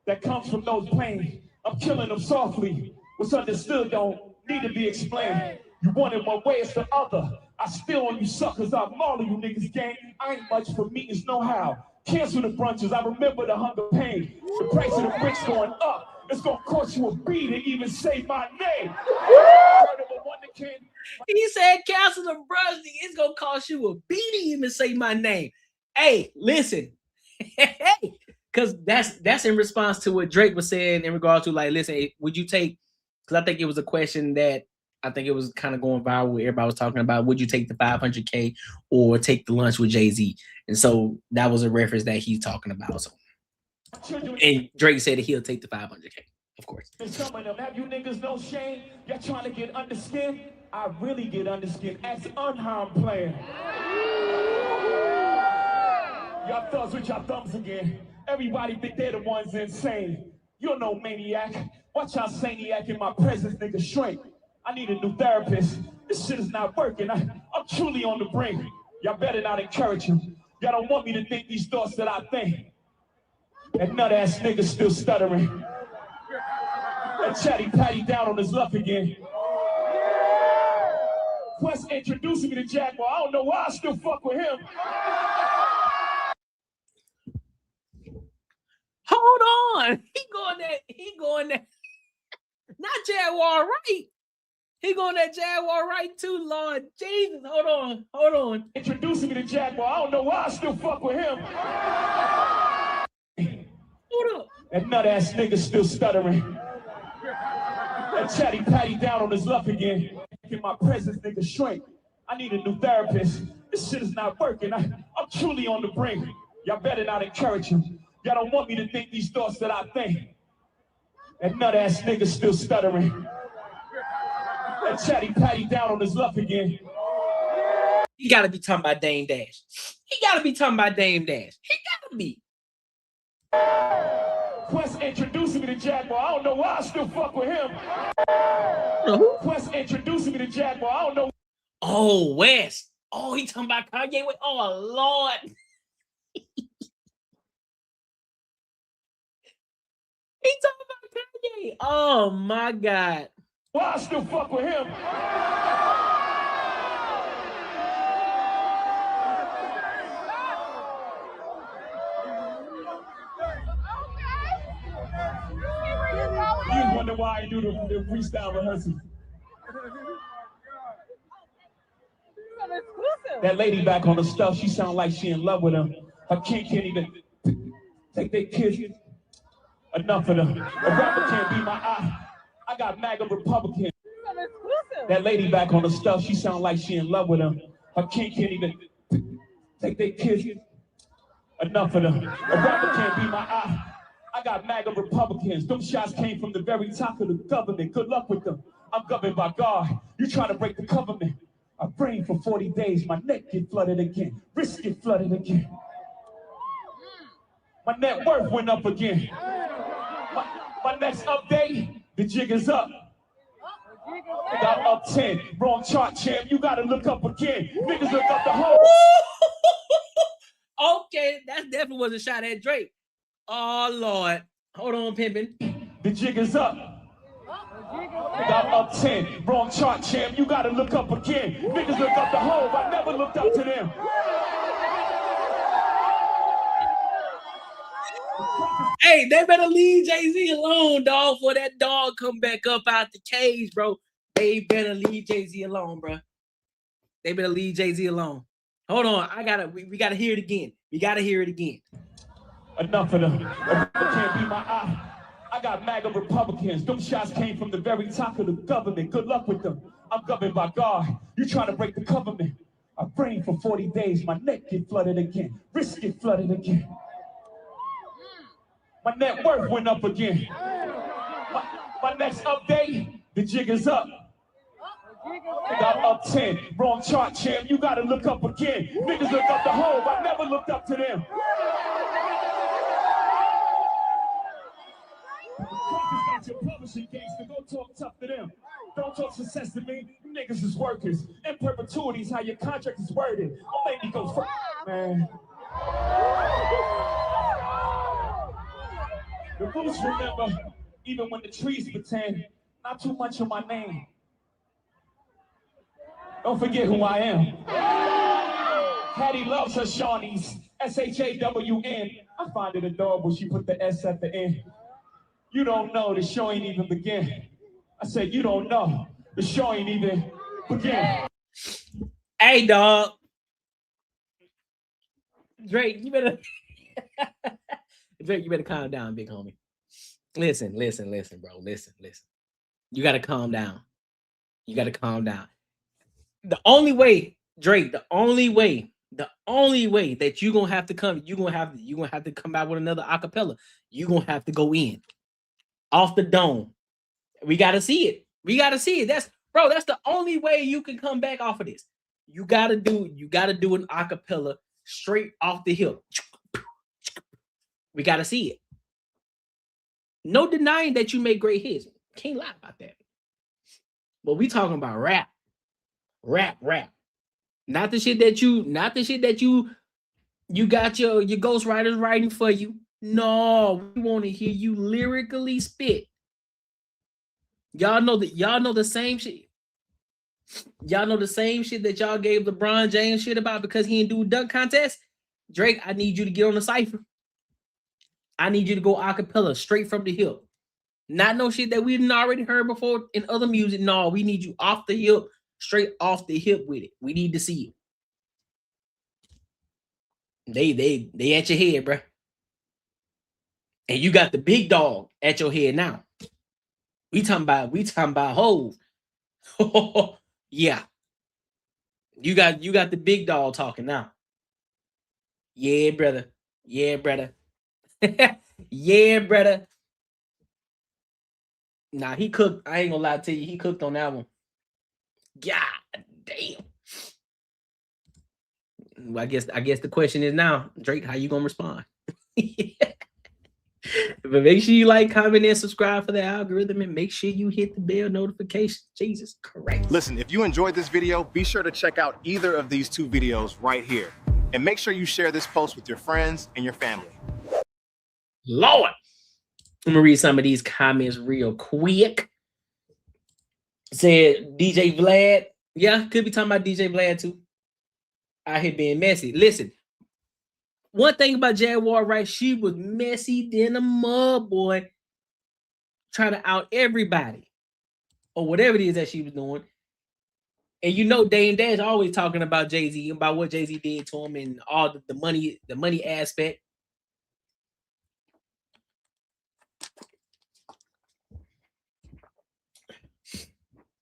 that comes from those pains. I'm killing them softly. What's understood don't need to be explained. You want it one way, it's the other. I spill on you suckers, I maul you niggas gang. I ain't much for me, it's no how. Cancel the brunches, I remember the hunger pain. The price of the bricks going up. It's gonna cost you a beat to even say my name. He said cancel the brunch, it's gonna cost you a beat to even say my name. Hey, listen. Hey. Because that's in response to what Drake was saying in regards to, like, listen, would you take, because I think it was a question that I think it was kind of going viral where everybody was talking about, would you take the $500K or take the lunch with Jay-Z? And so that was a reference that he's talking about. So And Drake said that he'll take the 500K, of course. Some of them, have you niggas no shame? Y'all trying to get under skin? I really get under skin as unharmed player. Y'all thugs with y'all thumbs again. Everybody think they're the ones insane. You're no maniac. Watch y'all saniac in my presence, nigga, shrink. I need a new therapist. This shit is not working. I'm truly on the brink. Y'all better not encourage him. Y'all don't want me to think these thoughts that I think. That nut ass nigga still stuttering. That chatty patty down on his luck again. Quest introducing me to Jaguar. I don't know why I still fuck with him. Hold on. He going that. Not Jaguar right. He going that Jaguar right too, Lord Jesus. Hold on. Introducing me to Jaguar. I don't know why I still fuck with him. Hold up. That nut ass nigga still stuttering. That chatty patty down on his luck again. In my presence, nigga, shrink. I need a new therapist. This shit is not working. I'm truly on the brink. Y'all better not encourage him. Y'all don't want me to think these thoughts that I think. That nut ass nigga still stuttering. That chatty patty down on his luck again. He gotta be talking about Dame Dash. He gotta be. Quest introducing me to Jaguar. I don't know why I still fuck with him. Quest introducing me to Jaguar. I don't know. Oh, West. Oh, he talking about Kanye. Oh, Lord. He talking about Kanye. Oh, my God. Why I still fuck with him? You wonder why I do the freestyle rehearsal. That lady back on the stuff, she sound like she in love with him. Her king can't even take their kids. Enough of them. A rapper can't be my eye. I got MAGA Republican. That lady back on the stuff, she sound like she in love with him. Her king can't even take their kids. Enough of them. A rapper can't be my eye. I got MAGA Republicans. Them shots came from the very top of the government. Good luck with them. I'm governed by God. You trying to break the government. I brain for 40 days. My neck get flooded again. Wrist get flooded again. My net worth went up again. My next update, the jig is up. I got up 10. Wrong chart, champ. You gotta look up again. Niggas look up the whole. Okay, that definitely was a shot at Drake. Oh, Lord. Hold on, pimpin'. The jig is up. I got up 10. Wrong chart, champ. You gotta look up again. Niggas look up the whole. I never looked up to them. Hey, they better leave Jay-Z alone, dog, for that dog come back up out the cage, bro. They better leave Jay-Z alone, bro. They better leave Jay-Z alone. Hold on, we gotta hear it again. We gotta hear it again. Enough of them. A can't be my eye. I got MAGA Republicans. Them shots came from the very top of the government. Good luck with them. I'm governed by God. You trying to break the government. I brain for 40 days. My neck get flooded again. Wrist get flooded again. My net worth went up again. My next update, the jig is up. I got up 10. Wrong chart, champ. You gotta look up again. Niggas look up the whole. I never looked up to them. Your publishing gangster, go talk tough to them. Don't talk success to me. You niggas is workers. In perpetuity is how your contract is worded. Don't make me go first, man. The roots remember, even when the trees pretend, not too much of my name. Don't forget who I am. Hattie loves her Shawnees, S-H-A-W-N. I find it adorable she put the S at the end. You don't know, the show ain't even begin. I said, you don't know, the show ain't even begin. Hey, dog. Drake, you better... Drake, you better calm down, big homie. Listen, bro. Listen. You gotta calm down. The only way, Drake, the only way The only way that you're gonna have to come, you're gonna have to come out with another acapella. You're gonna have to go in off the dome. We gotta see it. We gotta see it. That's the only way you can come back off of this. You gotta do an acapella straight off the hip. We gotta see it. No denying that you make great hits. Can't lie about that. But we talking about rap. Not the shit that you got your ghostwriters writing for you. No, we want to hear you lyrically spit. Y'all know the same shit. Y'all know the same shit that y'all gave LeBron James shit about because he didn't do a dunk contest. Drake, I need you to get on the cypher. I need you to go acapella straight from the hip. Not no shit that we didn't already heard before in other music. No, we need you off the hip, straight off the hip with it. We need to see it. They at your head, bro. And you got the big dog at your head now. We talking about Hov. Yeah. You got the big dog talking now. Yeah, brother. Yeah, brother. Yeah, brother. Nah, he cooked. I ain't gonna lie to you. He cooked on that one. God damn. Well, I guess the question is now, Drake, how you gonna respond? But make sure you like, comment, and subscribe for the algorithm, and make sure you hit the bell notification. Jesus Christ. Listen, if you enjoyed this video, be sure to check out either of these 2 videos right here. And make sure you share this post with your friends and your family. Lord. I'm gonna read some of these comments real quick. Said DJ Vlad. Yeah, could be talking about DJ Vlad too. Out here being messy. Listen, one thing about Jaguar, right? She was messy than a mud, boy. Trying to out everybody. Or whatever it is that she was doing. And you know, Dame Dash always talking about Jay-Z, about what Jay-Z did to him and all the money aspect.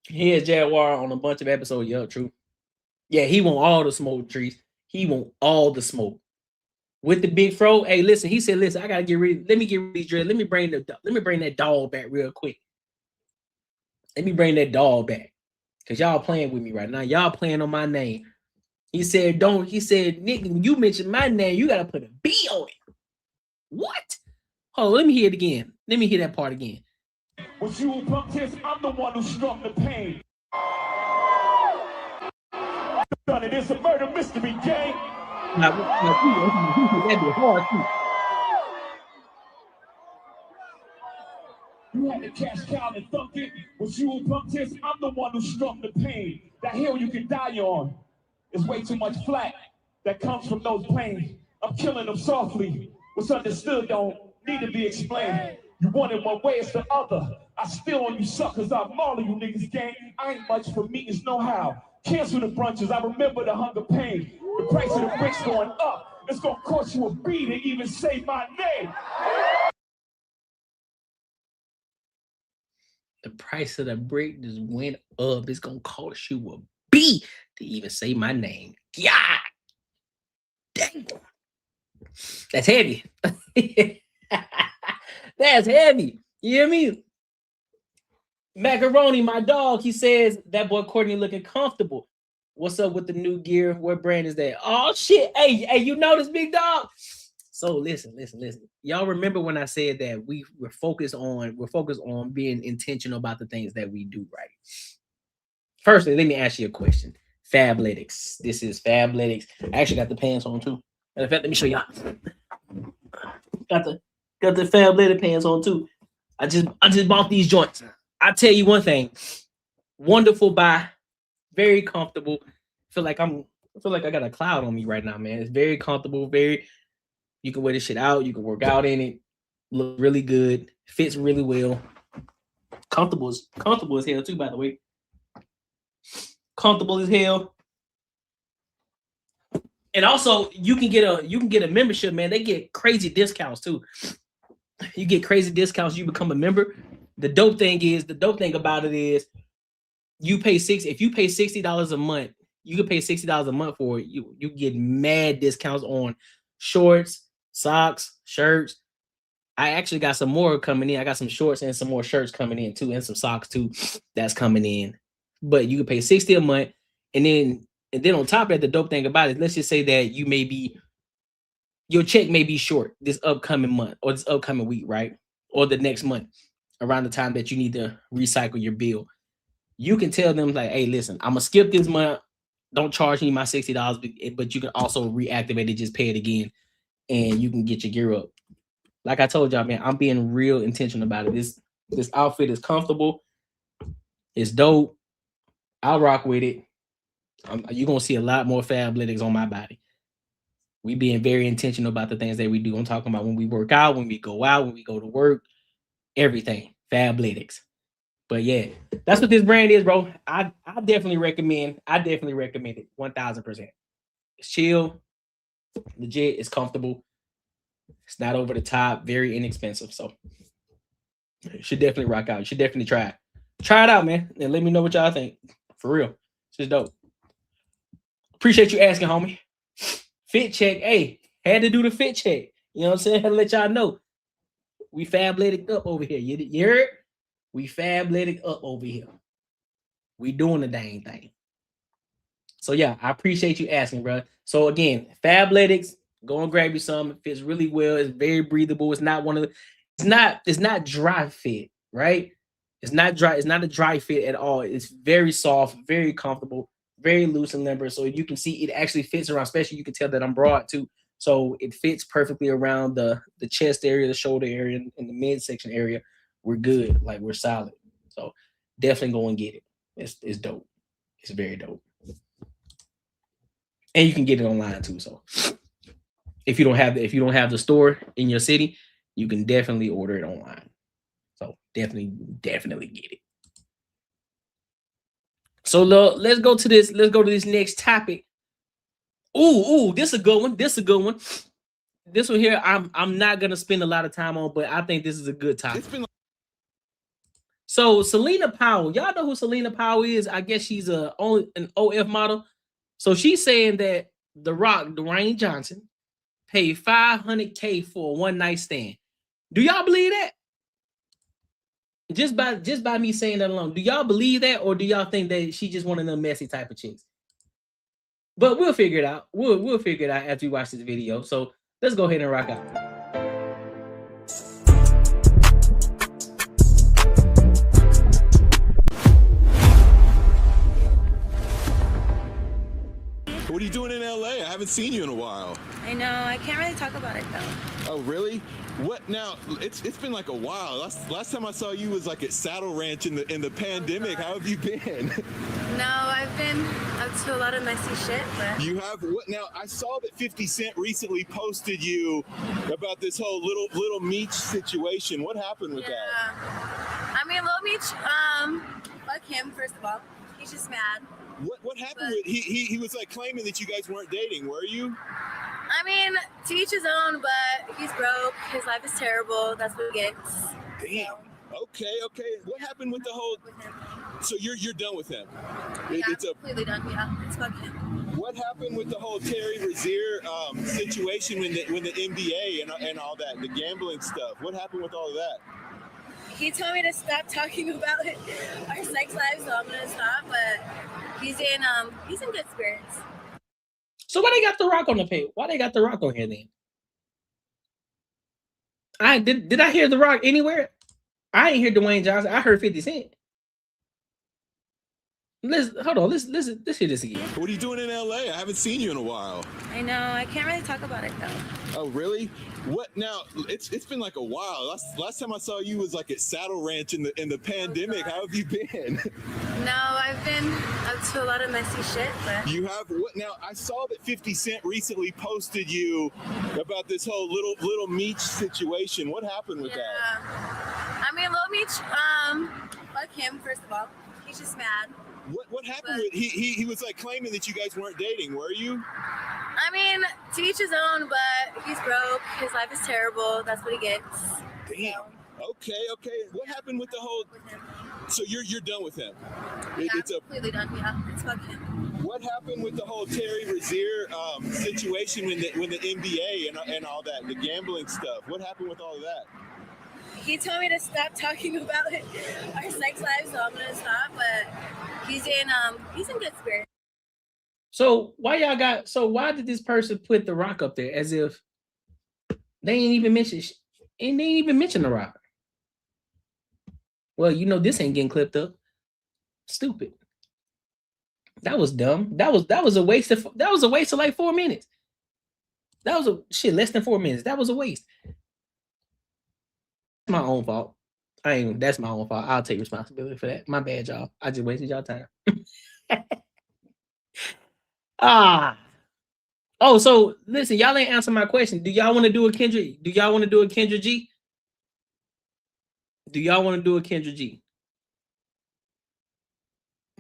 Here's Jaguar on a bunch of episodes. Yeah, true. Yeah, he want all the smoke trees. He want all the smoke. With the big fro. Hey, listen, he said, listen, I gotta get rid. Let me get rid of these dreads. Let me bring that dog back real quick. Let me bring that dog back. Cause y'all playing with me right now. Y'all playing on my name. He said, Nick, when you mention my name, you gotta put a B on it. What? Hold on, let me hear it again. Let me hear that part again. With you punk this, I'm the one who struck the pain. Done it. It's a murder mystery game. That'd be hard too. You had to cash cow and thunk it. With you punk this, I'm the one who struck the pain. That hill you can die on. There's way too much flack that comes from those planes. I'm killing them softly. What's understood don't need to be explained. You want it one way, it's the other. I still on you suckers, I'm mauling you niggas gang. I ain't much for meetings, no how. Cancel the brunches, I remember the hunger pain. The price of the bricks going up. It's gonna cost you a B to even say my name. The price of the brick just went up. It's gonna cost you a B to even say my name. Yeah. Dang. That's heavy. That's heavy. You hear me? Macaroni, my dog, he says that boy Courtney looking comfortable. What's up with the new gear? What brand is that? Oh shit. Hey, you know this, big dog. So listen. Y'all remember when I said that we're focused on being intentional about the things that we do, right? Firstly, let me ask you a question. Fabletics. This is Fabletics. I actually got the pants on too. Matter of fact, let me show y'all. Got the Fabletics pants on too. I just bought these joints. I tell you one thing. Wonderful buy. Very comfortable. I feel like I got a cloud on me right now, man. It's very comfortable. You can wear this shit out. You can work out in it. Look really good. Fits really well. Comfortable as hell too, by the way. Comfortable as hell. And also, you can get a membership, man. They get crazy discounts too. You get crazy discounts. You become a member. The dope thing about it is, if you pay $60 a month, You can pay $60 a month for it. You get mad discounts on shorts, socks, shirts. I actually got some more coming in. I got some shorts and some more shirts coming in too, and some socks too. That's coming in. But you can pay $60 a month, and then on top of that, the dope thing about it, let's just say that your check may be short this upcoming month or this upcoming week, right? Or the next month, around the time that you need to recycle your bill. You can tell them like, hey, listen, I'm gonna skip this month. Don't charge me my $60, but you can also reactivate it, just pay it again, and you can get your gear up. Like I told y'all, man, I'm being real intentional about it. This outfit is comfortable. It's dope. I'll rock with it. You're gonna see a lot more Fabletics on my body. We being very intentional about the things that we do. I'm talking about when we work out, when we go out, when we go to work, everything. Fabletics. But yeah, that's what this brand is, bro. I definitely recommend. I definitely recommend it 1000%. It's chill, legit. It's comfortable. It's not over the top. Very inexpensive. So you should definitely rock out. You should definitely try it. Try it out, man, and let me know what y'all think. For real, it's just dope. Appreciate you asking, homie. Fit check. Hey, had to do the fit check. You know what I'm saying? Had to let y'all know. We Fabletic up over here. You heard? We Fabletic up over here. We doing the dang thing. So yeah, I appreciate you asking, bro. So again, Fabletics, go and grab you some. It fits really well. It's very breathable. It's not one of the, it's not dry fit, right? It's not dry, it's not a dry fit at all. It's very soft, very comfortable, very loose and limber. So you can see it actually fits around, especially you can tell that I'm broad too. So it fits perfectly around the chest area, the shoulder area, and the midsection area. We're good, like we're solid. So definitely go and get it. It's dope. It's very dope. And you can get it online too. So if you don't have the store in your city, you can definitely order it online. So definitely get it. So let's go to this. Let's go to this next topic. Ooh, this is a good one. This one here, I'm not gonna spend a lot of time on, but I think this is a good topic. So Selena Powell, y'all know who Selena Powell is? I guess she's an OF model. So she's saying that The Rock, Dwayne Johnson, paid $500K for a one night stand. Do y'all believe that? Just by me saying that alone, do y'all believe that, or do y'all think that she just one of them messy type of chicks? But we'll figure it out. We'll figure it out after we watch this video. So let's go ahead and rock out. What are you doing in LA? I haven't seen you in a while. I know. I can't really talk about it though. Oh, really? What now? It's been like a while. Last time I saw you was like at Saddle Ranch in the pandemic. How have you been? No, I've been up to a lot of messy shit, but you have what now? I saw that 50 Cent recently posted you about this whole Little Meech situation. What happened with that? I mean, Lil Meech, fuck him, first of all. He's just mad. What happened with he was like claiming that you guys weren't dating, were you? I mean, to each his own, but he's broke. His life is terrible. That's what he gets. Damn. Okay. What happened with the whole? So you're done with him? Yeah, it's completely done. Yeah, it's fuck him. What happened with the whole Terry Rozier situation when the NBA and all that, the gambling stuff? What happened with all of that? He told me to stop talking about our sex lives, so I'm gonna stop. But he's in good spirits. So why they got The Rock on the page? Why they got The Rock on here then? Did I hear The Rock anywhere? I ain't hear Dwayne Johnson. I heard 50 Cent. Let's hear this again. What are you doing in LA? I haven't seen you in a while. I know. I can't really talk about it though. Oh, really? What now? It's been like a while. Last time I saw you was like at Saddle Ranch in the pandemic. How have you been? No, I've been up to a lot of messy shit, but you have what now? I saw that 50 Cent recently posted you about this whole Little Meech situation. What happened with that? I mean, Lil Meech, fuck him, first of all. He's just mad. What happened with he was like claiming that you guys weren't dating, were you? I mean, to each his own, but he's broke. His life is terrible. That's what he gets. Damn. Okay. What happened with the whole? So you're done with him? Yeah, it's completely done. Yeah, it's fucking him. What happened with the whole Terry Rozier situation when the NBA and all that, the gambling stuff? What happened with all of that? He told me to stop talking about our sex lives, so I'm gonna stop. But he's in good spirits. So why did this person put The Rock up there as if they ain't even mentioned The Rock? Well, you know this ain't getting clipped up. Stupid. That was dumb. That was a waste of like 4 minutes. That was less than 4 minutes. That was a waste. My own fault. That's my own fault. I'll take responsibility for that. My bad, y'all. I just wasted y'all time. Oh, so listen, y'all ain't answer my question. Do y'all want to do a Kendra? Do y'all want to do a Kendra G? Do y'all want to do a Kendra G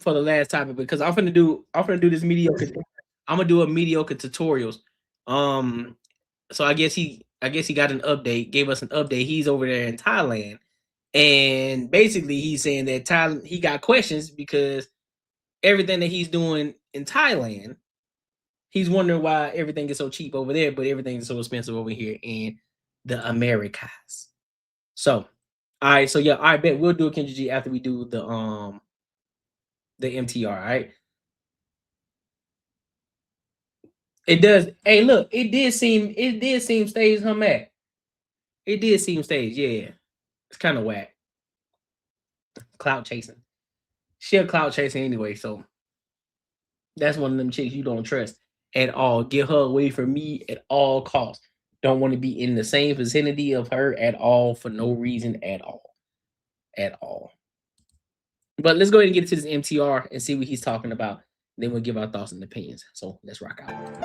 for the last topic? Because I'm gonna do this mediocre. I'm gonna do a mediocre tutorials. So I guess he got an update. Gave us an update. He's over there in Thailand, and basically he's saying that Thailand he got questions because everything that he's doing in Thailand. He's wondering why everything is so cheap over there, but everything is so expensive over here in the Americas. So, all right. So yeah, all right, bet we'll do a Kendra G after we do the MTR. All right. It does. Hey, look, it did seem staged, huh, Matt? It did seem staged. Yeah, it's kind of whack. Clout chasing. She a clout chasing anyway, so that's one of them chicks you don't trust at all. Get her away from me at all costs. Don't want to be in the same vicinity of her at all for no reason at all. At all. But let's go ahead and get into this MTR and see what he's talking about. Then we'll give our thoughts and opinions. So let's rock out.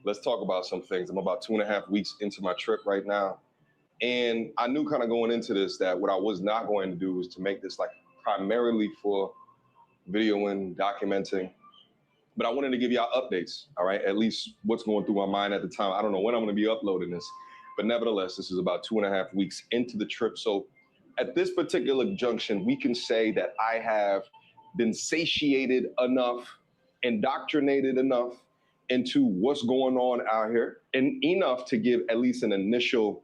Let's talk about some things. I'm about 2.5 weeks into my trip right now. And I knew kind of going into this that what I was not going to do was to make this like primarily for videoing, documenting. But I wanted to give y'all updates, all right? At least what's going through my mind at the time. I don't know when I'm gonna be uploading this, but nevertheless, this is about 2.5 weeks into the trip. So at this particular junction, we can say that I have been satiated enough, indoctrinated enough into what's going on out here and enough to give at least an initial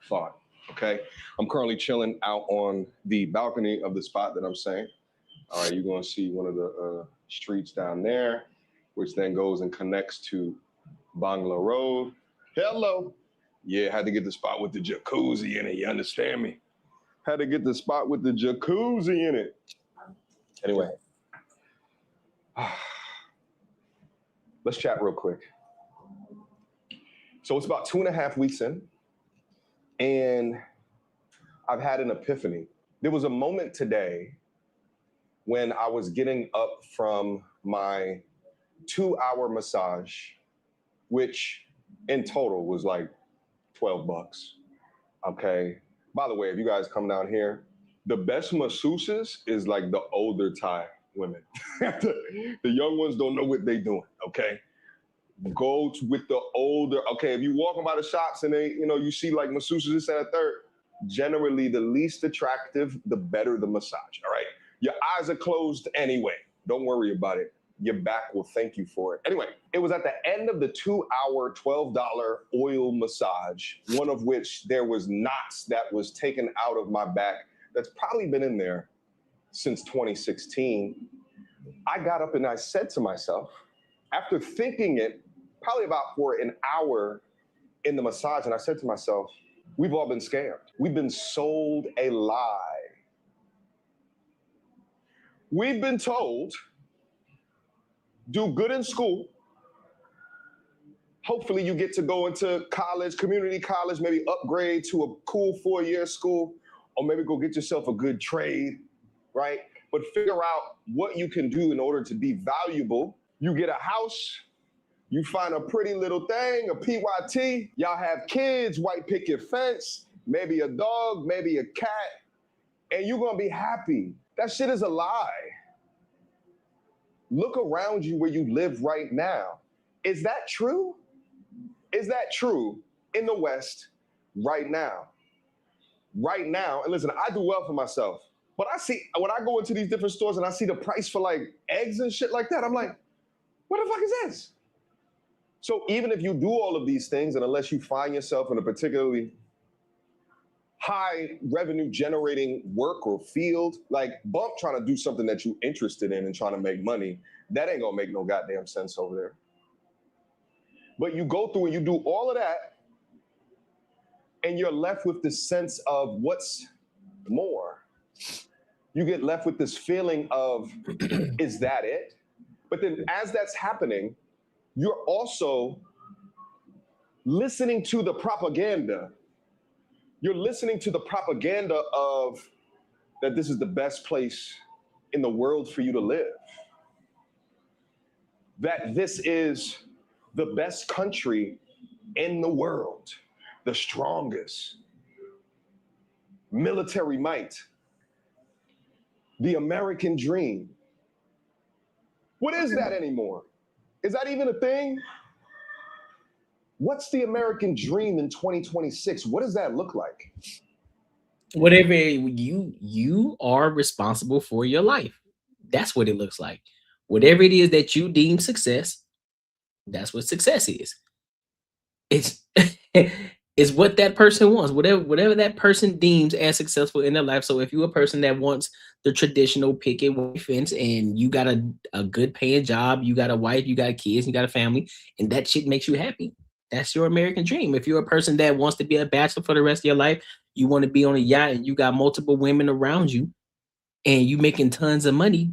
thought, okay? I'm currently chilling out on the balcony of the spot that I'm saying. All right, you're gonna see one of the streets down there, which then goes and connects to Bangla Road. Hello. Yeah, had to get the spot with the jacuzzi in it, you understand me? Had to get the spot with the jacuzzi in it. Anyway. Let's chat real quick. So it's about 2.5 weeks in, and I've had an epiphany. There was a moment today when I was getting up from my 2-hour massage, which in total was like $12, okay? By the way, if you guys come down here, the best masseuses is like the older Thai women. The young ones don't know what they're doing, okay? Go with the older, okay, if you walking by the shops and they, you see like masseuses, this and a third, generally the least attractive, the better the massage, all right? Your eyes are closed anyway. Don't worry about it. Your back will thank you for it. Anyway, it was at the end of the 2-hour, $12 oil massage, one of which there was knots that was taken out of my back that's probably been in there since 2016. I got up and I said to myself, after thinking it probably about for an hour in the massage, and I said to myself, we've all been scammed. We've been sold a lie. We've been told, do good in school. Hopefully you get to go into college, community college, maybe upgrade to a cool 4-year school, or maybe go get yourself a good trade, right? But figure out what you can do in order to be valuable. You get a house, you find a pretty little thing, a PYT, y'all have kids, white picket fence, maybe a dog, maybe a cat, and you're gonna be happy. That shit is a lie. Look around you where you live right now. Is that true? Is that true in the West right now? Right now, and listen, I do well for myself, but I see, when I go into these different stores and I see the price for like eggs and shit like that, I'm like, what the fuck is this? So even if you do all of these things, and unless you find yourself in a particularly high revenue generating work or field, like bump trying to do something that you're interested in and trying to make money, that ain't gonna make no goddamn sense over there. But you go through and you do all of that, and you're left with this sense of what's more. You get left with this feeling of, is that it? But then as that's happening, you're also listening to the propaganda. You're listening to the propaganda of that this is the best place in the world for you to live. That this is the best country in the world, the strongest, military might, the American dream. What is that anymore? Is that even a thing? What's the American dream in 2026? What does that look like? Whatever you are responsible for your life. That's what it looks like. Whatever it is that you deem success, that's what success is. It's it's what that person wants, whatever that person deems as successful in their life. So if you're a person that wants the traditional picket fence and you got a good paying job, you got a wife, you got kids, you got a family, and that shit makes you happy, that's your American dream. If you're a person that wants to be a bachelor for the rest of your life, you want to be on a yacht and you got multiple women around you and you making tons of money,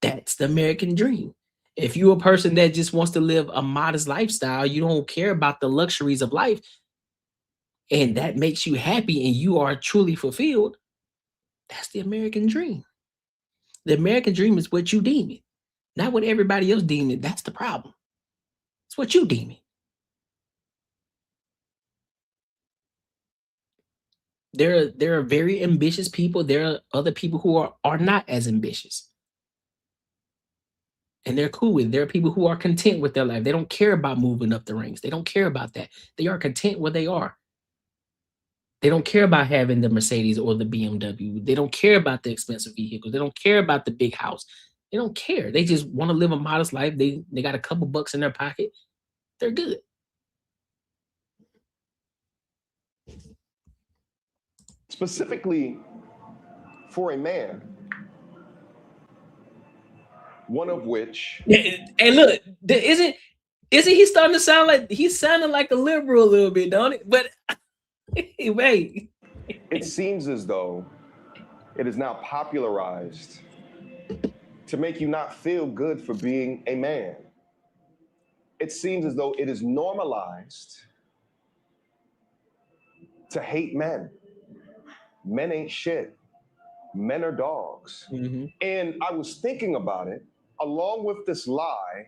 that's the American dream. If you're a person that just wants to live a modest lifestyle, you don't care about the luxuries of life, and that makes you happy and you are truly fulfilled, that's the American dream. The American dream is what you deem it, not what everybody else deem it. That's the problem. It's what you deem it. There are very ambitious people. There are other people who are not as ambitious. And they're cool with it. There are people who are content with their life. They don't care about moving up the ranks. They don't care about that. They are content where they are. They don't care about having the Mercedes or the BMW. They don't care about the expensive vehicles. They don't care about the big house. They don't care. They just want to live a modest life. They got a couple bucks in their pocket. They're good. Specifically for a man, one of which. And look, isn't he starting to sound like he's sounding like a liberal a little bit, don't it? But wait. It seems as though it is now popularized to make you not feel good for being a man. It seems as though it is normalized to hate men. Men ain't shit. Men are dogs. Mm-hmm. And I was thinking about it. Along with this lie,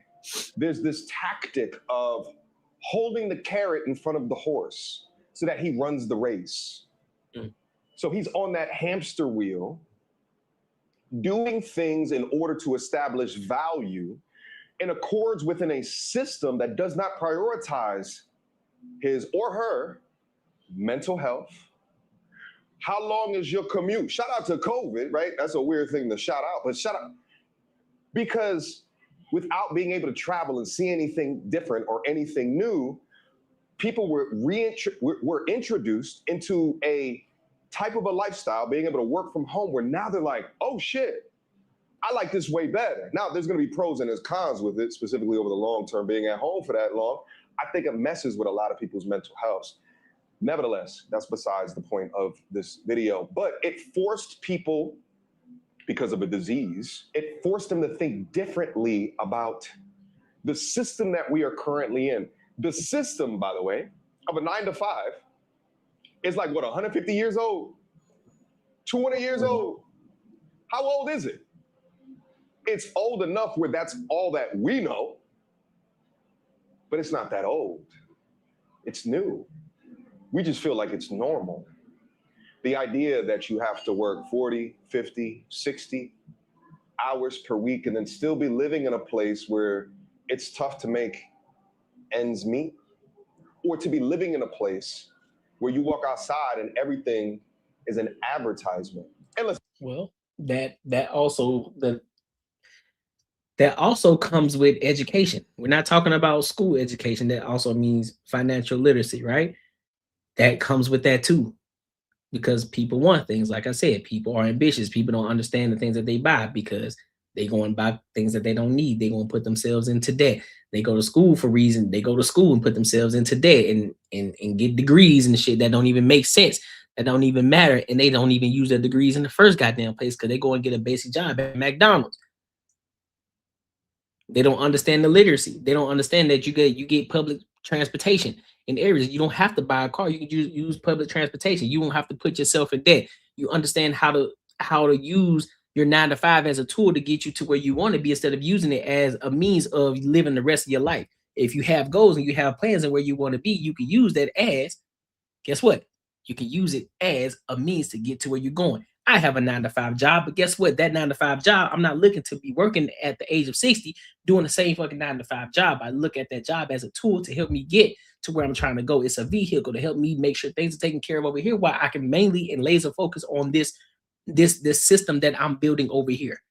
there's this tactic of holding the carrot in front of the horse so that he runs the race. Mm. So he's on that hamster wheel, doing things in order to establish value in accords within a system that does not prioritize his or her mental health. How long is your commute? Shout out to COVID, right? That's a weird thing to shout out, but shout out. Because without being able to travel and see anything different or anything new, people were introduced into a type of a lifestyle, being able to work from home, where now they're like, oh shit, I like this way better. Now there's gonna be pros and there's cons with it, specifically over the long term, being at home for that long. I think it messes with a lot of people's mental health. Nevertheless, that's besides the point of this video. But it forced people, because of a disease, it forced them to think differently about the system that we are currently in. The system, by the way, of a 9 to 5 is like, what, 150 years old? 200 years old? How old is it? It's old enough where that's all that we know, but it's not that old. It's new. We just feel like it's normal. The idea that you have to work 40, 50, 60, hours per week and then still be living in a place where it's tough to make ends meet, or to be living in a place where you walk outside and everything is an advertisement. And well, that also comes with education. We're not talking about school education. That also means financial literacy, right? That comes with that too. Because people want things. Like I said, people are ambitious. People don't understand the things that they buy because they go and buy things that they don't need. They going to put themselves into debt. They go to school for reason. They go to school and put themselves into debt and get degrees and shit that don't even make sense, that don't even matter. And they don't even use their degrees in the first goddamn place because they go and get a basic job at McDonald's. They don't understand the literacy. They don't understand that you get public transportation in areas. You don't have to buy a car. You can use public transportation. You won't have to put yourself in debt. You understand how to use your 9-to-5 as a tool to get you to where you want to be instead of using it as a means of living the rest of your life. If you have goals and you have plans and where you want to be, you can use that as, guess what? You can use it as a means to get to where you're going. I have a 9-to-5 job, but guess what? That 9-to-5 job, I'm not looking to be working at the age of 60 doing the same fucking 9-to-5 job. I look at that job as a tool to help me get to where I'm trying to go. It's a vehicle to help me make sure things are taken care of over here, while I can mainly and laser focus on this system that I'm building over here,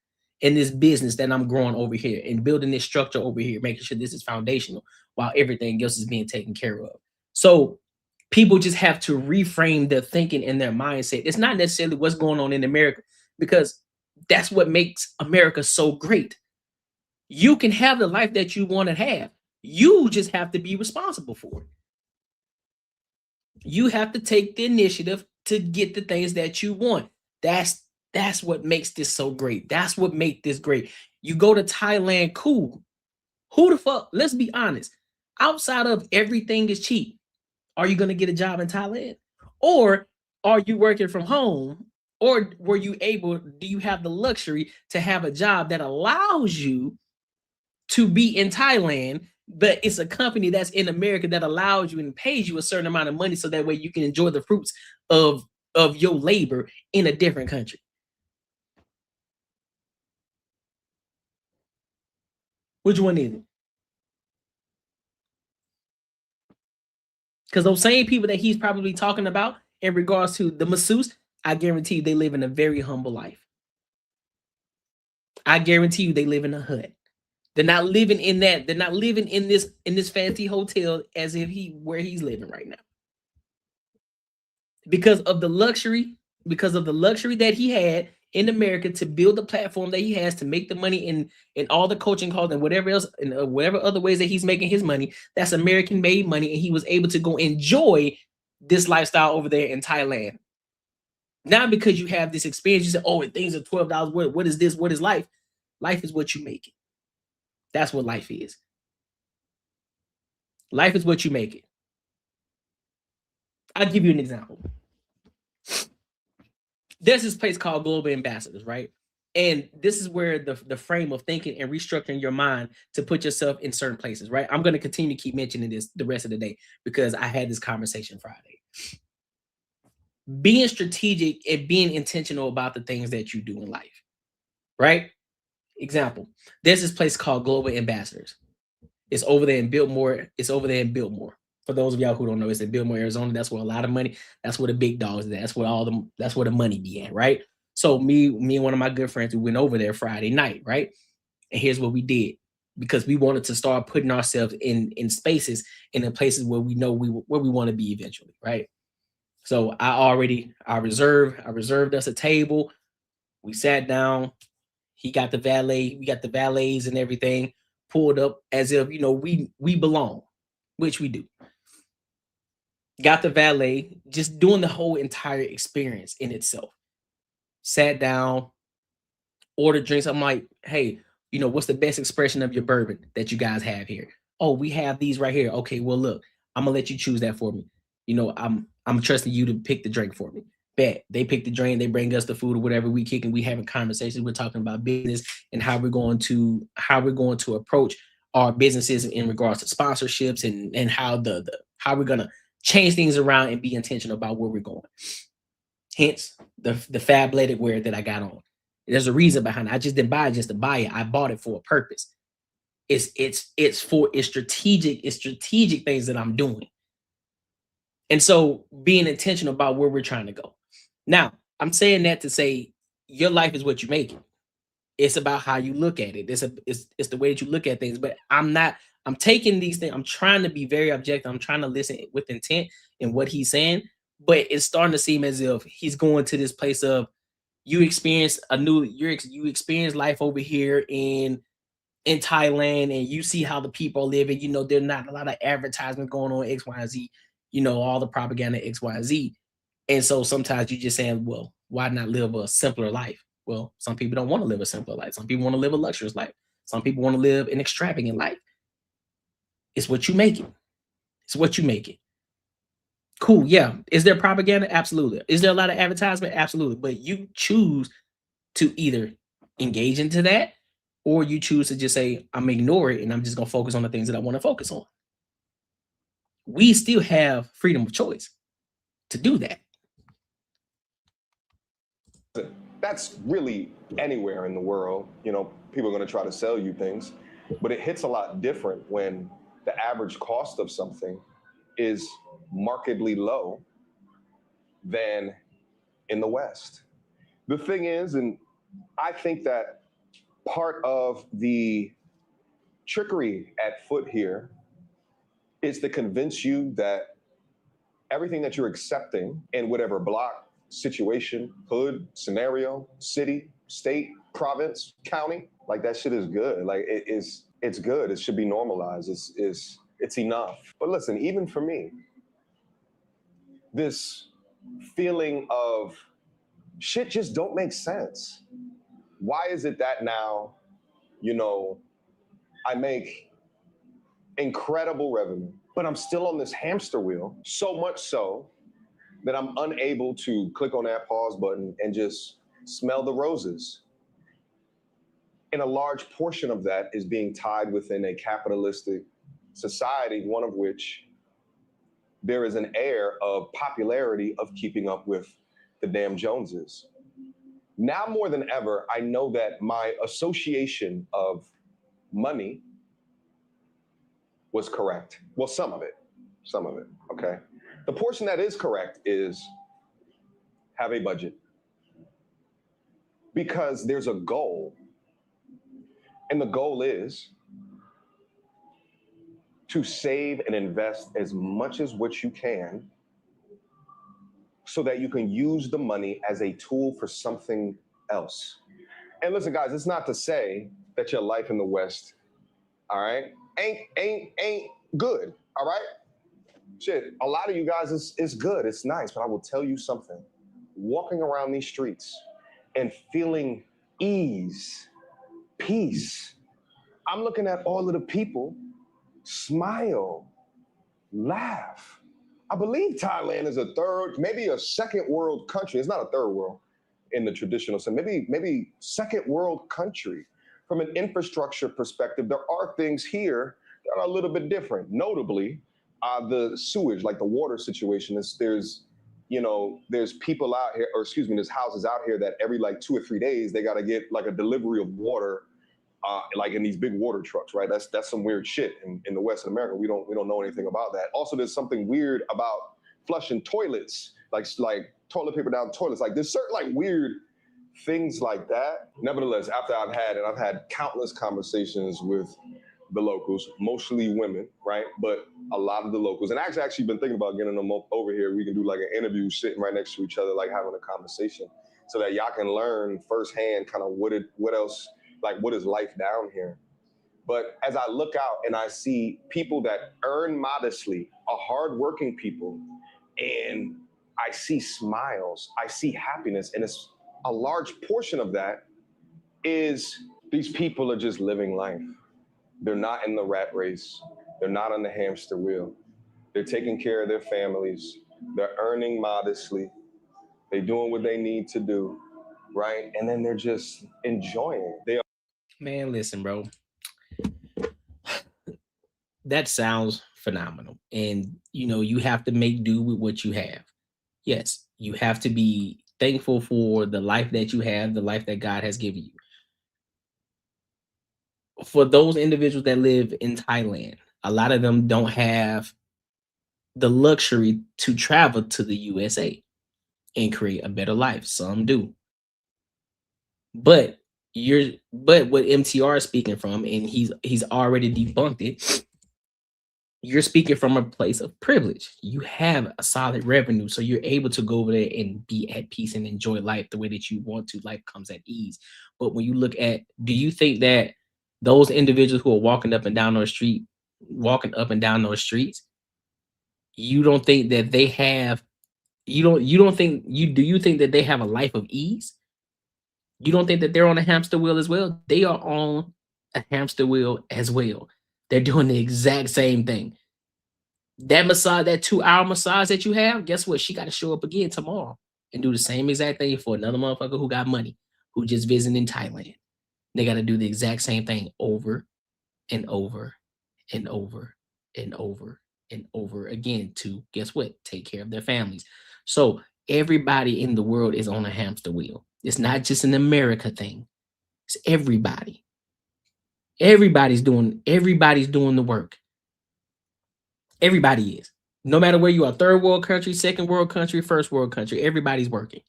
and this business that I'm growing over here, and building this structure over here, making sure this is foundational while everything else is being taken care of. So people just have to reframe their thinking and their mindset. It's not necessarily what's going on in America, because that's what makes America so great. You can have the life that you want to have. You just have to be responsible for it. You have to take the initiative to get the things that you want. That's what makes this so great. That's what makes this great. You go to Thailand, cool. Who the fuck? Let's be honest. Outside of everything is cheap, are you going to get a job in Thailand? Or are you working from home? Or do you have the luxury to have a job that allows you to be in Thailand, but it's a company that's in America that allows you and pays you a certain amount of money so that way you can enjoy the fruits of your labor in a different country? Which one is it? Because those same people that he's probably talking about in regards to the masseuse, I guarantee you they live in a very humble life. I guarantee you they live in a hut. They're not living in that. They're not living in this fancy hotel as if where he's living right now. Because of the luxury that he had in America to build the platform that he has to make the money in all the coaching calls and whatever else and whatever other ways that he's making his money. That's American made money, and he was able to go enjoy this lifestyle over there in Thailand. Not because you have this experience, you say, oh, things are $12. What is this? What is life? Life is what you make it. That's what life is. Life is what you make it. I'll give you an example. There's this place called Global Ambassadors, right? And this is where the frame of thinking and restructuring your mind to put yourself in certain places, right? I'm going to continue to keep mentioning this the rest of the day because I had this conversation Friday. Being strategic and being intentional about the things that you do in life, right? Example, there's this place called Global Ambassadors. It's over there in Biltmore. For those of y'all who don't know, it's in Biltmore, Arizona. That's where a lot of money, that's where the big dogs are. That's where the money be at, right? So me and one of my good friends, we went over there Friday night, right? And here's what we did, because we wanted to start putting ourselves in spaces and in places where we know where we want to be eventually, right? So I reserved us a table. We sat down. He got the valet. We got the valets and everything pulled up as if, we belong, which we do. Got the valet, just doing the whole entire experience in itself. Sat down, ordered drinks. I'm like, hey, what's the best expression of your bourbon that you guys have here? Oh, we have these right here. Okay, well, look, I'm gonna let you choose that for me. I'm trusting you to pick the drink for me. Bet. They pick the drink, they bring us the food or whatever. We kicking, we having conversations, we're talking about business and how we're going to approach our businesses in regards to sponsorships and how how we're gonna change things around and be intentional about where we're going. Hence the fab-bladed wear that I got on. There's a reason behind it. I just didn't buy it just to buy it. I bought it for a purpose. It's strategic things that I'm doing. And so being intentional about where we're trying to go. Now, I'm saying that to say your life is what you make it. It's about how you look at it. It's the way that you look at things. But I'm taking these things, I'm trying to be very objective. I'm trying to listen with intent in what he's saying, but it's starting to seem as if he's going to this place of you experience you experience life over here in Thailand, and you see how the people are living. You know, there's not a lot of advertisement going on X, Y, and Z, you know, all the propaganda X, Y, and Z. And so sometimes you're just saying, well, why not live a simpler life? Well, some people don't want to live a simpler life. Some people want to live a luxurious life. Some people want to live an extravagant life. It's what you make it. It's what you make it. Cool. Yeah. Is there propaganda? Absolutely. Is there a lot of advertisement? Absolutely. But you choose to either engage into that, or you choose to just say, I'm ignore it and I'm just going to focus on the things that I want to focus on. We still have freedom of choice to do that. That's really anywhere in the world. You know, people are going to try to sell you things, but it hits a lot different when the average cost of something is markedly low than in the West. The thing is, and I think that part of the trickery at foot here is to convince you that everything that you're accepting in whatever block, situation, hood, scenario, city, state, province, county, like that shit is good. Like it's good. It should be normalized. It's enough. But listen, even for me, this feeling of shit just don't make sense. Why is it that now, you know, I make incredible revenue, but I'm still on this hamster wheel, so much so that I'm unable to click on that pause button and just smell the roses. And a large portion of that is being tied within a capitalistic society, one of which there is an air of popularity of keeping up with the damn Joneses. Now more than ever, I know that my association of money was correct. Well, some of it, okay? The portion that is correct is have a budget. Because there's a goal. And the goal is to save and invest as much as what you can so that you can use the money as a tool for something else. And listen, guys, it's not to say that your life in the West, all right, ain't good, all right? Shit, a lot of you guys is good, it's nice, but I will tell you something. Walking around these streets and feeling ease, peace. I'm looking at all of the people smile, laugh. I believe Thailand is a third, maybe a second world country. It's not a third world in the traditional sense. Maybe second world country. From an infrastructure perspective, there are things here that are a little bit different. Notably, the sewage, like the water situation, there's people out here, or excuse me, there's houses out here that every like 2 or 3 days, they got to get like a delivery of water, like in these big water trucks, right? That's some weird shit in the West America. We don't know anything about that. Also, there's something weird about flushing toilets, like toilet paper down toilets. Like there's certain like weird things like that. Nevertheless, after I've had countless conversations with the locals, mostly women, right? But a lot of the locals, and I actually been thinking about getting them over here. We can do like an interview sitting right next to each other, like having a conversation so that y'all can learn firsthand kind of what is life down here. But as I look out and I see people that earn modestly, are hardworking people, and I see smiles, I see happiness, and it's a large portion of that is these people are just living life. They're not in the rat race. They're not on the hamster wheel. They're taking care of their families. They're earning modestly. They're doing what they need to do, right? And then they're just enjoying it. Man, listen, bro. That sounds phenomenal. And, you know, you have to make do with what you have. Yes, you have to be thankful for the life that you have, the life that God has given you. For those individuals that live in Thailand, a lot of them don't have the luxury to travel to the USA and create a better life. Some do. But what MTR is speaking from, and he's already debunked it, you're speaking from a place of privilege. You have a solid revenue, so you're able to go over there and be at peace and enjoy life the way that you want to. Life comes at ease. But when you look at, do you think that those individuals who are walking up and down those streets, you don't think that they have, do you think that they have a life of ease? You don't think that they're on a hamster wheel as well? They are on a hamster wheel as well. They're doing the exact same thing. That massage, that 2-hour massage that you have, guess what? She got to show up again tomorrow and do the same exact thing for another motherfucker who got money, who just visiting in Thailand. They got to do the exact same thing over and over and over and over and over again to, guess what? Take care of their families. So everybody in the world is on a hamster wheel. It's not just an America thing. It's everybody. Everybody's doing the work. Everybody is. No matter where you are, third world country, second world country, first world country, everybody's working.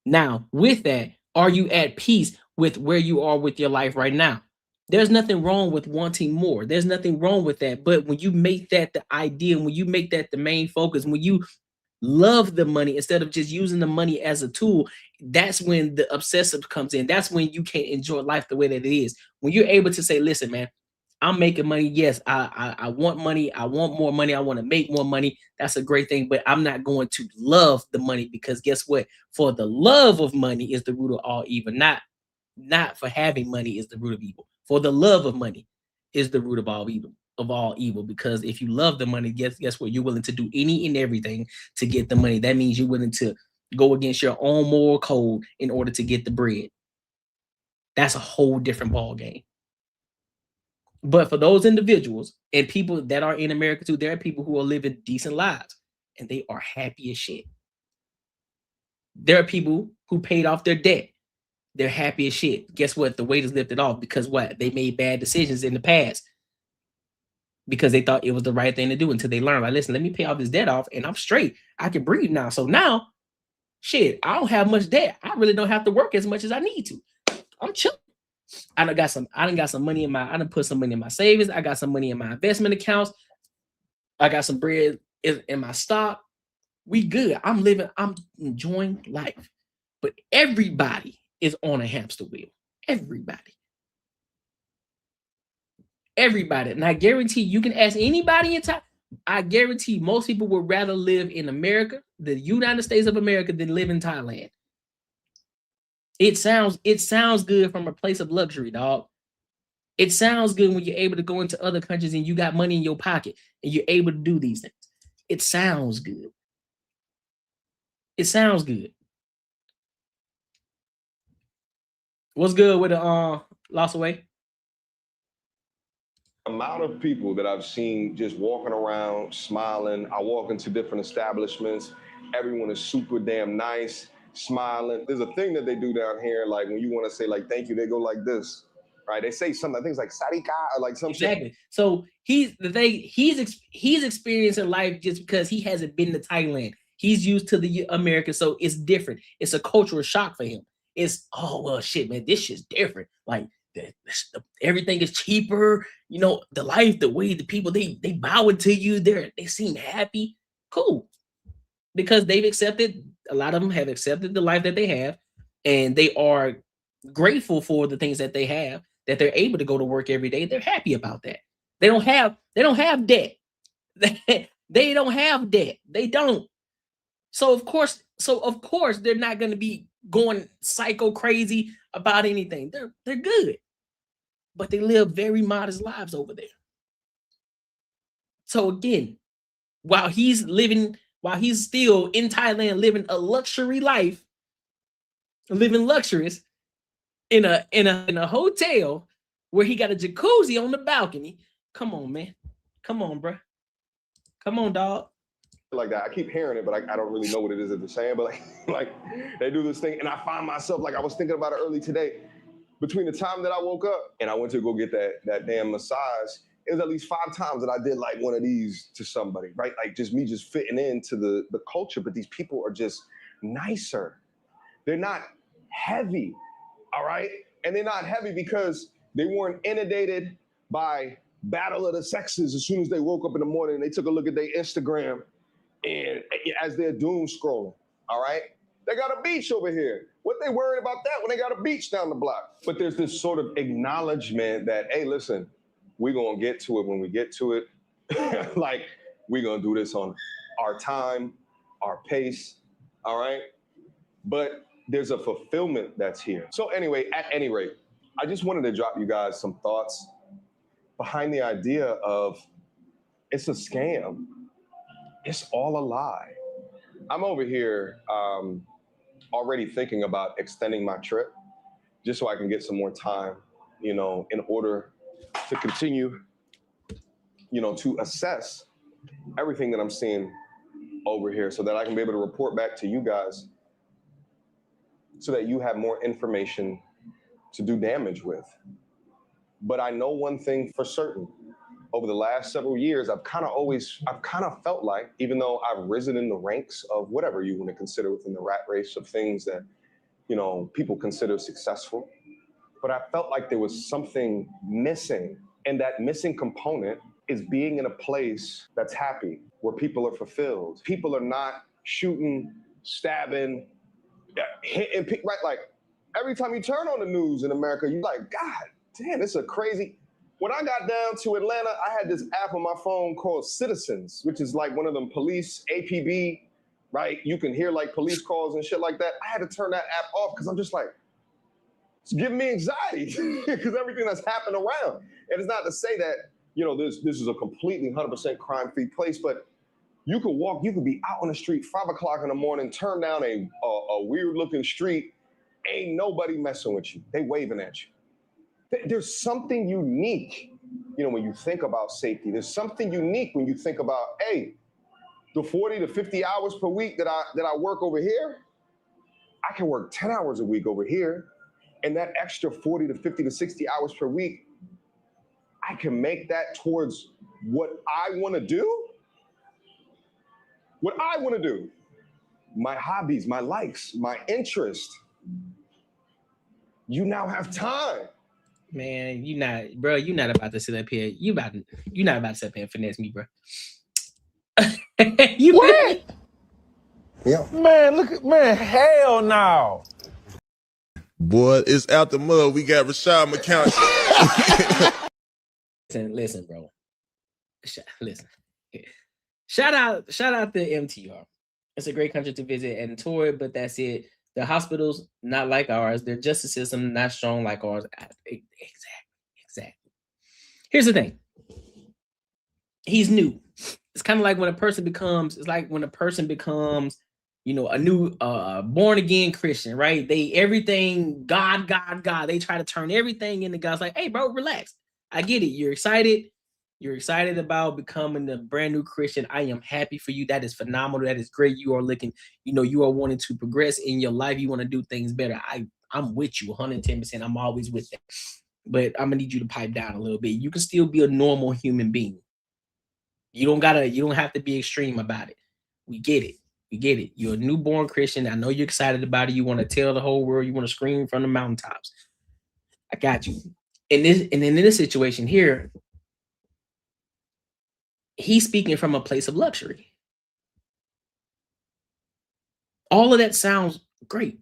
Now, with that, are you at peace with where you are with your life right now? There's nothing wrong with wanting more. There's nothing wrong with that. But when you make that the idea, when you make that the main focus, when you love the money instead of just using the money as a tool, that's when the obsessive comes in. That's when you can't enjoy life the way that it is. When you're able to say, listen, man, I'm making money. Yes, I want money. I want more money. I want to make more money. That's a great thing. But I'm not going to love the money, because guess what? For the love of money is the root of all evil. Not for having money is the root of evil. For the love of money is the root of all evil. Because if you love the money, guess what? You're willing to do any and everything to get the money. That means you're willing to go against your own moral code in order to get the bread. That's a whole different ball game. But for those individuals and people that are in America too, there are people who are living decent lives and they are happy as shit. There are people who paid off their debt. They're happy as shit. Guess what? The weight is lifted off because what? They made bad decisions in the past because they thought it was the right thing to do until they learned, like, listen, let me pay off this debt off and I'm straight. I can breathe now. So now, shit, I don't have much debt. I really don't have to work as much as I need to. I'm chilling. I done got some money in I done put some money in my savings. I got some money in my investment accounts. I got some bread in my stock. We good. I'm enjoying life. But everybody is on a hamster wheel. Everybody. And I guarantee you can ask anybody in time. I guarantee most people would rather live in America, the United States of America, than live in Thailand. It sounds good from a place of luxury, dog. It sounds good when you're able to go into other countries and you got money in your pocket and you're able to do these things. It sounds good. It sounds good. What's good with the lost away? Amount of people that I've seen just walking around smiling. I walk into different establishments. Everyone is super damn nice, smiling. There's a thing that they do down here, like when you want to say like thank you, they go like this, right? They say something, things like sarika or like some exactly. shit. So he's experiencing life just because he hasn't been to Thailand. He's used to the America, so it's different. It's a cultural shock for him. It's, oh well, shit, man, this shit's different. Like everything is cheaper. You know, the life, the way the people they bow to you, they seem happy. Cool, because they've accepted. A lot of them have accepted the life that they have, and they are grateful for the things that they have. That they're able to go to work every day. They're happy about that. They don't have debt. They don't have debt. They don't. So of course they're not going to be going psycho crazy about anything. They're good. But they live very modest lives over there. So again, while he's still in Thailand living a luxury life, living luxurious in a hotel where he got a jacuzzi on the balcony. Come on, man. Come on, bro. Come on, dog. like that. I keep hearing it, but I don't really know what it is that they're saying. But like they do this thing, and I find myself, like I was thinking about it early today, between the time that I woke up and I went to go get that damn massage, it was at least 5 times that I did like one of these to somebody, right? Like just me just fitting into the culture, but these people are just nicer. They're not heavy, all right? And they're not heavy because they weren't inundated by battle of the sexes as soon as they woke up in the morning and they took a look at their Instagram and as they're doom scrolling, all right? They got a beach over here. What they worried about that when they got a beach down the block? But there's this sort of acknowledgement that, hey, listen, we're gonna get to it when we get to it. Like, we're gonna do this on our time, our pace, all right? But there's a fulfillment that's here. So anyway, at any rate, I just wanted to drop you guys some thoughts behind the idea of it's a scam. It's all a lie. I'm over here already thinking about extending my trip just so I can get some more time, you know, in order to continue, you know, to assess everything that I'm seeing over here so that I can be able to report back to you guys so that you have more information to do damage with. But I know one thing for certain. Over the last several years, I've kind of felt like, even though I've risen in the ranks of whatever you want to consider within the rat race of things that, you know, people consider successful, but I felt like there was something missing. And that missing component is being in a place that's happy, where people are fulfilled. People are not shooting, stabbing, hitting, right? Like every time you turn on the news in America, you're like, God damn, this is a crazy. When I got down to Atlanta, I had this app on my phone called Citizens, which is like one of them police, APB, right? You can hear like police calls and shit like that. I had to turn that app off because I'm just like, it's giving me anxiety because everything that's happened around. And it's not to say that, you know, this is a completely 100% crime-free place, but you could walk, you could be out on the street 5 o'clock in the morning, turn down a weird-looking street, ain't nobody messing with you. They waving at you. There's something unique, you know, when you think about safety. There's something unique when you think about, hey, the 40 to 50 hours per week that I work over here, I can work 10 hours a week over here. And that extra 40 to 50 to 60 hours per week, I can make that towards what I want to do. What I want to do. My hobbies, my likes, my interest. You now have time. Man, you're not about to sit up here. You're not about to sit up here and finesse me, bro. What? Yeah. Man, hell no. Boy, it's out the mud. We got Rashad McCown. Listen, bro. Listen. Shout out to MTR. It's a great country to visit and tour, but that's it. The hospitals, not like ours. Their justice system, not strong like ours. Exactly. Here's the thing. He's new. It's kind of like when a person becomes, you know, a new born again Christian, right? Everything God. They try to turn everything into God. It's like, hey, bro, relax. I get it. You're excited. You're excited about becoming a brand new Christian. I am happy for you. That is phenomenal. That is great. You are looking, you know, you are wanting to progress in your life. You want to do things better. I'm with you 110%. I'm always with that. But I'm gonna need you to pipe down a little bit. You can still be a normal human being. You don't have to be extreme about it. We get it. You're a newborn Christian. I know you're excited about it. You want to tell the whole world. You want to scream from the mountaintops. I got you. In this situation here, he's speaking from a place of luxury. All of that sounds great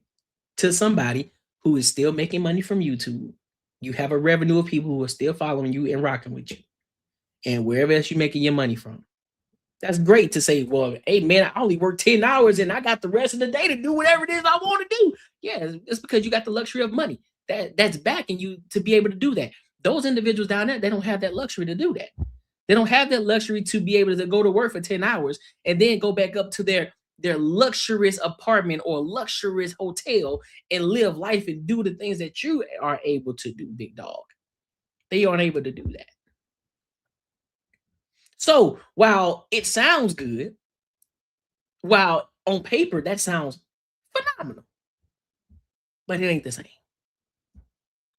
to somebody who is still making money from YouTube. You have a revenue of people who are still following you and rocking with you. And wherever else you're making your money from. That's great to say, well, hey, man, I only work 10 hours and I got the rest of the day to do whatever it is I want to do. Yeah, it's because you got the luxury of money. That's backing you to be able to do that. Those individuals down there, they don't have that luxury to do that. They don't have that luxury to be able to go to work for 10 hours and then go back up to their luxurious apartment or luxurious hotel and live life and do the things that you are able to do, big dog. They aren't able to do that. So while it sounds good, While on paper, that sounds phenomenal. But it ain't the same.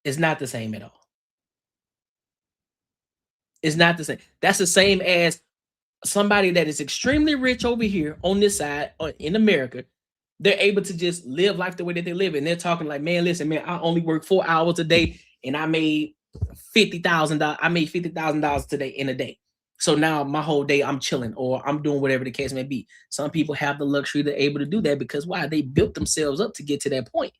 It's not the same at all. It's not the same. That's the same as somebody that is extremely rich over here on this side in America. They're able to just live life the way that they live. And they're talking like, man, listen, man, I only work 4 hours a day and I made $50,000. I made $50,000 today in a day. So now my whole day I'm chilling or I'm doing whatever the case may be. Some people have the luxury to able to do that because why? They built themselves up to get to that point.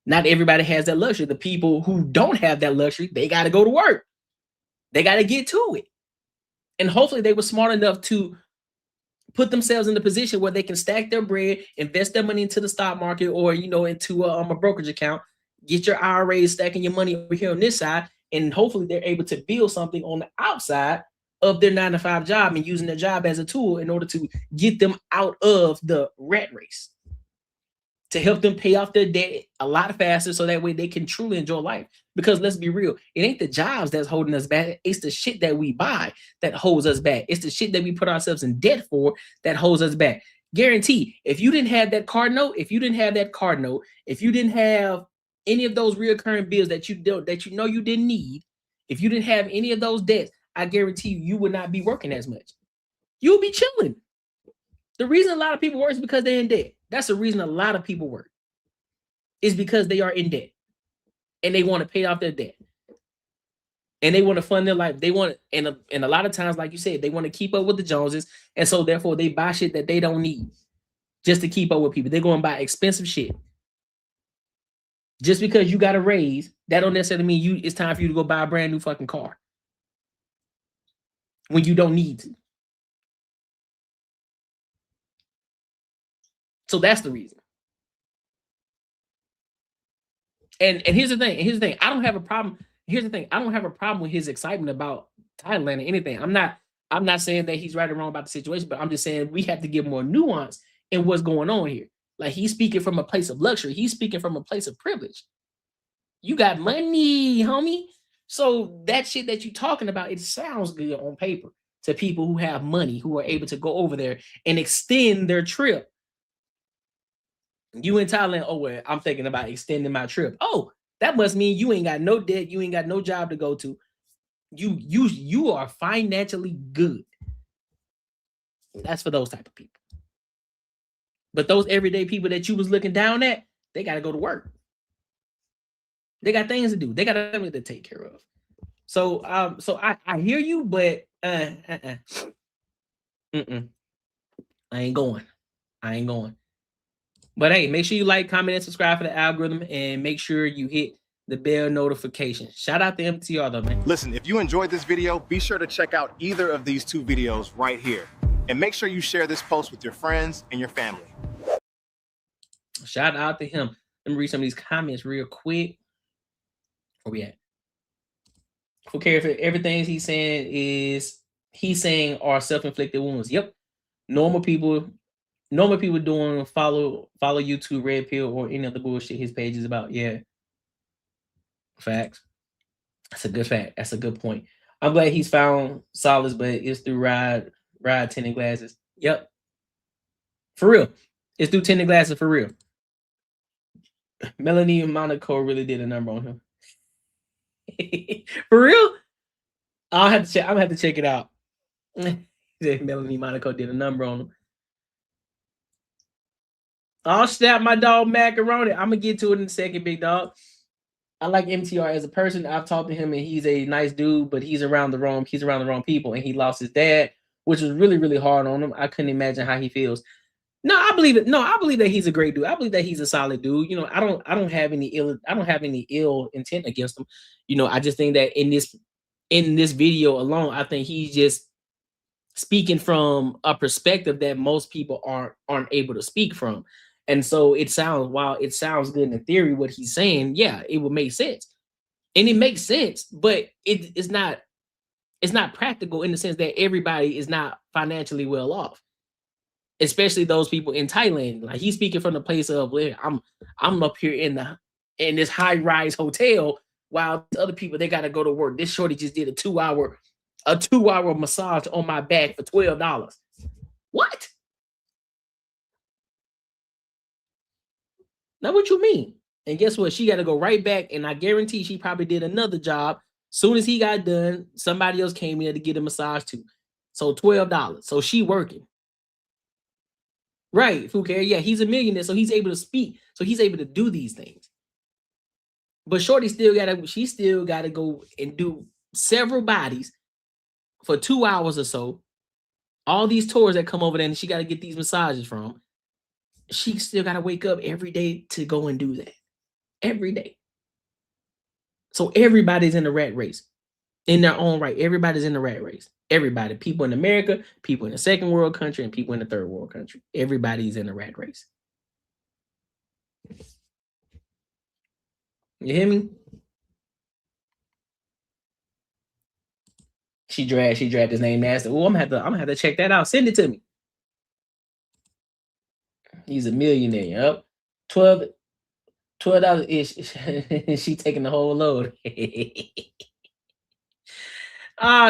Not everybody has that luxury. The people who don't have that luxury, they got to go to work. They got to get to it. And hopefully they were smart enough to put themselves in the position where they can stack their bread, invest their money into the stock market or, you know, into a brokerage account, get your IRAs, stacking your money over here on this side. And hopefully they're able to build something on the outside of their 9-to-5 job and using their job as a tool in order to get them out of the rat race, to help them pay off their debt a lot faster so that way they can truly enjoy life. Because let's be real, it ain't the jobs that's holding us back. It's the shit that we buy that holds us back. It's the shit that we put ourselves in debt for that holds us back. Guarantee, if you didn't have that card note, if you didn't have any of those recurring bills that you know you didn't need, if you didn't have any of those debts, I guarantee you would not be working as much. You would be chilling. The reason a lot of people work is because they're in debt. That's the reason a lot of people work. Is because they are in debt. And they want to pay off their debt. And they want to fund their life. They want, and a lot of times, like you said, they want to keep up with the Joneses. And so therefore they buy shit that they don't need just to keep up with people. They're going to buy expensive shit. Just because you got a raise, that don't necessarily mean it's time for you to go buy a brand new fucking car. When you don't need to. So that's the reason. And here's the thing. I don't have a problem. Here's the thing. I don't have a problem with his excitement about Thailand or anything. I'm not saying that he's right or wrong about the situation, but I'm just saying we have to give more nuance in what's going on here. Like he's speaking from a place of luxury. He's speaking from a place of privilege. You got money, homie. So that shit that you're talking about, it sounds good on paper to people who have money, who are able to go over there and extend their trip. You in Thailand, oh, well, I'm thinking about extending my trip. Oh, that must mean you ain't got no debt. You ain't got no job to go to. You are financially good. That's for those type of people. But those everyday people that you was looking down at, they got to go to work. They got things to do. They got family to take care of. So, I hear you, but I ain't going. But hey, make sure you like, comment, and subscribe for the algorithm, and make sure you hit the bell notification. Shout out to MTR though, man. Listen, if you enjoyed this video, be sure to check out either of these 2 videos right here. And make sure you share this post with your friends and your family. Shout out to him. Let me read some of these comments real quick. Where we at? Who cares if everything he's saying are self-inflicted wounds? Yep. Normal people doing follow YouTube, Red Pill, or any other bullshit his page is about. Yeah. Facts. That's a good fact. That's a good point. I'm glad he's found solace, but it's through ride tinted glasses. Yep. For real. It's through tinted glasses for real. Melanie Monaco really did a number on him. For real? I'm gonna have to check it out. Melanie Monaco did a number on him. I'll snap my dog Macaroni. I'm gonna get to it in a second, big dog. I like MTR as a person. I've talked to him and he's a nice dude, but he's around the wrong people, and he lost his dad, which was really, really hard on him. I couldn't imagine how he feels. No, I believe it. No, I believe that he's a great dude. I believe that he's a solid dude. You know, I don't have any ill intent against him. You know, I just think that in this video alone, I think he's just speaking from a perspective that most people aren't able to speak from. And so it sounds good in theory, what he's saying, yeah, it would make sense. And it makes sense, but it's not practical in the sense that everybody is not financially well off. Especially those people in Thailand. Like he's speaking from the place of where I'm up here in this high-rise hotel while other people, they gotta go to work. This shorty just did a 2-hour massage on my back for $12. What? Now, what you mean? And guess what? She got to go right back, and I guarantee she probably did another job. Soon as he got done, somebody else came in to get a massage too. So $12. So she working. Right, Foucault. Yeah, he's a millionaire, so he's able to speak. So he's able to do these things. But Shorty she still gotta go and do several bodies for 2 hours or so. All these tours that come over there, and she got to get these massages from. She still got to wake up every day to go and do that. Every day. So everybody's in the rat race. In their own right. Everybody's in the rat race. Everybody. People in America, people in the second world country, and people in the third world country. Everybody's in the rat race. You hear me? She dragged his name nasty. Oh, I'm gonna have to check that out. Send it to me. He's a millionaire. Yep. $12 ish. She taking the whole load.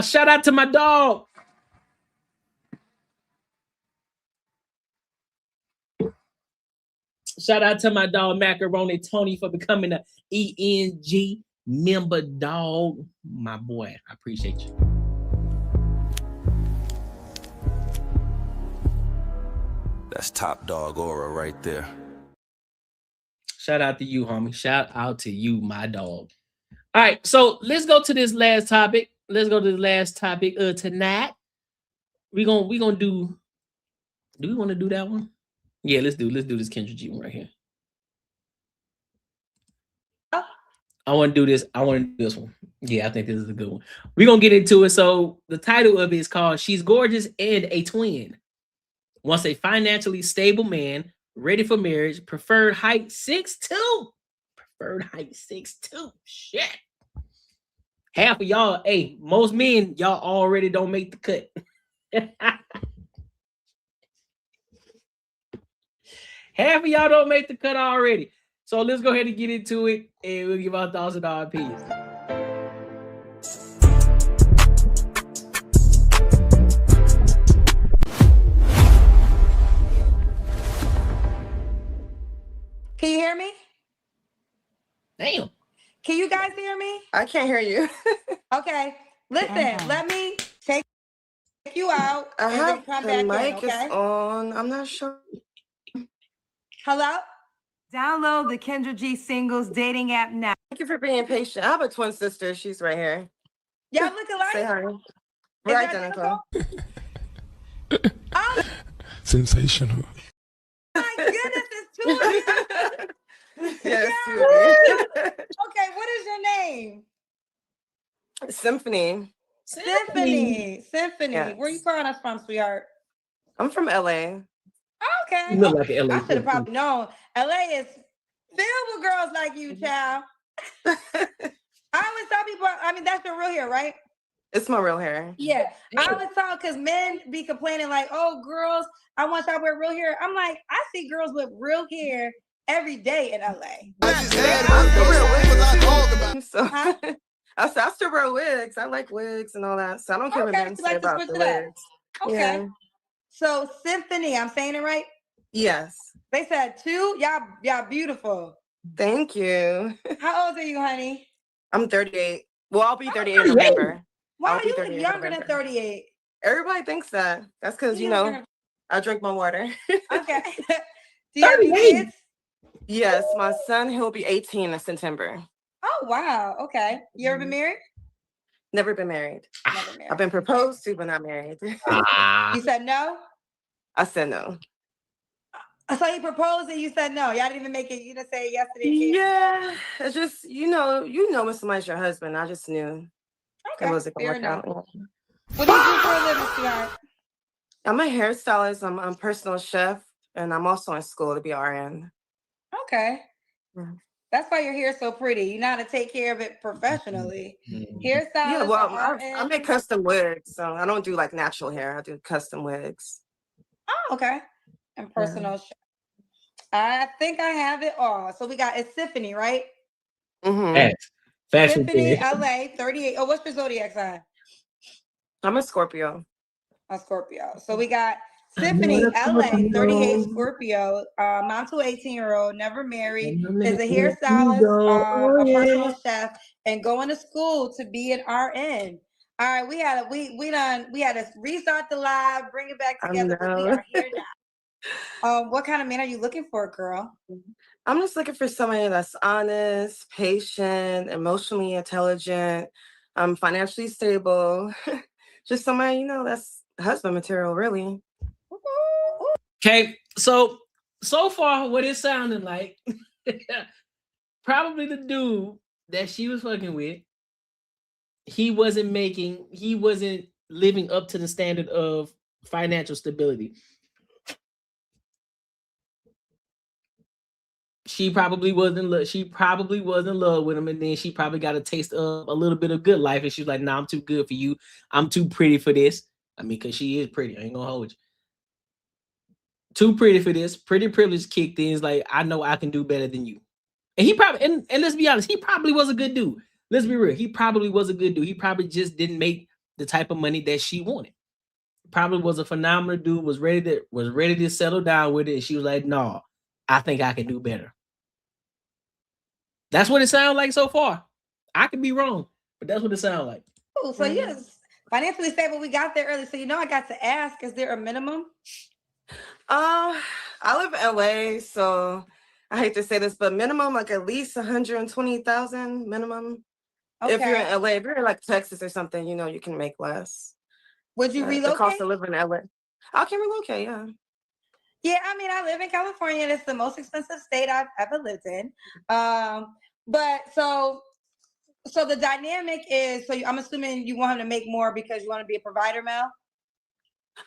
Shout out to my dog. Shout out to my dog Macaroni Tony for becoming an ENG member, dog. My boy, I appreciate you. That's top dog aura right there. Shout out to you, homie. Shout out to you, my dog. All right, so let's go to this last topic. Let's go to the last topic tonight. We gonna do. Do we want to do that one? Yeah, let's do this Kendra G one right here. I want to do this. I want to do this one. Yeah, I think this is a good one. We're gonna get into it. So the title of it is called "She's Gorgeous and a Twin." Wants a financially stable man, ready for marriage, preferred height 6'2". Preferred height 6'2". Shit. Half of y'all, hey, most men, y'all already don't make the cut. Half of y'all don't make the cut already. So let's go ahead and get into it, and we'll give our thoughts and our opinions. Can you hear me? Damn. Can you guys hear me? I can't hear you. Okay. Listen, let me take you out I and then have come the back mic in, okay? is on. I'm not sure. Hello? Download the Kendra G Singles dating app now. Thank you for being patient. I have a twin sister. She's right here. Y'all look alike? Say hi. Is We're that identical. Oh Sensational. my goodness, it's two of you. Yes, Okay, what is your name? Symphony. Symphony. Yes. Where you calling us from, sweetheart? I'm from LA. Okay. You look like an LA I should have kid, probably known. LA is filled with girls like you, child. I always tell people, I mean, that's your real hair, right? It's my real hair. Yeah. I always tell because men be complaining like, oh, girls, I want y'all to wear real hair. I'm like, I see girls with real hair every day in LA. I said, I still wear wigs. I like wigs and all that. So I don't care what men say about the wigs. Okay. Yeah. So Symphony, I'm saying it right? Yes. They said two. Y'all beautiful. Thank you. How old are you, honey? I'm 38. Well, I'll be 38 in November. Why I'll are be you 38 in younger than November. 38? Everybody thinks that. That's because, you know, I drink my water. Okay. Do you have any kids? Yes, my son, he'll be 18 in September. Oh, wow. Okay. You ever been married? Never been married. Never married. I've been proposed to, but not married. You said no? I said no. So he proposed and you said no. Y'all didn't even make it. You didn't say yes to the kid. Yeah, it's just, you know when somebody's your husband. I just knew it wasn't going to work out. What do you do for a living, sweetheart? I'm a hairstylist. I'm a personal chef, and I'm also in school to be RN. Okay. That's why your hair's so pretty. You know how to take care of it professionally. Hairstylist. Yeah, well, I make custom wigs, so I don't do like natural hair. I do custom wigs. Oh, okay. And personal chef. I think I have it all. So we got it's Symphony, right? Mm-hmm. Fashion Symphony, kid. LA, 38. Oh, what's your zodiac sign? I'm a Scorpio. A Scorpio. So we got Tiffany, LA, 38 Scorpio, mom to 18-year-old, never married, is a hairstylist, a personal chef, and going to school to be an RN. All right, we had to restart the live, bring it back together, but we are here now. What kind of man are you looking for, girl? I'm just looking for somebody that's honest, patient, emotionally intelligent, financially stable. Just somebody, that's husband material, really. Okay, so far, what it sounded like, probably the dude that she was fucking with, he wasn't living up to the standard of financial stability. She probably was in love. She probably was in love with him, and then she probably got a taste of a little bit of good life, and she's like, "Nah, I'm too good for you. I'm too pretty for this." I mean, because she is pretty. I ain't gonna hold you. Too pretty for this. Pretty privilege kicked in. It's like, I know I can do better than you. And he probably, and let's be honest, he probably was a good dude. Let's be real. He probably was a good dude. He probably just didn't make the type of money that she wanted. Probably was a phenomenal dude, was ready to settle down with it. And she was like, "No, I think I can do better." That's what it sounds like so far. I could be wrong, but that's what it sounds like. Oh, so yes, financially stable. We got there early, so I got to ask: is there a minimum? I live in LA, so I hate to say this, but minimum like at least 120,000 minimum. Okay. If you're in LA, if you're in like Texas or something, you can make less. Would you relocate? The cost of living in LA. I can relocate, yeah. Yeah, I mean, I live in California, and it's the most expensive state I've ever lived in. But so the dynamic is, I'm assuming you want him to make more because you want to be a provider, Mel?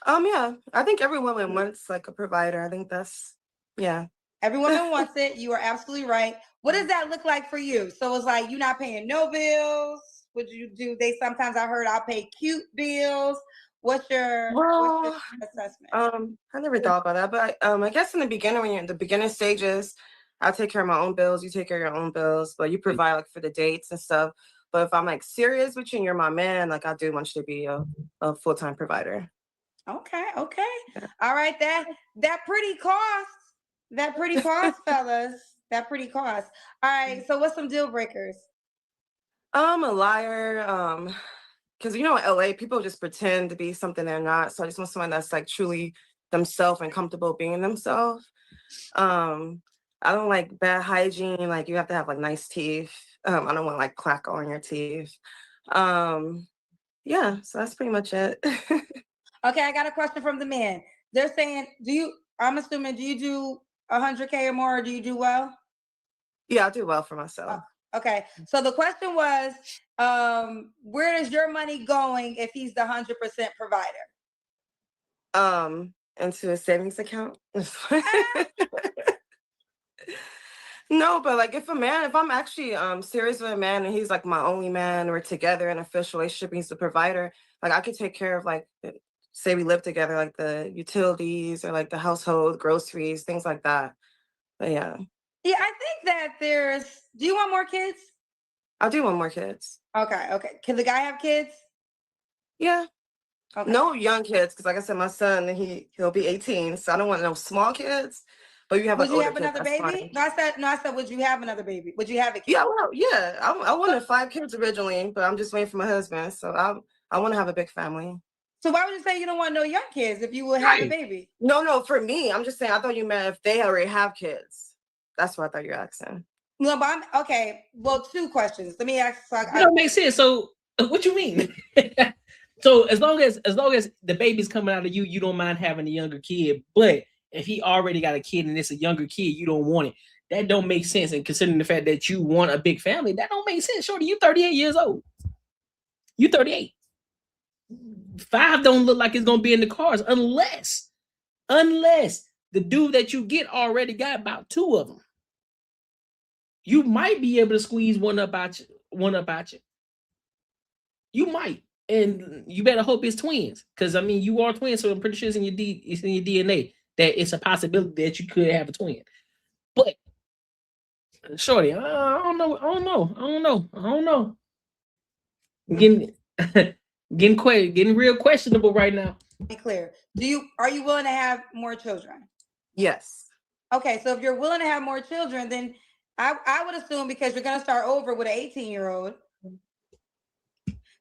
Yeah, I think every woman wants like a provider. I think that's, yeah. Every woman wants it. You are absolutely right. What does that look like for you? So it's like, you're not paying no bills. Would you do, sometimes I heard I'll pay cute bills. What's your assessment? I never thought about that, but I guess in the beginning, when you're in the beginning stages, I take care of my own bills. You take care of your own bills, but you provide like for the dates and stuff. But if I'm like serious with you and you're my man, like I do want you to be a full-time provider. Okay. Yeah. All right. That pretty cost, fellas. That pretty cost. All right. So what's some deal breakers? I'm a liar. Because in LA, people just pretend to be something they're not. So I just want someone that's like truly themselves and comfortable being themselves. I don't like bad hygiene. Like you have to have like nice teeth. I don't want like clack on your teeth. Yeah, so that's pretty much it. Okay, I got a question from the men. They're saying, I'm assuming, do you do 100K or more, or do you do well? Yeah, I do well for myself. Okay, so the question was, where is your money going if he's the 100% provider? Into a savings account. No, but like if I'm actually serious with a man and he's like my only man, we're together in an official relationship, he's the provider, like I could take care of like, say we live together, like the utilities or like the household, groceries, things like that. But yeah. Yeah, I think that do you want more kids? I do want more kids. Okay. Can the guy have kids? Yeah. Okay. No young kids, because like I said, my son, he'll be 18, so I don't want no small kids. But you have would you have another baby? No, I said, would you have another baby? Would you have a kid? Yeah, well, yeah. I wanted 5 kids originally, but I'm just waiting for my husband. So I want to have a big family. So why would you say you don't want no young kids if you would have a baby? No, for me, I'm just saying, I thought you meant if they already have kids. That's what I thought you were asking. No, but okay. Well, 2 questions. Let me ask. That don't make sense. So what you mean? So as long as the baby's coming out of you, you don't mind having a younger kid. But if he already got a kid and it's a younger kid, you don't want it. That don't make sense. And considering the fact that you want a big family, that don't make sense. Shorty, you 38 years old. You 38. 5 don't look like it's gonna be in the cards unless the dude that you get already got about 2 of them. You might be able to squeeze one up out you. You might, and you better hope it's twins, because I mean you are twins, so I'm pretty sure it's in your DNA that it's a possibility that you could have a twin. But shorty, I don't know. Getting real questionable right now. Be clear. Are you willing to have more children? Yes. Okay, so if you're willing to have more children, then I would assume because you're gonna start over with an 18-year-old.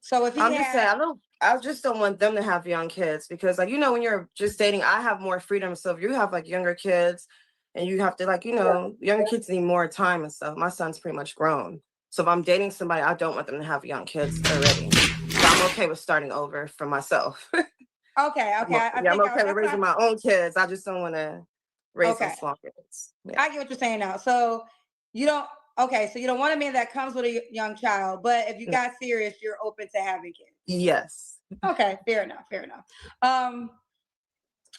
So if he I'm just saying, I just don't want them to have young kids because, like, you know, when you're just dating, I have more freedom. So if you have like younger kids and you have to, like, you know, younger kids need more time and stuff. My son's pretty much grown. So if I'm dating somebody, I don't want them to have young kids already. So I'm okay with starting over for myself. Okay. I'm okay with raising my own kids. I just don't want to raise some small kids. Yeah. I get what you're saying now. So you don't. Okay, so you don't want a man that comes with a young child, but if you got serious, you're open to having kids. Yes. Okay, fair enough.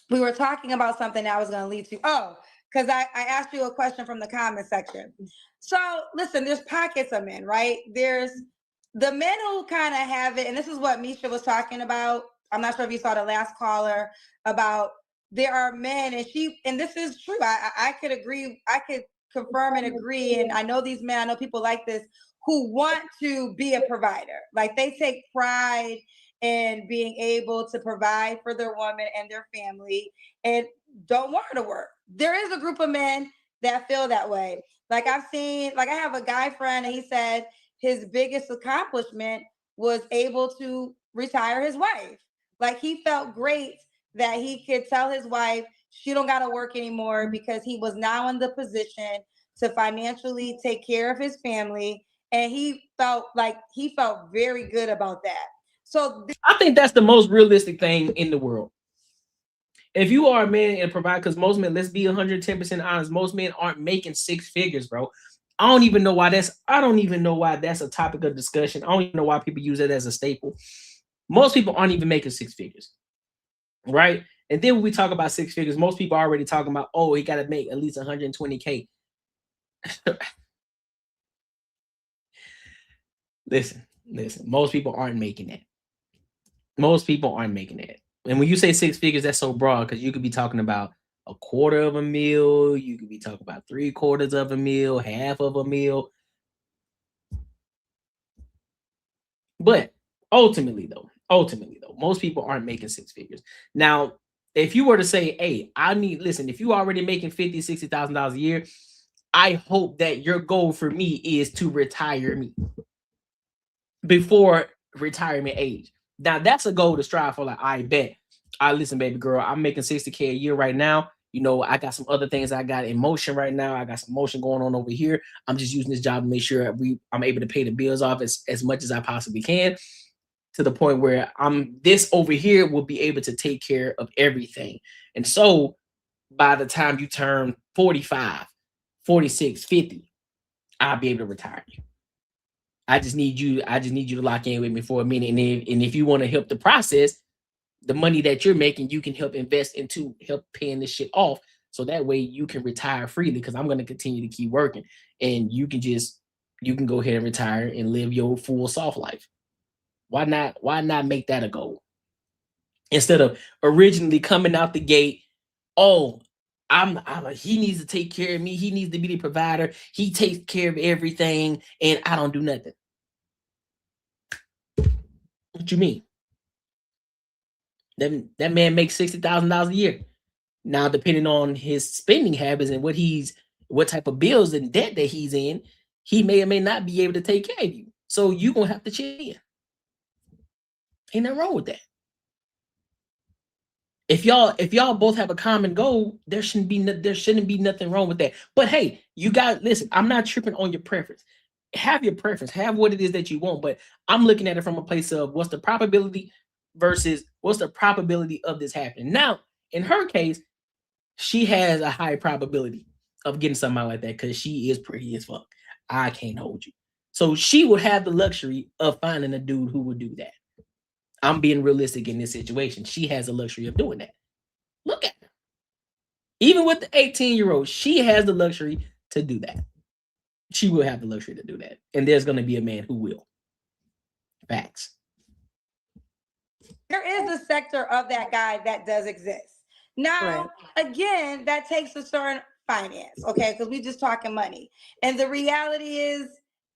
We were talking about something that I was going to lead to. Oh, because I asked you a question from the comment section. So listen, there's pockets of men, right? There's the men who kind of have it, and this is what Misha was talking about. I'm not sure if you saw the last caller about there are men, and this is true. I could agree. I could confirm and agree. And I know these men, I know people like this who want to be a provider. Like they take pride in being able to provide for their woman and their family and don't want her to work. There is a group of men that feel that way. Like I have a guy friend and he said his biggest accomplishment was able to retire his wife. Like he felt great that he could tell his wife, she don't got to work anymore because he was now in the position to financially take care of his family. And he felt very good about that. So I think that's the most realistic thing in the world. If you are a man and provide, because most men, let's be 110% honest, most men aren't making six figures, bro. I don't even know why that's a topic of discussion. I don't even know why people use it as a staple. Most people aren't even making six figures, right? And then when we talk about six figures, most people are already talking about, oh, he got to make at least 120K. Listen, most people aren't making that. Most people aren't making that. And when you say six figures, that's so broad because you could be talking about $250,000, you could be talking about $750,000, half of a meal. But ultimately though, most people aren't making six figures. Now, if you were to say, hey, if you already making $50,000, $60,000 a year, I hope that your goal for me is to retire me before retirement age. Now that's a goal to strive for. Like, I bet. Listen, baby girl, I'm making $60K a year right now. You know, I got some other things I got in motion right now. I got some motion going on over here. I'm just using this job to make sure I'm able to pay the bills off as much as I possibly can, to the point where this over here will be able to take care of everything. And so by the time you turn 45, 46, 50, I'll be able to retire you. I just need you to lock in with me for a minute. And if you want to help the process, the money that you're making, you can help invest into help paying this shit off. So that way you can retire freely, because I'm going to continue to keep working, and you can go ahead and retire and live your full soft life. Why not make that a goal? Instead of originally coming out the gate, oh, he needs to take care of me. He needs to be the provider. He takes care of everything, and I don't do nothing. What you mean? That man makes $60,000 a year. Now, depending on his spending habits and what type of bills and debt that he's in, he may or may not be able to take care of you. So you're gonna have to chip in. Ain't nothing wrong with that. If y'all both have a common goal, there shouldn't be nothing wrong with that. But hey, listen, I'm not tripping on your preference. Have your preference, have what it is that you want, but I'm looking at it from a place of what's the probability versus what's the probability of this happening. Now, in her case, she has a high probability of getting somebody like that because she is pretty as fuck. I can't hold you. So she would have the luxury of finding a dude who would do that. I'm being realistic in this situation. She has the luxury of doing that. Look at her. Even with the 18-year-old, she has the luxury to do that. She will have the luxury to do that. And there's going to be a man who will. Facts. There is a sector of that guy that does exist. Now, again, that takes a certain finance, okay? Because we just talking money. And the reality is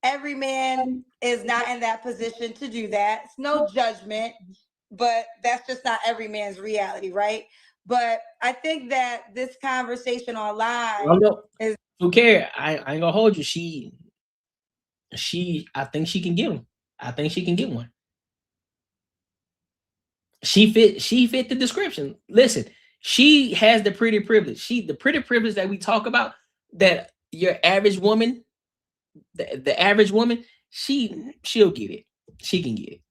every man is not in that position to do that. It's no judgment. but that's just not every man's reality, right? But I think that this conversation online is who care. I ain't gonna hold you. I think she can get him. I think she can get one. She fit the description. Listen, she has the pretty privilege. The pretty privilege that we talk about, that your average woman, the average woman, she'll get it. She can get it.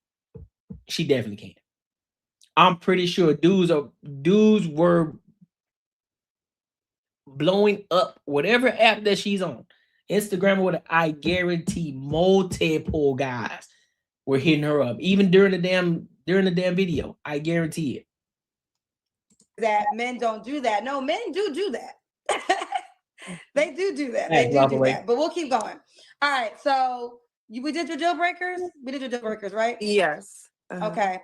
She definitely can. I'm pretty sure dudes were blowing up whatever app that she's on, Instagram or whatever. I guarantee multiple guys were hitting her up, even during the damn video. I guarantee it. That men don't do that. No, men do that. They do that. Hey, They do that. But we'll keep going. All right. So we did your deal breakers. We did your deal breakers, right? Yes. Okay.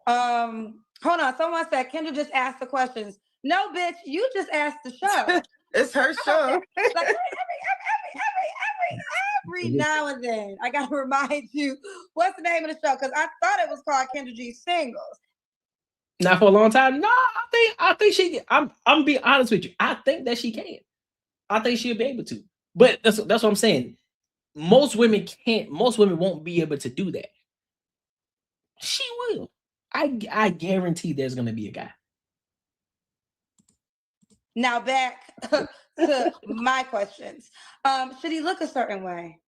Hold on. Someone said Kendra just asked the questions. No, bitch, you just asked the show. It's her show. Like every now and then, I gotta remind you what's the name of the show, because I thought it was called Kendra G Singles. Not for a long time. No, I think she. I'm being honest with you. I think that she can. I think she'll be able to. But that's what I'm saying. Most women can't. Most women won't be able to do that. She will. I guarantee there's gonna be a guy. Now back to my questions. Should he look a certain way?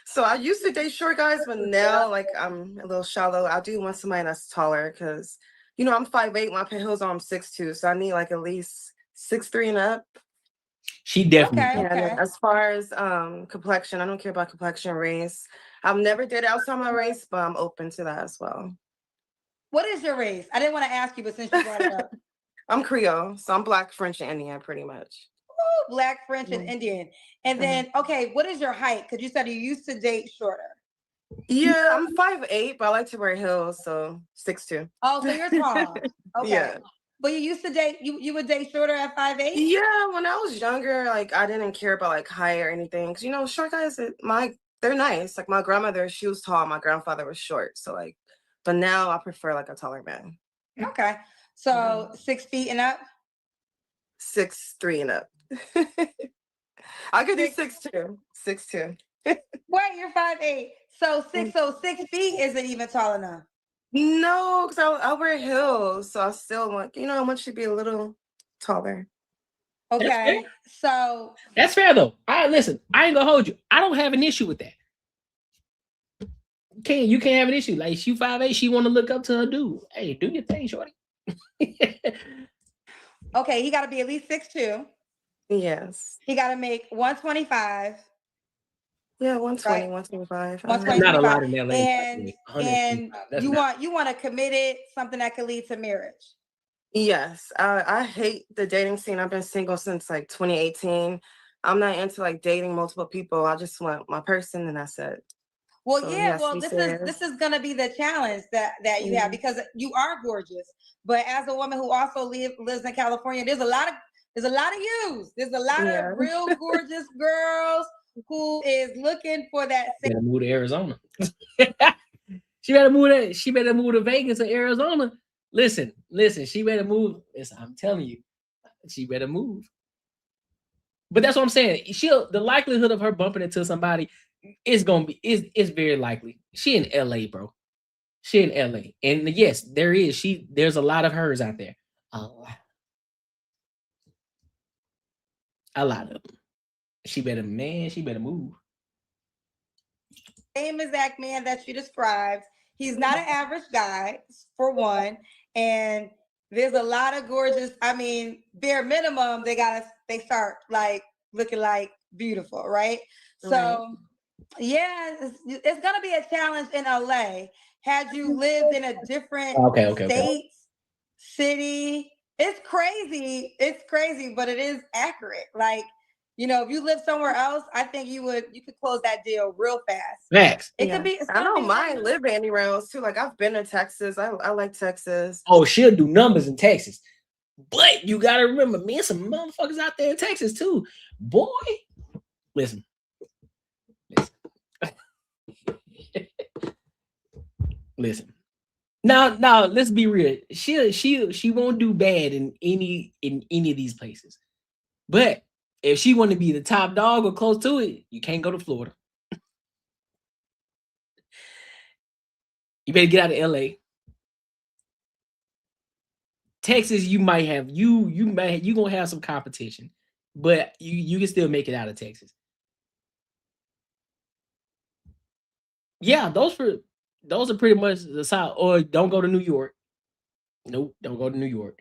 So I used to date short guys, but now like I'm a little shallow. I do want somebody that's taller because, you know, I'm 5'8", my heels are 6'2", so I need like at least 6'3" and up. She definitely. Okay. As far as complexion, I don't care about complexion, race. I've never dated outside my race, but I'm open to that as well. What is your race? I didn't want to ask you, but since you brought it up. I'm Creole, so I'm Black, French, and Indian, pretty much. Ooh, Black, French, and Indian. And then, okay, what is your height? Because you said you used to date shorter. Yeah, I'm 5'8", but I like to wear heels, so 6'2". Oh, so you're tall. Okay. Yeah. But you used to date, you would date shorter at 5'8"? Yeah, when I was younger, like I didn't care about like height or anything. Cause you know, short guys, they're nice. Like my grandmother, she was tall. My grandfather was short. So like, but now I prefer like a taller man. Okay. So 6 feet and up? 6'3" and up. I could do 6'2". 6'2". Wait, you're 5'8". So 6 feet isn't even tall enough. No, because I wear heels, so I still want, you know, I want you to be a little taller. Okay, so that's fair though. Listen, I ain't gonna hold you. I don't have an issue with that. You can't have an issue. Like she 5'8", she want to look up to her dude. Hey, do your thing, shorty. Okay, he got to be at least 6'2". Yes. He got to make 125. Yeah, 120, right? 125. 125. Not a lot in LA. And you want a committed, something that could lead to marriage. Yes, I hate the dating scene. I've been single since like 2018. I'm not into like dating multiple people. I just want my person, and that's it. Well, So yeah. Well, this is gonna be the challenge that you have, because you are gorgeous. But as a woman who also lives in California, there's a lot of yous. There's a lot of real gorgeous girls who is looking for that. Better move to Arizona. She better move to Vegas or Arizona. Listen, she better move. Listen, I'm telling you, she better move. But that's what I'm saying. The likelihood of her bumping into somebody is very likely. She in LA, bro. She in LA. And yes, there's a lot of hers out there. A lot of them. She better move. Same exact man that you described. He's not an average guy, for one. And there's a lot of gorgeous, I mean, bare minimum, they start like looking like beautiful, right? So yeah, it's gonna be a challenge in LA. Had you lived in a different state, city, it's crazy, but it is accurate. Like, you know, if you live somewhere else, I think you could close that deal real fast. Facts. It could be. I don't mind living anywhere else too. Like I've been to Texas. I like Texas. Oh, she'll do numbers in Texas. But you gotta remember, me and some motherfuckers out there in Texas too. Boy, listen. Listen. Now, let's be real. She won't do bad in any of these places. But if she want to be the top dog or close to it, you can't go to Florida. You better get out of LA. Texas, you might have you gonna have some competition, but you can still make it out of Texas. Yeah, those are pretty much the South. Or don't go to New York. Nope, don't go to New York.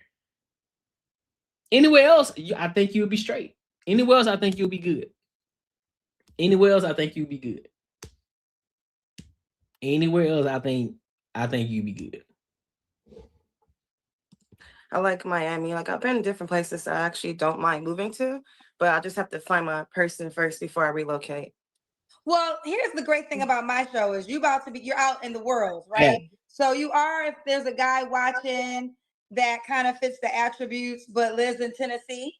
Anywhere else, I think you'll be straight. Anywhere else, I think you'll be good. Anywhere else, I think you'll be good. Anywhere else, I think you'll be good. I like Miami. Like I've been in different places I actually don't mind moving to, but I just have to find my person first before I relocate. Well, here's the great thing about my show is you're out in the world, right? Yeah. So you are, if there's a guy watching that kind of fits the attributes, but lives in Tennessee.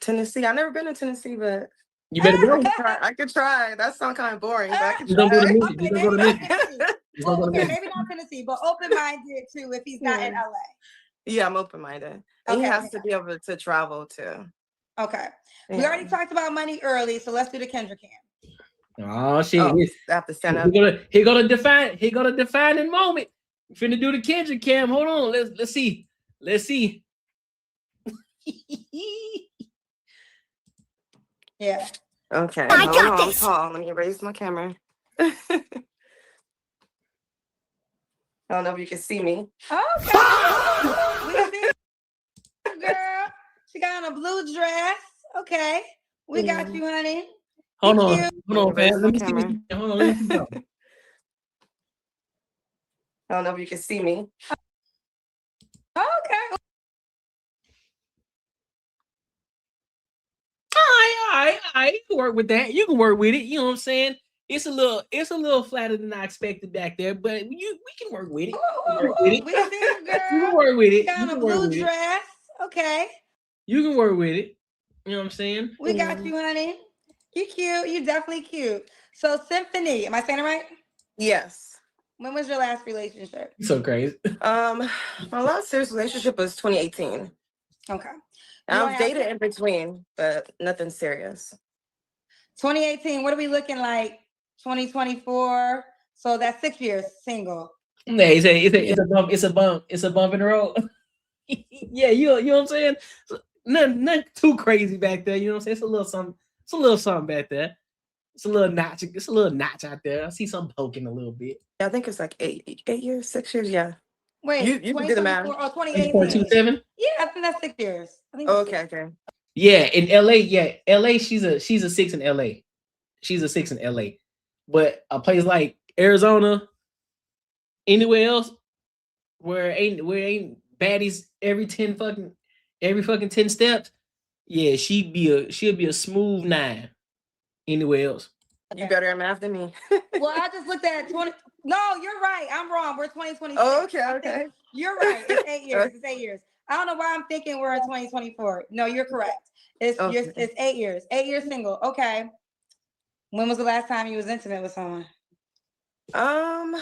Tennessee. I've never been to Tennessee, but you better go. I could try. That sounds kind of boring, but I could You try. don't go to Memphis. You don't go to Memphis. Well, okay, maybe not Tennessee, but open-minded too if he's not in LA. Yeah, I'm open-minded. And he has to be able to travel too. Okay. Yeah. We already talked about money early, so let's do the Kendrick cam. Oh shit! I have to stand up. He gonna define moment. You finna do the Kendrick cam. Hold on. Let's see. Yeah. Okay. I hold got on, this. Paul. Let me raise my camera. I don't know if you can see me. Okay. We see girl. She got on a blue dress. Okay. We got you, honey. Hold on, fam. Let me see. Hold on. Let me see. I don't know if you can see me. Okay. All right. You can work with that. You can work with it. You know what I'm saying? It's a little flatter than I expected back there, but we can work with it. We see you, girl. You can work with it. Got on a blue dress. Okay. You can work with it. You know what I'm saying? We got you, honey. You cute. You definitely cute. So Symphony, am I saying it right? Yes. When was your last relationship? So crazy. My last serious relationship was 2018. Okay. I've dated in between, but nothing serious. 2018. What are we looking like? 2024. So that's 6 years single. Yeah, it's a bump in the road. Yeah, you know what I'm saying? Nothing too crazy back there. You know what I'm saying? It's a little something back there. It's a little notch out there. I see something poking a little bit. Yeah, I think it's like 8 years, 6 years. Yeah. Wait, you can do the math. Or 2018. 7? Yeah, I think that's 6 years. I think Okay. Yeah, in LA, she's a 6 in LA. She's a 6 in LA. But a place like Arizona, anywhere else where ain't baddies every fucking 10 steps, yeah, she'll be a smooth 9 anywhere else. You better at math than me. Well, I just looked at 20. No, you're right. I'm wrong. We're 2026. Oh, okay. You're right. It's 8 years. It's 8 years. I don't know why I'm thinking we're in 2024. No, you're correct. It's 8 years. 8 years single. Okay. When was the last time you was intimate with someone? Oh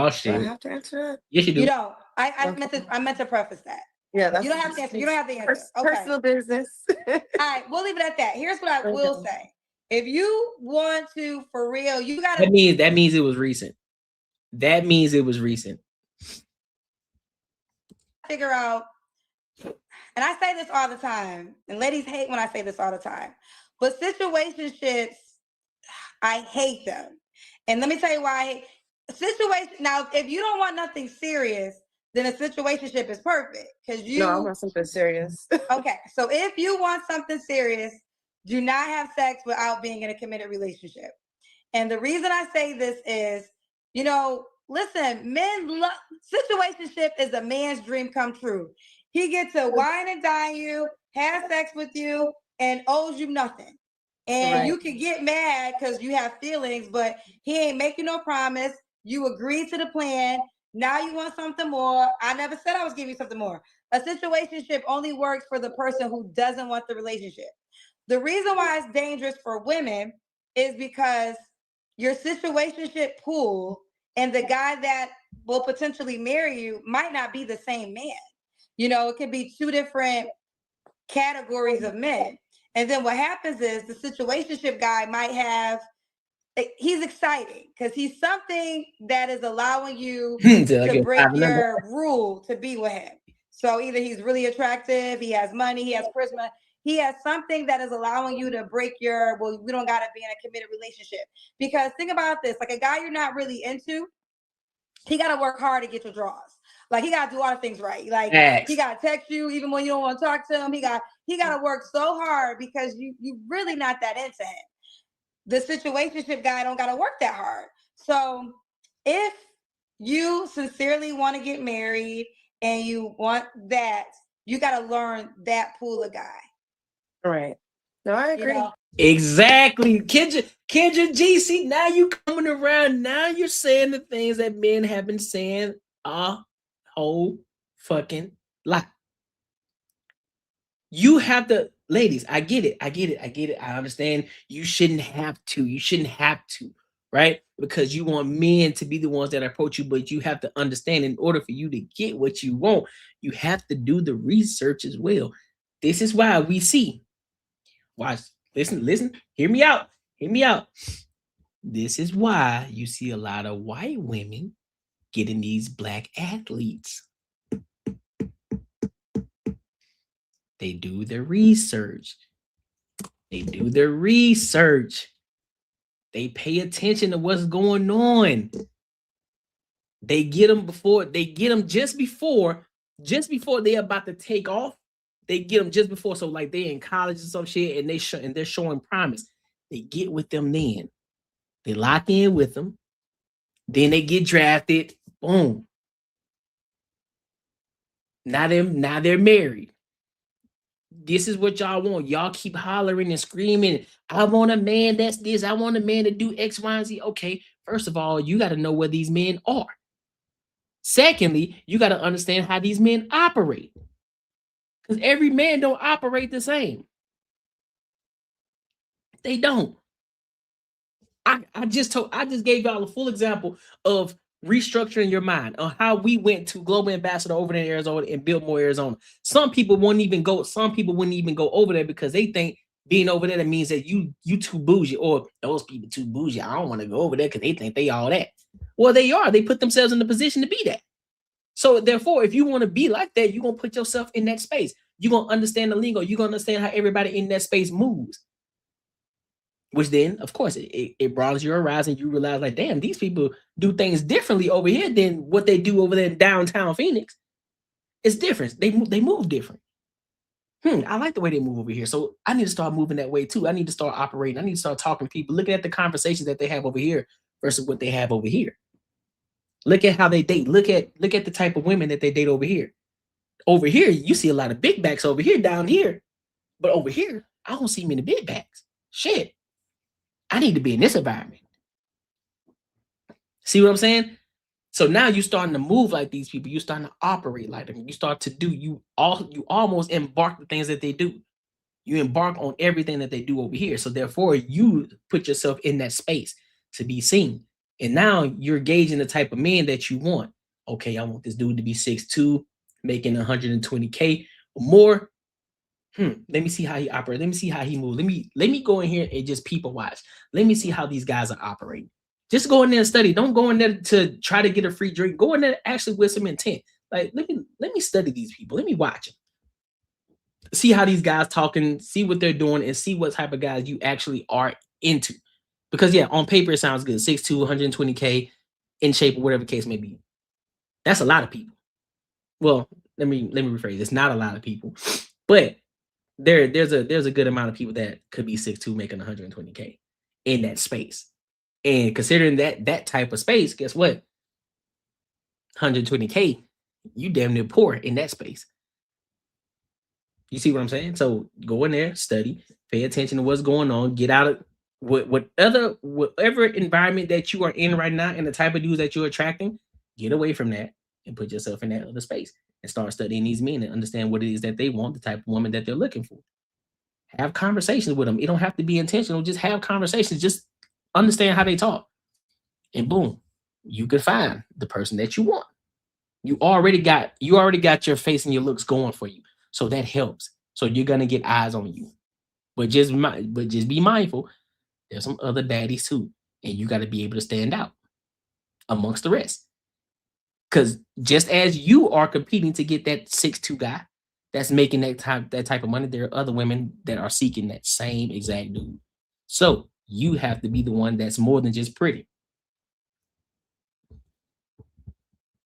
shit. Do I have to answer that? Yes, you do. You don't. I meant to preface that. Yeah, that's you don't have to answer. You don't have to answer. Okay. Personal business. All right, we'll leave it at that. Here's what I will say. If you want to, for real, you gotta. That means it was recent. That means it was recent. Figure out, and I say this all the time, and ladies hate when I say this all the time, but situationships, I hate them. And let me tell you why. Now, if you don't want nothing serious, then a situationship is perfect because you. No, I want something serious. Okay, so if you want something serious, do not have sex without being in a committed relationship. And the reason I say this is, listen, situationship is a man's dream come true. He gets to wine and dine you, have sex with you, and owes you nothing. And you can get mad because you have feelings, but he ain't making no promise. You agreed to the plan. Now you want something more. I never said I was giving you something more. A situationship only works for the person who doesn't want the relationship. The reason why it's dangerous for women is because your situationship pool And the guy that will potentially marry you might not be the same man. You know, it could be two different categories of men. And then what happens is the situationship guy might have, he's exciting because he's something that is allowing you to break your rule to be with him. So either he's really attractive, he has money, he has charisma, he has something that is allowing you to break your, well, we don't got to be in a committed relationship. Because think about this, like a guy you're not really into, he got to work hard to get your draws. Like he got to do all the things right. Like he got to text you even when you don't want to talk to him. He got to work so hard because you really not that into him. The situationship guy don't got to work that hard. So if you sincerely want to get married and you want that, you got to learn that pool of guy. Right. No, I agree. You know? Exactly. Kendra G, see, now you coming around. Now you're saying the things that men have been saying a whole fucking lot. You have to, ladies, I get it. I understand you shouldn't have to, right? Because you want men to be the ones that approach you, but you have to understand in order for you to get what you want, you have to do the research as well. This is why we see, watch, listen, hear me out. This is why you see a lot of white women getting these black athletes. They do their research. They pay attention to what's going on. They get them just before they're about to take off. They get them just before, so like they're in college or some shit, and they're showing promise. They get with them then. They lock in with them. Then they get drafted. Boom. Now they're married. This is what y'all want. Y'all keep hollering and screaming. I want a man that's this. I want a man to do X, Y, and Z. Okay, first of all, you got to know where these men are. Secondly, you got to understand how these men operate. Because every man don't operate the same. They don't. I just gave y'all a full example of restructuring your mind on how we went to Global Ambassador over there in Arizona and Biltmore, Arizona. Some people wouldn't even go over there because they think being over there, that means that you too bougie, or those people too bougie. I don't want to go over there because they think they all that. Well, they are. They put themselves in the position to be that. So therefore, if you want to be like that, you're going to put yourself in that space. You're going to understand the lingo. You're going to understand how everybody in that space moves. Which then, of course, it broadens your horizon. You realize, like, damn, these people do things differently over here than what they do over there in downtown Phoenix. It's different. They move different. I like the way they move over here. So I need to start moving that way too. I need to start operating. I need to start talking to people, looking at the conversations that they have over here versus what they have over here. Look at how they date. Look at the type of women that they date over here. Over here, you see a lot of big backs over here, down here. But over here, I don't see many big backs. Shit. I need to be in this environment. See what I'm saying? So now you're starting to move like these people. You're starting to operate like them. You start to do, you almost embark the things that they do. You embark on everything that they do over here. So therefore, you put yourself in that space to be seen. And now you're gauging the type of man that you want. Okay, I want this dude to be 6'2", making 120K or more. Let me see how he operates. Let me see how he moves. Let me go in here and just people watch. Let me see how these guys are operating. Just go in there and study. Don't go in there to try to get a free drink. Go in there actually with some intent. Like, let me study these people. Let me watch them. See how these guys talking, see what they're doing, and see what type of guys you actually are into. Because yeah, on paper it sounds good. 6'2", 120K, in shape or whatever the case may be. That's a lot of people. Well, let me rephrase. It's not a lot of people, but there's a good amount of people that could be 6'2", making 120K in that space. And considering that type of space, guess what? 120K, you damn near poor in that space. You see what I'm saying? So go in there, study, pay attention to what's going on, get out of whatever environment that you are in right now and the type of dudes that you're attracting, get away from that and put yourself in that other space and start studying these men and understand what it is that they want, the type of woman that they're looking for. Have conversations with them. It don't have to be intentional. Just have conversations. Just understand how they talk. And boom, you can find the person that you want. You already got your face and your looks going for you. So that helps. So you're gonna get eyes on you. But just be mindful. There's some other daddies too. And you got to be able to stand out amongst the rest. Because just as you are competing to get that 6'2" guy that's making that type of money, there are other women that are seeking that same exact dude. So you have to be the one that's more than just pretty.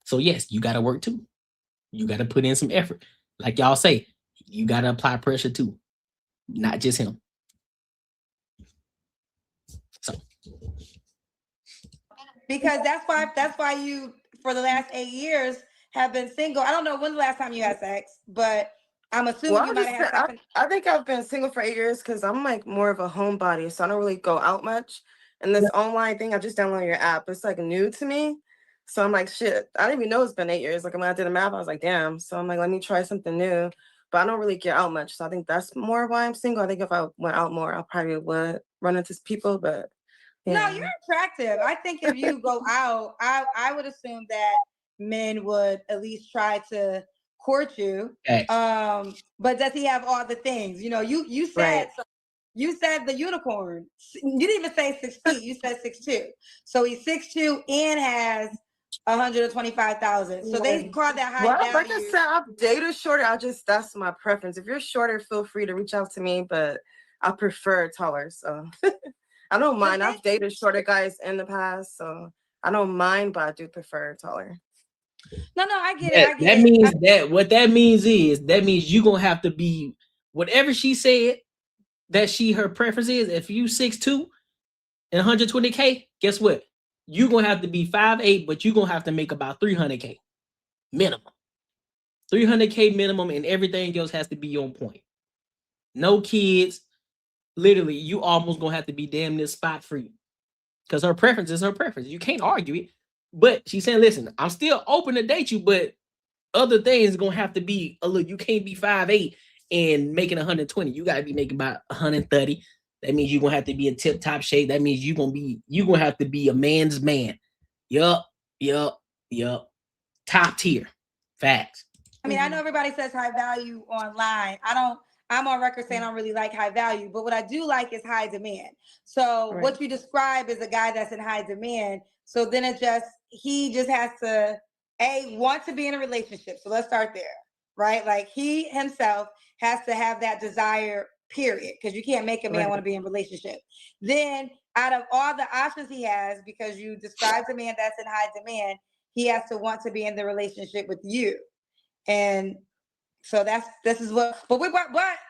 So yes, you got to work too. You got to put in some effort. Like y'all say, you got to apply pressure too, not just him. So. Because that's why you, for the last 8 years, have been single. I don't know when the last time you had sex, but I'm assuming you might have had sex. I think I've been single for 8 years because I'm like more of a homebody, so I don't really go out much. And this online thing, I just downloaded your app. It's like new to me. So I'm like, shit, I didn't even know it's been 8 years. Like when I did the math, I was like, damn. So I'm like, let me try something new. But I don't really get out much. So I think that's more why I'm single. I think if I went out more, I probably would run into people, but yeah. No, you're attractive. I think if you go out, I would assume that men would at least try to court you. But does he have all the things? You know, you said Right. you said the unicorn. You didn't even say 6 feet. You said 6'2". So he's 6'2" and has 125,000. So they call that high value. Like I said, I've dated shorter. That's my preference. If you're shorter, feel free to reach out to me, but I prefer taller. So I don't mind. I've dated shorter guys in the past, so I don't mind, but I do prefer taller. No, I get it. That means what that means you're gonna have to be whatever she said that her preference is. If you 6'2" and 120K, guess what? You're gonna have to be 5'8", but you're gonna have to make about 300K minimum. 300K minimum, and everything else has to be on point. No kids. Literally, you almost gonna have to be damn near spot free. Because her preference is her preference. You can't argue it. But she's saying, listen, I'm still open to date you, but other things gonna have to be look, you can't be 5'8" and making 120. You gotta be making about 130. That means you're gonna have to be in tip-top shape. That means you're gonna have to be a man's man. Yup. Top tier. Facts. I mean, I know everybody says high value online. I'm on record saying I don't really like high value, but what I do like is high demand. So what you describe is a guy that's in high demand. So then he just has to want to be in a relationship. So let's start there, right? Like he himself has to have that desire, period. Because you can't make a man want to be in a relationship. Then out of all the options he has, because you described a man that's in high demand, he has to want to be in the relationship with you. And so this is what, but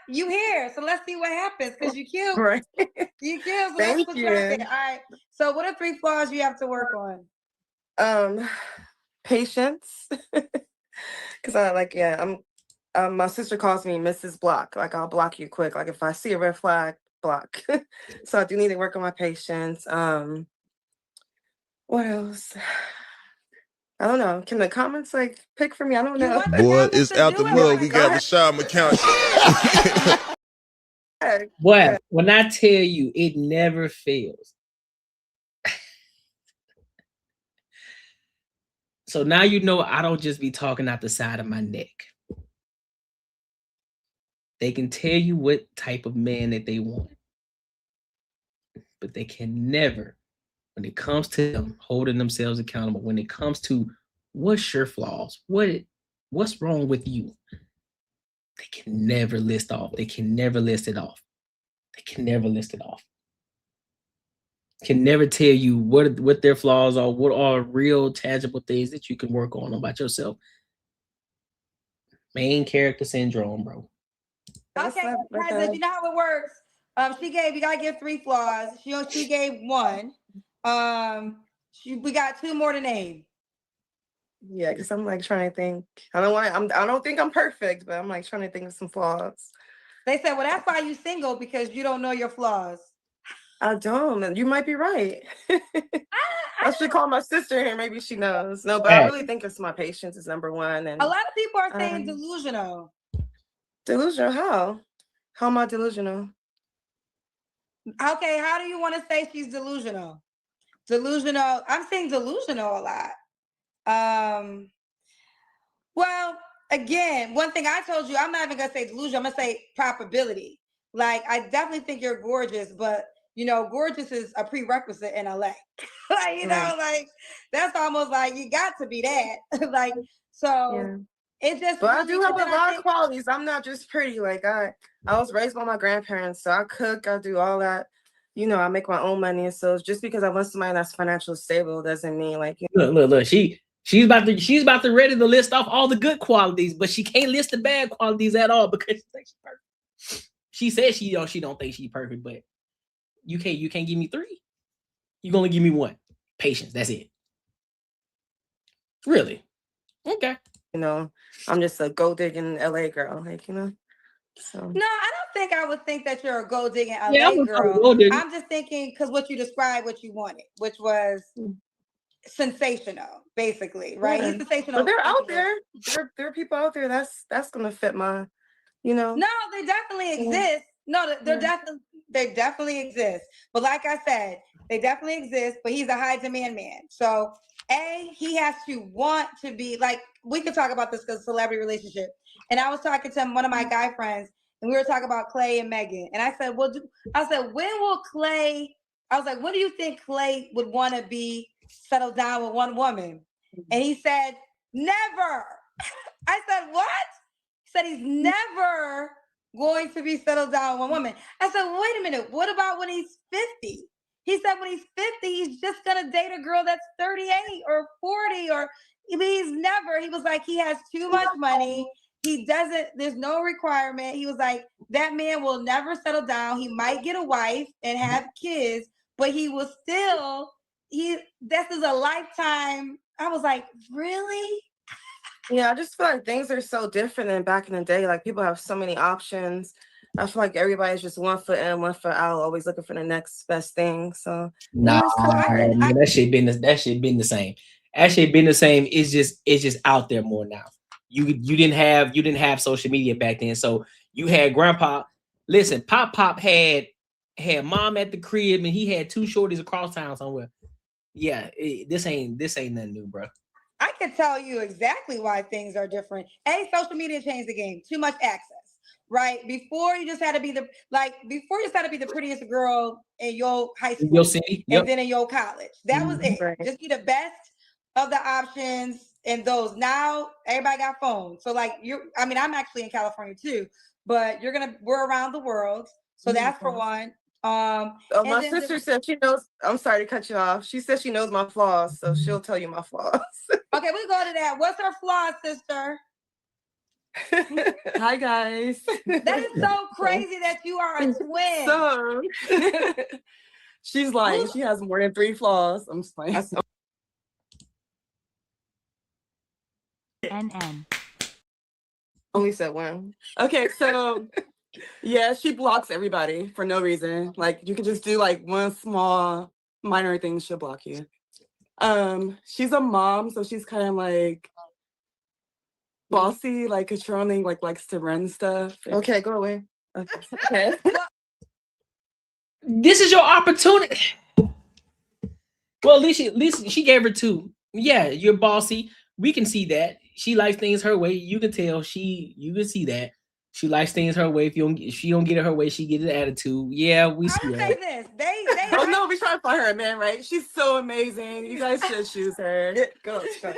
you here, so let's see what happens because you cute. Right. You cute. So Thank let's you. put you out there. All right. So what are 3 flaws you have to work on? Patience. Because my sister calls me Mrs. Block. Like I'll block you quick. Like if I see a red flag, block. So I do need to work on my patience. What else? I don't know. Can the comments pick for me? I don't know. Boy, it's out the mud. We got Rashad McCown. Boy, when I tell you, it never fails. So now you know I don't just be talking out the side of my neck. They can tell you what type of man that they want, but they can never, when it comes to them holding themselves accountable, when it comes to what's your flaws, what's wrong with you, they can never list off. They can never list it off. They can never list it off. Can never tell you what their flaws are, what are real tangible things that you can work on about yourself. Main character syndrome, bro. Okay, guys, you know how it works. You gotta give 3 flaws. She gave 1. We got 2 more to name. Yeah, because I'm trying to think. I don't think I'm perfect, but I'm trying to think of some flaws. They said, well, that's why you single, because you don't know your flaws. I don't. You might be right. I should call my sister here. Maybe she knows. No, but I really think it's my patience is number 1. And a lot of people are saying delusional. Delusional? How? How am I delusional? Okay, how do you want to say she's delusional? Delusional. I'm saying delusional a lot. Well, again, one thing I told you, I'm not even gonna say delusion. I'm gonna say probability. Like, I definitely think you're gorgeous, but you know, gorgeous is a prerequisite in LA. Like, you know, like that's almost like you got to be that. Like, so it just. But I really, do have but a then I lot of think- qualities. I'm not just pretty. Like I was raised by my grandparents, so I cook, I do all that. You know, I make my own money. So just because I want somebody that's financially stable doesn't mean like Look. She's about to ready to list off all the good qualities, but she can't list the bad qualities at all because she thinks she's perfect. She says she don't think she's perfect, but you can't give me 3. You only give me 1. Patience. That's it. Really? Okay. You know, I'm just a gold digging LA girl, like, you know. So No, I don't think I would think that you're a gold digging LA Yeah, I'm girl. gold digging. I'm just thinking because what you described, what you wanted, which was sensational, basically, right? Yeah. He's sensational. But they're out there. There are people out there that's gonna fit my, you know. No, they definitely exist. No, they definitely exist. But like I said, they definitely exist. But he's a high demand man. So he has to want to be like. We could talk about this because celebrity relationship. And I was talking to one of my guy friends, and we were talking about Clay and Megan. And I said, when will Clay? I was like, when do you think Clay would want to be settled down with one woman? And he said, never. I said, what? He said he's never going to be settled down with one woman. I said, wait a minute. What about when he's 50? He said when he's 50, he's just going to date a girl that's 38 or 40 or he's never. He was like, he has too much money. He doesn't, there's no requirement. He was like, that man will never settle down. He might get a wife and have kids, but he will still, this is a lifetime. I was like, really? Yeah, I just feel like things are so different than back in the day. Like people have so many options. I feel like everybody's just 1 foot in, 1 foot out, always looking for the next best thing. So Nah, man, that shit been the same. Actually, been the same. It's just out there more now. You didn't have social media back then, so you had grandpa. Listen, Pop had mom at the crib, and he had 2 shorties across town somewhere. Yeah, this ain't nothing new, bro. I can tell you exactly why things are different. Social media changed the game. Too much access, right? Before you just had to be the prettiest girl in your high school, your city, and then in your college. That was it. Right. Just be the best of the options and those. Now everybody got phones. So like I'm actually in California too, but we're around the world. So that's for one. My sister said she knows. I'm sorry to cut you off. She said she knows my flaws, so she'll tell you my flaws. Okay, we go to that. What's her flaw, sister? Hi guys. That is so crazy that you are a twin. So she's lying. She has more than 3 flaws. I'm just playing. NN. Only said 1. Okay, so yeah, she blocks everybody for no reason. Like you can just do like 1 small minor thing, she'll block you. She's a mom, so she's kind of like bossy, like controlling, like likes to run stuff. Okay, go away. Okay. This is your opportunity. Well, at least she gave her 2. Yeah, you're bossy. We can see that. She likes things her way. You can tell you can see that. She likes things her way. If she don't get it her way, she get an attitude. Yeah, we see I would that. say this. They Oh no, we trying to find her a man, right? She's so amazing. You guys should choose her. Go. They love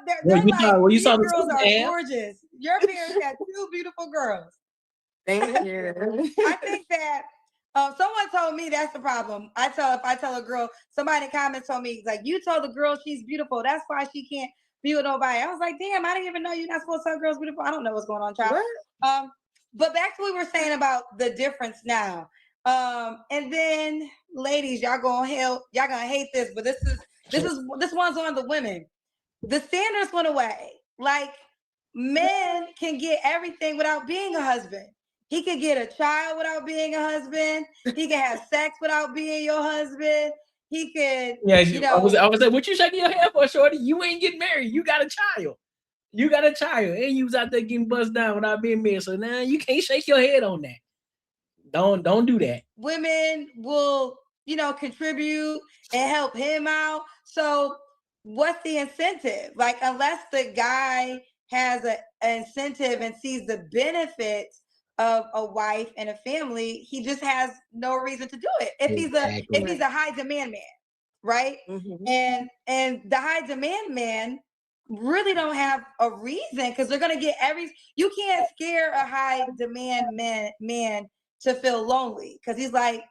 their. Well, you These saw the girls are ad. gorgeous. Your parents had 2 beautiful girls. Thank you. I think that someone told me that's the problem. If I tell a girl, somebody in the comments told me like, you told the girl she's beautiful. That's why she can't be with nobody. I was like, damn, I didn't even know you're not supposed to tell girls beautiful. I don't know what's going on, child. But back to what we were saying about the difference now. And then ladies, y'all gonna hate this, but this one's on the women. The standards went away. Like men can get everything without being a husband. He could get a child without being a husband. He can have sex without being your husband. He could, I was like, what you shaking your head for, shorty? You ain't getting married. You got a child. And you was out there getting buzzed down without being married. So now you can't shake your head on that. Don't do that. Women will, contribute and help him out. So what's the incentive? Like, unless the guy has an incentive and sees the benefits of a wife and a family, he just has no reason to do it. If he's a high demand man, right? And the high demand man really don't have a reason, because they're gonna get you can't scare a high demand man to feel lonely, because he's like,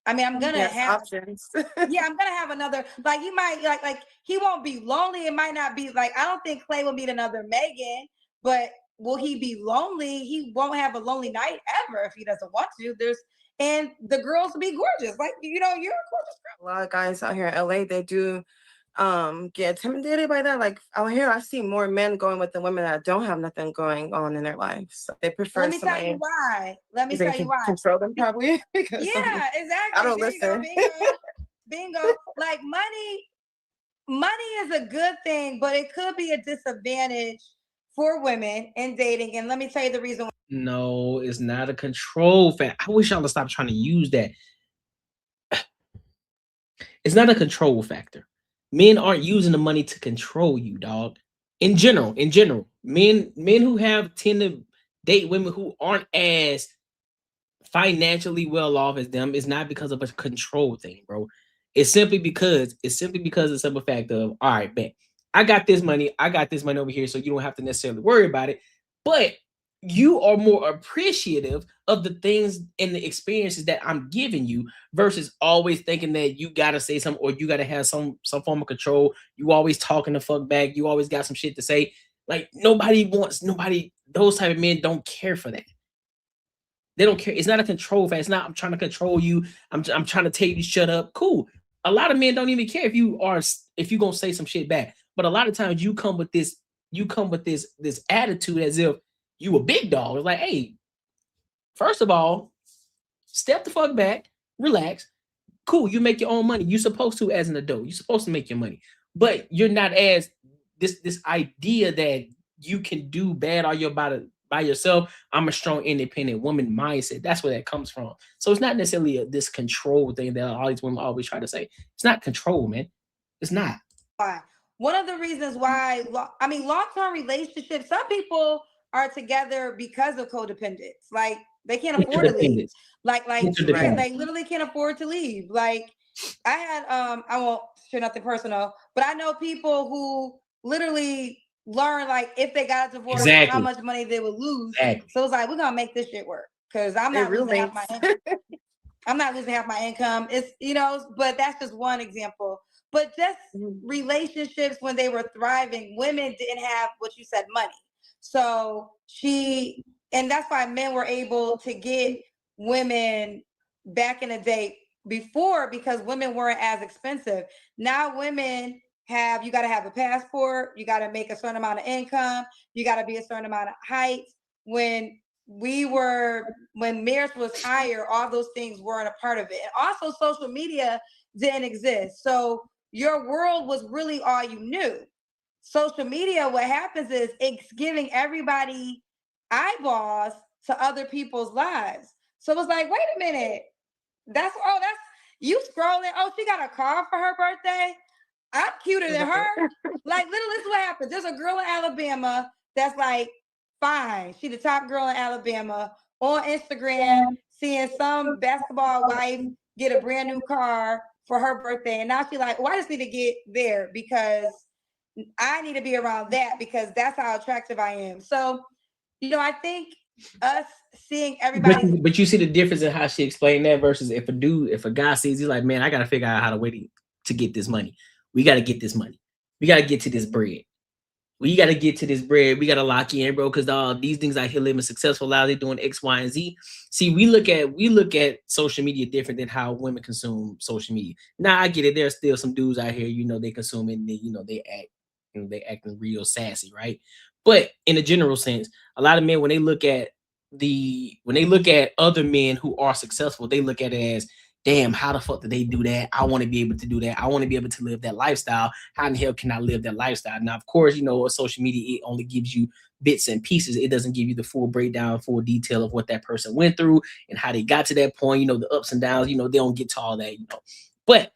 I mean, I'm gonna have options. Yeah, I'm gonna have another, like, he might like he won't be lonely. It might not be like, I don't think Clay will meet another Megan, but will he be lonely? He won't have a lonely night ever if he doesn't want to. And the girls will be gorgeous. Like, you're a gorgeous girl. A lot of guys out here in LA, they do get intimidated by that. Like, out here, I see more men going with the women that don't have nothing going on in their lives. So they prefer. Let me tell you why. Control them, probably. Yeah, exactly. I don't listen. Bingo. Like, money is a good thing, but it could be a disadvantage for women in dating. And let me tell you the reason why. No, it's not a control factor. I wish y'all would stop trying to use that. It's not a control factor. Men aren't using the money to control you, dog. In general, men who tend to date women who aren't as financially well off as them is not because of a control thing, bro. It's simply because the simple fact of, all right, bet I got this money over here, so you don't have to necessarily worry about it. But you are more appreciative of the things and the experiences that I'm giving you, versus always thinking that you gotta say something or you gotta have some form of control. You always talking the fuck back. You always got some shit to say. Like, those type of men don't care for that. They don't care. It's not a control factor. It's not, I'm trying to control you. I'm trying to tell you to shut up. Cool. A lot of men don't even care if you gonna say some shit back. But a lot of times you come with this attitude as if you a big dog. It's like, hey, first of all, step the fuck back, relax. Cool, you make your own money. You're supposed to, as an adult. You're supposed to make your money. But you're not as this idea that you can do bad all your body by yourself. I'm a strong, independent woman mindset. That's where that comes from. So it's not necessarily this control thing that all these women always try to say. It's not control, man. It's not. One of the reasons why, long-term relationships, some people are together because of codependence. Like, they can't afford to leave. Like they literally can't afford to leave. Like, I had, I won't share nothing personal, but I know people who literally learn, like, if they got a divorce, how much money they would lose. So it's like, we're gonna make this shit work, because I'm not losing half my income. I'm not losing half my income. It's, but that's just one example. But just relationships when they were thriving, women didn't have what you said, money. So and that's why men were able to get women back in the day before, because women weren't as expensive. Now women you got to have a passport, you got to make a certain amount of income, you got to be a certain amount of height. When marriage was higher, all those things weren't a part of it. And also social media didn't exist. So your world was really all you knew. Social media, what happens is it's giving everybody eyeballs to other people's lives. So it's like, wait a minute, that's you scrolling. Oh, she got a car for her birthday. I'm cuter than her. Like, literally, this is what happens. There's a girl in Alabama that's like, fine. She the top girl in Alabama, on Instagram, seeing some basketball wife get a brand new car for her birthday. And now she's like, I just need to get there because I need to be around that, because that's how attractive I am. So, I think us seeing everybody. But you see the difference in how she explained that versus if a guy sees, he's like, man, I got to figure out how to wait to get this money. We got to get this money. We got to get to this bread. We got to get to this bread. We got to lock in, bro, because these things out here living successful lives, they're doing X, Y, and Z. See, we look at social media different than how women consume social media. Now, I get it. There's still some dudes out here, they consume it, and they acting real sassy, right? But in a general sense, a lot of men, when they look at other men who are successful, they look at it as, damn, how the fuck did they do that? I want to be able to do that. I want to be able to live that lifestyle. How in the hell can I live that lifestyle? Now, of course, you know, social media, it only gives you bits and pieces. It doesn't give you the full breakdown, full detail of what that person went through and how they got to that point, you know, the ups and downs, you know, they don't get to all that, you know. But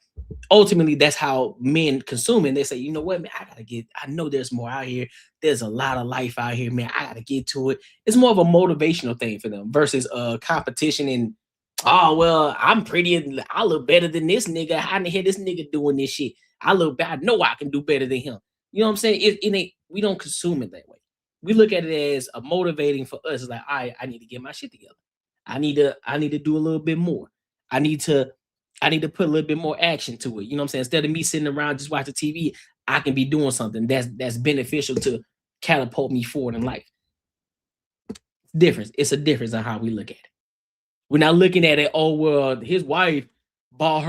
ultimately, that's how men consume it. They say, you know what, man, I know there's more out here. There's a lot of life out here, man. I gotta get to it. It's more of a motivational thing for them versus competition and, oh, well, I'm pretty, I look better than this nigga. How in the hell this nigga doing this shit? I look bad. I know I can do better than him. You know what I'm saying? It ain't, we don't consume it that way. We look at it as a motivating for us. It's like, all right, I need to get my shit together. I need to do a little bit more. I need to put a little bit more action to it. You know what I'm saying? Instead of me sitting around just watching TV, I can be doing something that's beneficial to catapult me forward in life. Difference. It's a difference on how we look at it. We're not looking at it, oh, well, his wife bought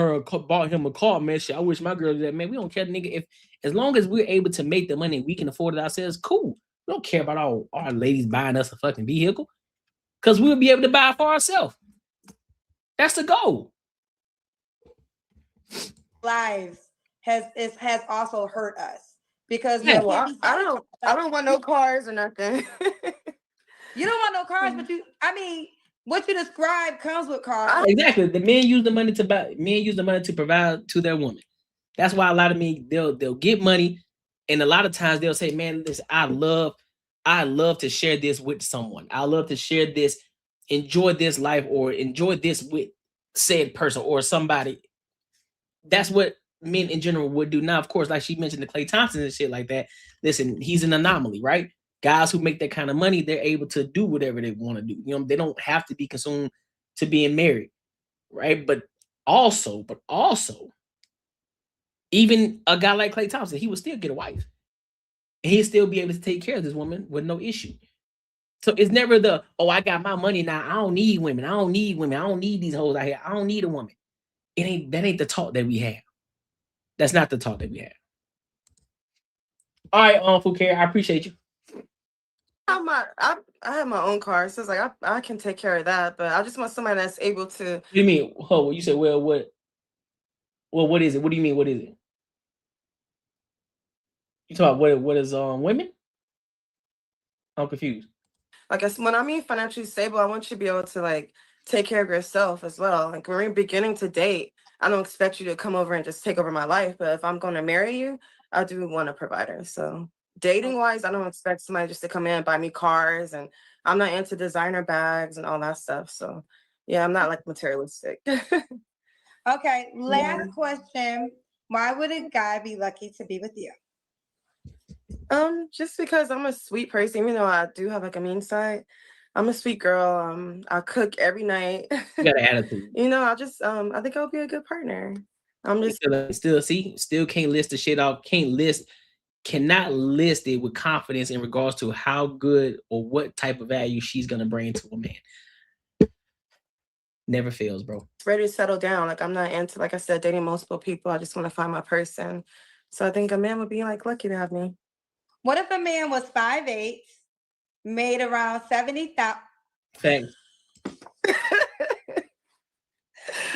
him a car, man. Shit, I wish my girl did that, man. We don't care, nigga. If as long as we're able to make the money and we can afford it ourselves, cool. We don't care about all our ladies buying us a fucking vehicle. Because we'll be able to buy it for ourselves. That's the goal. Lives has also hurt us because Yeah, well, I don't want no cars or nothing. You don't want no cars, but what you describe comes with cars. Exactly. The men use the money to buy. Men use the money to provide to their woman. That's why a lot of men they'll get money, and a lot of times they'll say, "Man, listen, I love to share this with someone. I love to share this, enjoy this life, or enjoy this with said person or somebody." That's what men in general would do. Now, of course, like she mentioned, the Klay Thompson and shit like that. Listen, he's an anomaly, right? Guys who make that kind of money, they're able to do whatever they want to do. You know, they don't have to be consumed to being married, right? But also, even a guy like Klay Thompson, he would still get a wife. And he'd still be able to take care of this woman with no issue. So it's never the, oh, I got my money now. I don't need women. I don't need these hoes out here. I don't need a woman. That ain't the talk that we have. That's not the talk that we have. All right, Fouquet, I appreciate you. I have my own car, so it's like I can take care of that, but I just want somebody that's able to. What do you mean? Oh, you said, well, what is it? What do you mean? What is it? You talk about what is women? I'm confused. Like when I mean financially stable, I want you to be able to like take care of yourself as well. Like when we're beginning to date, I don't expect you to come over and just take over my life, but if I'm going to marry you, I do want a provider. So dating wise, I don't expect somebody just to come in and buy me cars, and I'm not into designer bags and all that stuff. So yeah, I'm not like materialistic. Okay, last question. Why would a guy be lucky to be with you? Just because I'm a sweet person, even though I do have like a mean side. I'm a sweet girl. I cook every night. You got an attitude. You know, I just I think I'll be a good partner. I'm just still can't list the shit off. Cannot list it with confidence in regards to how good or what type of value she's gonna bring to a man. Never fails, bro. Ready to settle down. Like I'm not into, like I said, dating multiple people. I just want to find my person. So I think a man would be like lucky to have me. What if a man was 5'8", made around 70,000? Thanks. Girl,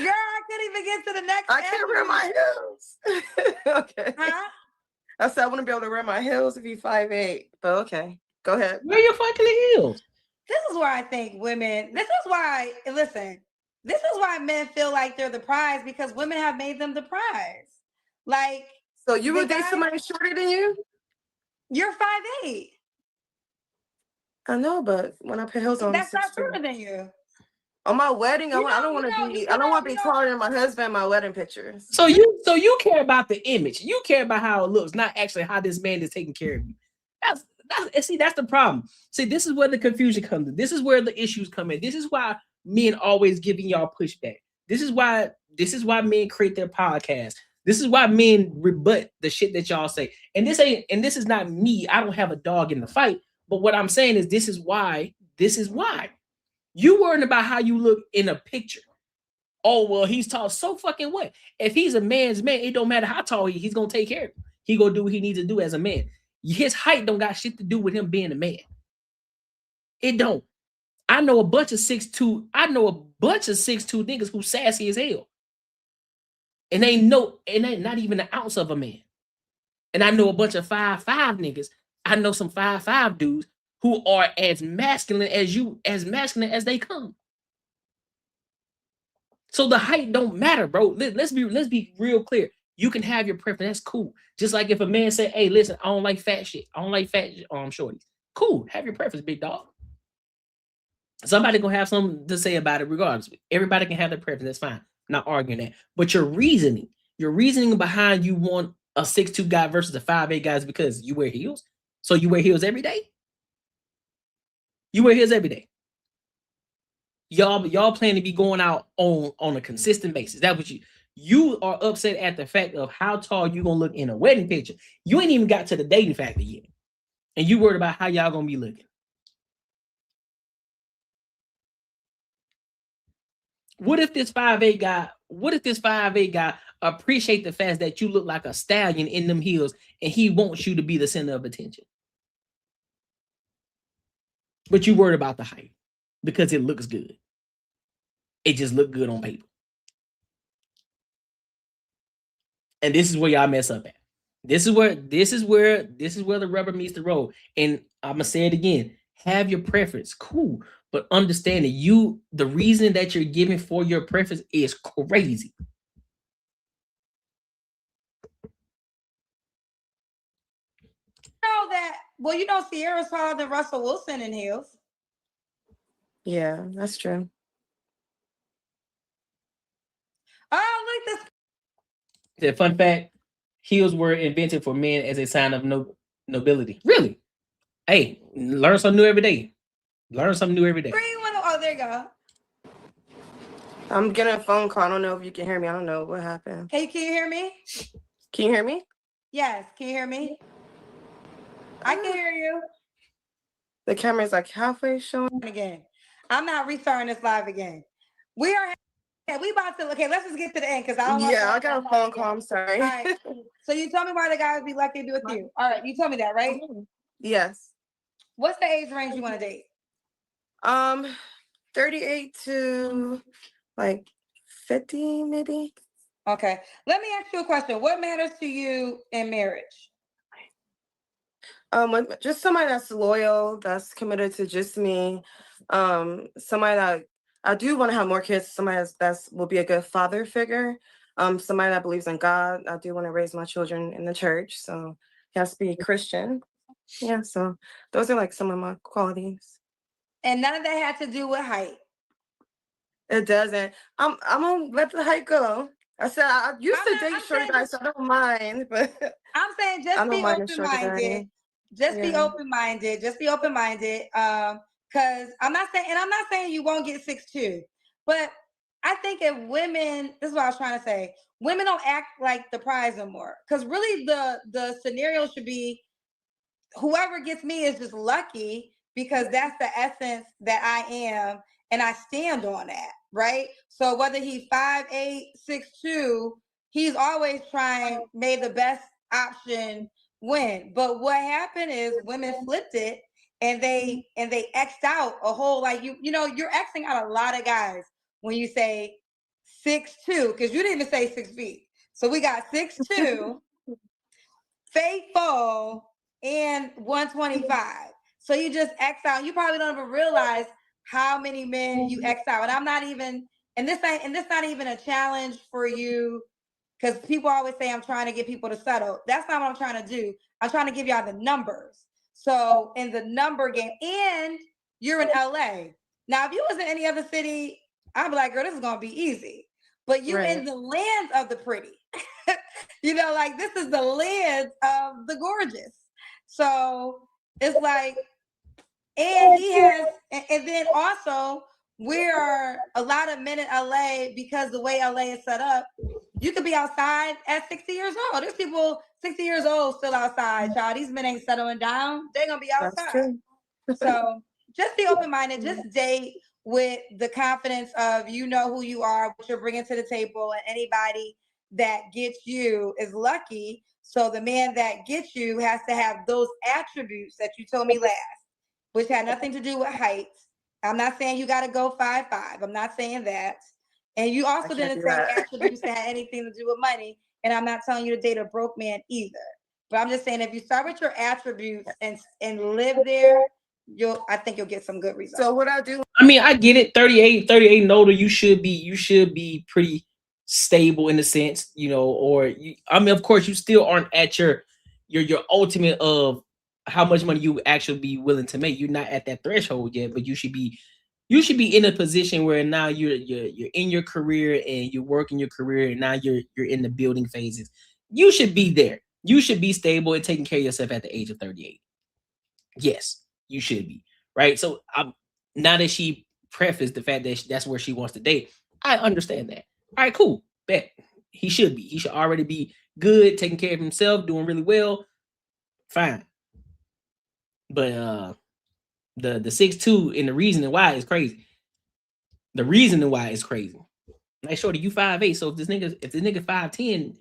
I couldn't even get to the next. I can't wear my heels. Okay. Huh? I said I wouldn't be able to wear my heels if you're 5'8", but okay, go ahead. Wear your fucking heels. This is why I think women. This is why men feel like they're the prize, because women have made them the prize. Like, so you would date somebody shorter than you? You're 5'8". I know, but when I put heels on, that's not shorter than you. On my wedding, I don't want to be taller than my husband in my wedding pictures. So you care about the image. You care about how it looks, not actually how this man is taking care of you. That's the problem. See, this is where the confusion comes in. This is where the issues come in. This is why men always giving y'all pushback. This is why men create their podcast. This is why men rebut the shit that y'all say. And this is not me. I don't have a dog in the fight. But what I'm saying is this is why. You worrying about how you look in a picture. Oh, well, he's tall. So fucking what? If he's a man's man, it don't matter how tall he's going to take care of him. He going to do what he needs to do as a man. His height don't got shit to do with him being a man. It don't. I know a bunch of 6'2". I know a bunch of 6'2" niggas who sassy as hell. And ain't not even an ounce of a man. And I know a bunch of 5'5" niggas. I know some 5'5" dudes who are as masculine as they come. So the height don't matter, bro. Let's be real clear. You can have your preference. That's cool. Just like if a man say, "Hey, listen, I don't like fat shit. I don't like fat shorties." Cool. Have your preference, big dog. Somebody gonna have something to say about it regardless. Everybody can have their preference. That's fine. I'm not arguing that. But your reasoning behind you want a 6'2" guy versus a 5'8" guy is because you wear heels. So you wear heels every day? You wear heels every day. Y'all plan to be going out on a consistent basis. That's what you are upset at the fact of how tall you gonna look in a wedding picture. You ain't even got to the dating factor yet. And you worried about how y'all gonna be looking. What if this 5'8" guy appreciate the fact that you look like a stallion in them heels and he wants you to be the center of attention? But you worried about the height because it looks good. It just looked good on paper. And this is where y'all mess up at. This is where the rubber meets the road. And I'm gonna say it again. Have your preference. Cool. But understand that the reason that you're giving for your preference is crazy. Sierra's taller than Russell Wilson in heels. Yeah, that's true. Oh, look this. The fun fact: heels were invented for men as a sign of nobility. Really? Hey, learn something new every day. Learn something new every day. Oh, there you go. I'm getting a phone call. I don't know if you can hear me. I don't know what happened. Hey, can you hear me? Can you hear me? Yes. Can you hear me? I can hear you. The camera's like halfway showing again. I'm not restarting this live again. We about to. Okay, let's just get to the end because I don't. Yeah, I got a phone call. I'm sorry. All right. So you tell me why the guys be lucky to be with you. All right, you tell me that, right? Yes. What's the age range you want to date? 38 to like 50, maybe. Okay. Let me ask you a question. What matters to you in marriage? Just somebody that's loyal, that's committed to just me. Somebody that I do want to have more kids. Somebody that's will be a good father figure. Somebody that believes in God. I do want to raise my children in the church, so he has to be Christian. Yeah, so those are like some of my qualities. And none of that had to do with height. It doesn't. I'm gonna let the height go. I said I used to date short guys, so I don't mind. But I'm saying just be open-minded. Just be open-minded. Just be open-minded. Because I'm not saying you won't get 6'2", but I think if women, this is what I was trying to say, women don't act like the prize no more. Because really the scenario should be whoever gets me is just lucky because that's the essence that I am, and I stand on that, right? So whether he's 5'8", 6'2", he's always trying, may the best option win. But what happened is women flipped it and they X'd out a whole, like, you know, you're Xing out a lot of guys when you say 6'2", because you didn't even say 6 feet. So we got 6'2", faithful, and 125. So you just X out. You probably don't even realize how many men you X out. And I'm not even, and this not even a challenge for you, because people always say I'm trying to get people to settle. That's not what I'm trying to do. I'm trying to give y'all the numbers. So in the number game, and you're in LA. Now, if you was in any other city, I'd be like, girl, this is gonna be easy. But you in the land of the pretty. You know, like, this is the land of the gorgeous. So it's like, and he has, and then also we're a lot of men in LA, because the way LA is set up, you could be outside at 60 years old. There's people 60 years old still outside, child. These men ain't settling down. They're gonna be outside. So just be open-minded. Just date with the confidence of, you know who you are, what you're bringing to the table, and anybody that gets you is lucky. So the man that gets you has to have those attributes that you told me last, which had nothing to do with height. I'm not saying you got to go 5'5". I'm not saying that. And you also can't didn't do say that. attributes that had anything to do with money. And I'm not telling you to date a broke man either. But I'm just saying, if you start with your attributes and live there, I think you'll get some good results. So what I do? I mean, I get it. 38 and older, you should be pretty stable in a sense, you know, or I mean, of course, you still aren't at your ultimate of how much money you actually be willing to make. You're not at that threshold yet, but you should be in a position where now you're in your career and you're working your career, and now you're in the building phases. You should be there. You should be stable and taking care of yourself at the age of 38. Yes, you should be. Right. So now that she prefaced the fact that that's where she wants to date, I understand that. All right, cool. Bet he should be. He should already be good, taking care of himself, doing really well. Fine. But the 6'2" and the reasoning why is crazy. The reasoning why is crazy. Like, shorty, you 5'8", so if this nigga 5'10",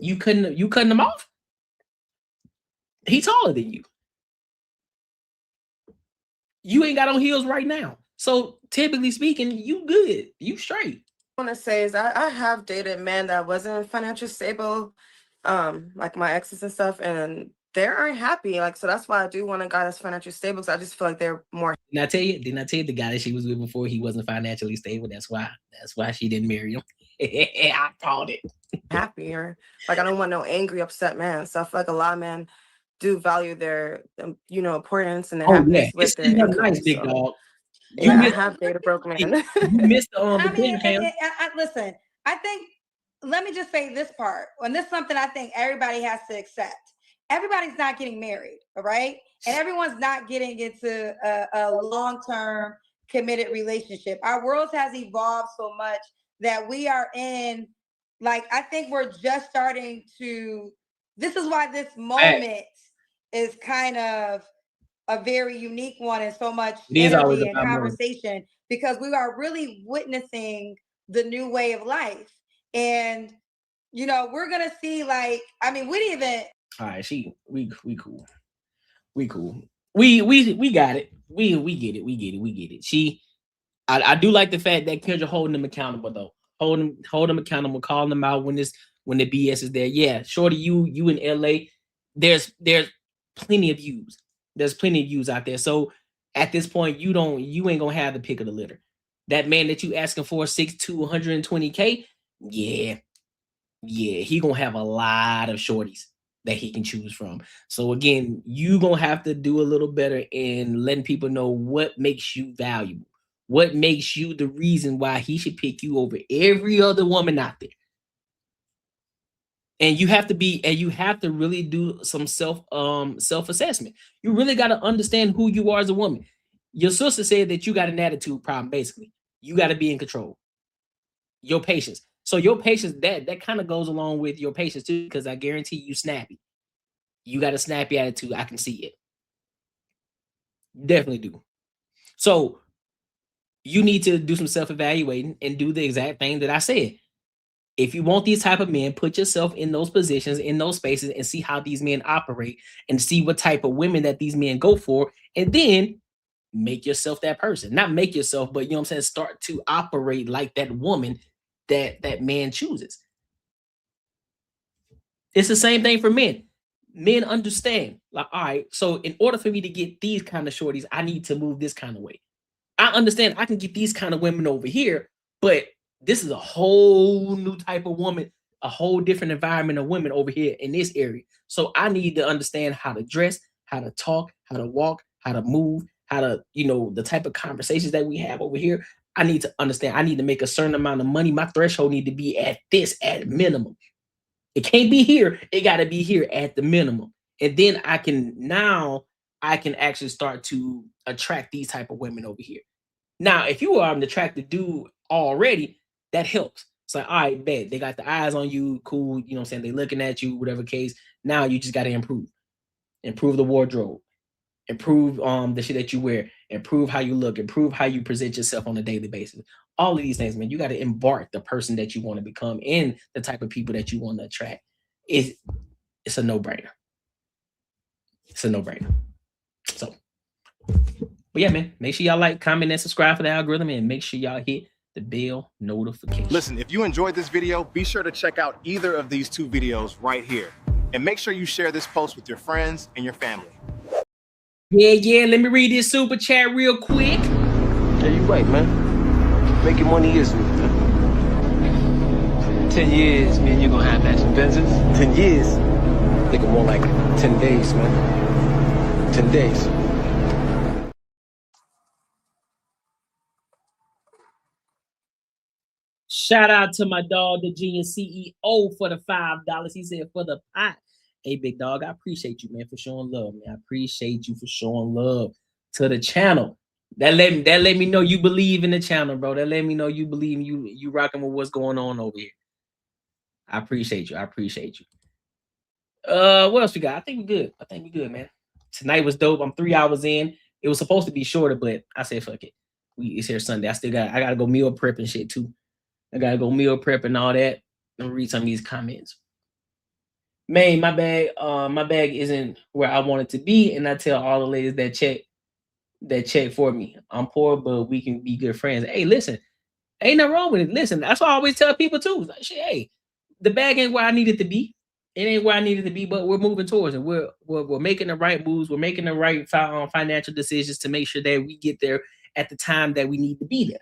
you cutting him off? He taller than you. You ain't got on heels right now. So typically speaking, you good. You straight. I want to say is I have dated men that wasn't financially stable, like my exes and stuff, and they aren't happy. Like, so that's why I do want a guy that's financially stable, because I just feel like they're more. Didn't I tell you the guy that she was with before, he wasn't financially stable? That's why she didn't marry him. I called it. Happier. Like, I don't want no angry, upset man. So I feel like a lot of men do value their, importance and their happiness with their income. Nice, big dog. You have dated a broke man. You missed the I mean, listen, I think, let me just say this part, and this is something I think everybody has to accept. Everybody's not getting married, all right? And everyone's not getting into a long-term committed relationship. Our world has evolved so much that we are in, like, I think we're just starting to, this is why this moment is kind of a very unique one and so much energy and conversation, because we are really witnessing the new way of life. And, we're going to see, like, I mean, we didn't even. All right, we cool. We cool. We got it. We get it. We get it. I do like the fact that Kendra holding them accountable though. Hold them accountable, calling them out when the BS is there. Yeah, shorty, you in LA, there's plenty of views. There's plenty of views out there. So at this point, you ain't gonna have the pick of the litter. That man that you asking for 6'2", 120K, yeah, he gonna have a lot of shorties that he can choose from. So again, you gonna have to do a little better in letting people know what makes you valuable, what makes you the reason why he should pick you over every other woman out there. And you have to really do some self-assessment. You really got to understand who you are as a woman. Your sister said that you got an attitude problem, basically. You got to be in control. Your patience. So your patience, that kind of goes along with your patience too, because I guarantee you snappy. You got a snappy attitude. I can see it. Definitely do. So you need to do some self-evaluating and do the exact thing that I said. If you want these type of men, put yourself in those positions, in those spaces, and see how these men operate and see what type of women that these men go for. And then make yourself that person. Not make yourself, but start to operate like that woman that man chooses. It's the same thing for men. Men understand, like, all right, so in order for me to get these kind of shorties, I need to move this kind of way. I understand I can get these kind of women over here, but this is a whole new type of woman, a whole different environment of women over here in this area. So I need to understand how to dress, how to talk, how to walk, how to move, how to, the type of conversations that we have over here. I need to understand. I need to make a certain amount of money. My threshold need to be at minimum. It can't be here. It got to be here at the minimum. And then I can actually start to attract these type of women over here. Now, if you are an attractive dude already, that helps. It's like, all right, bet they got the eyes on you, cool. They looking at you, whatever case. Now you just got to improve the wardrobe, improve the shit that you wear, improve how you look, improve how you present yourself on a daily basis. All of these things, man, you got to embark the person that you want to become and the type of people that you want to attract. It's a no-brainer. It's a no-brainer. So, but yeah, man, make sure y'all like, comment, and subscribe for the algorithm, and make sure y'all hit the bell notification. Listen, if you enjoyed this video, be sure to check out either of these 2 videos right here. And make sure you share this post with your friends and your family. Yeah, let me read this super chat real quick. Yeah, you right, man. Making money is me, man. 10 years, man, you're gonna have matching Benzes. 10 years. Thinking more like 10 days, man. 10 days. Shout out to my dog, the Genius CEO, for the $5. He said for the pot. Hey, big dog, I appreciate you, man, for showing love, man. I appreciate you for showing love to the channel. That let me know you believe in the channel, bro. That let me know you believe you rocking with what's going on over here. I appreciate you. I appreciate you. What else we got? I think we good. I think we good, man. Tonight was dope. I'm 3 hours in. It was supposed to be shorter, but I said fuck it. It's here Sunday. I gotta go meal prep and shit too. I gotta go meal prep and all that. Let me read some of these comments. Man, my bag isn't where I want it to be, and I tell all the ladies that check for me. I'm poor, but we can be good friends. Hey, listen, ain't nothing wrong with it. Listen, that's what I always tell people too. Like, shit, hey, the bag ain't where I need it to be. It ain't where I need it to be, but we're moving towards it. We're making the right moves. We're making the right financial decisions to make sure that we get there at the time that we need to be there.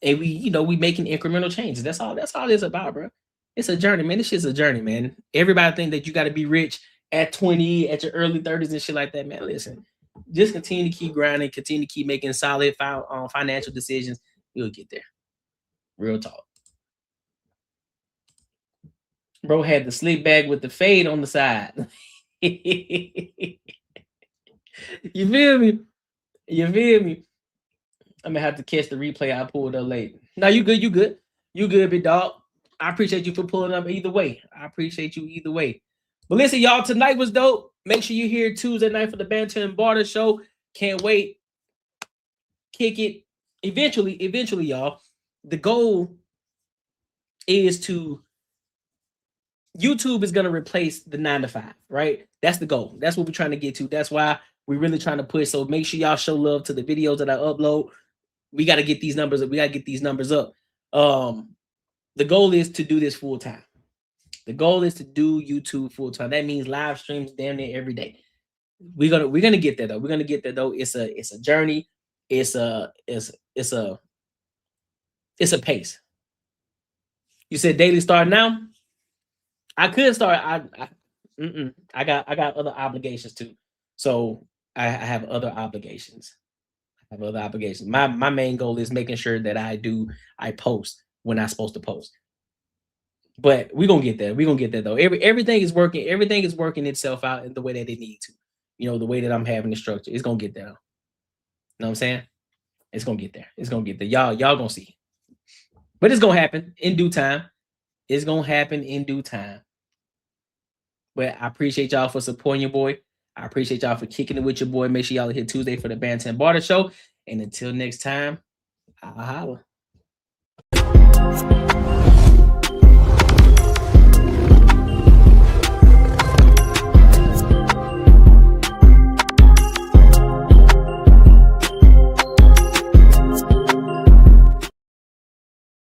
And we making incremental changes. That's all it's about, bro. It's a journey, man. This shit's a journey, man. Everybody think that you got to be rich at 20, at your early 30s and shit like that, man. Listen, just continue to keep grinding, continue to keep making solid financial decisions. You'll get there. Real talk. Bro had the slick bag with the fade on the side. You feel me? You feel me? I'm gonna have to catch the replay I pulled up late. No, you good, big dog. I appreciate you for pulling up either way. I appreciate you either way. But listen, y'all, tonight was dope. Make sure you're here Tuesday night for the Banter and Barter Show. Can't wait. Kick it. Eventually, y'all, the goal is to YouTube is going to replace the 9 to 5, right? That's the goal. That's what we're trying to get to. That's why we're really trying to push. So make sure y'all show love to the videos that I upload. We got to get these numbers up. We got to get these numbers up. The goal is to do this full time. The goal is to do YouTube full time. That means live streams damn near every day. We're gonna get there though. We're gonna get there though. It's a journey. It's a pace. You said daily start now. I could start. I got other obligations too. So I have other obligations. My main goal is making sure that I post when I'm supposed to post. But we're gonna get there. We're gonna get there though. Everything is working. Everything is working itself out in the way that it needs to. The way that I'm having the structure. It's gonna get there. You know what I'm saying? It's gonna get there. It's gonna get there. Y'all gonna see. But it's gonna happen in due time. It's gonna happen in due time. But I appreciate y'all for supporting your boy. I appreciate y'all for kicking it with your boy. Make sure y'all are here Tuesday for the Banter and Barter Show. And until next time, I'll holla.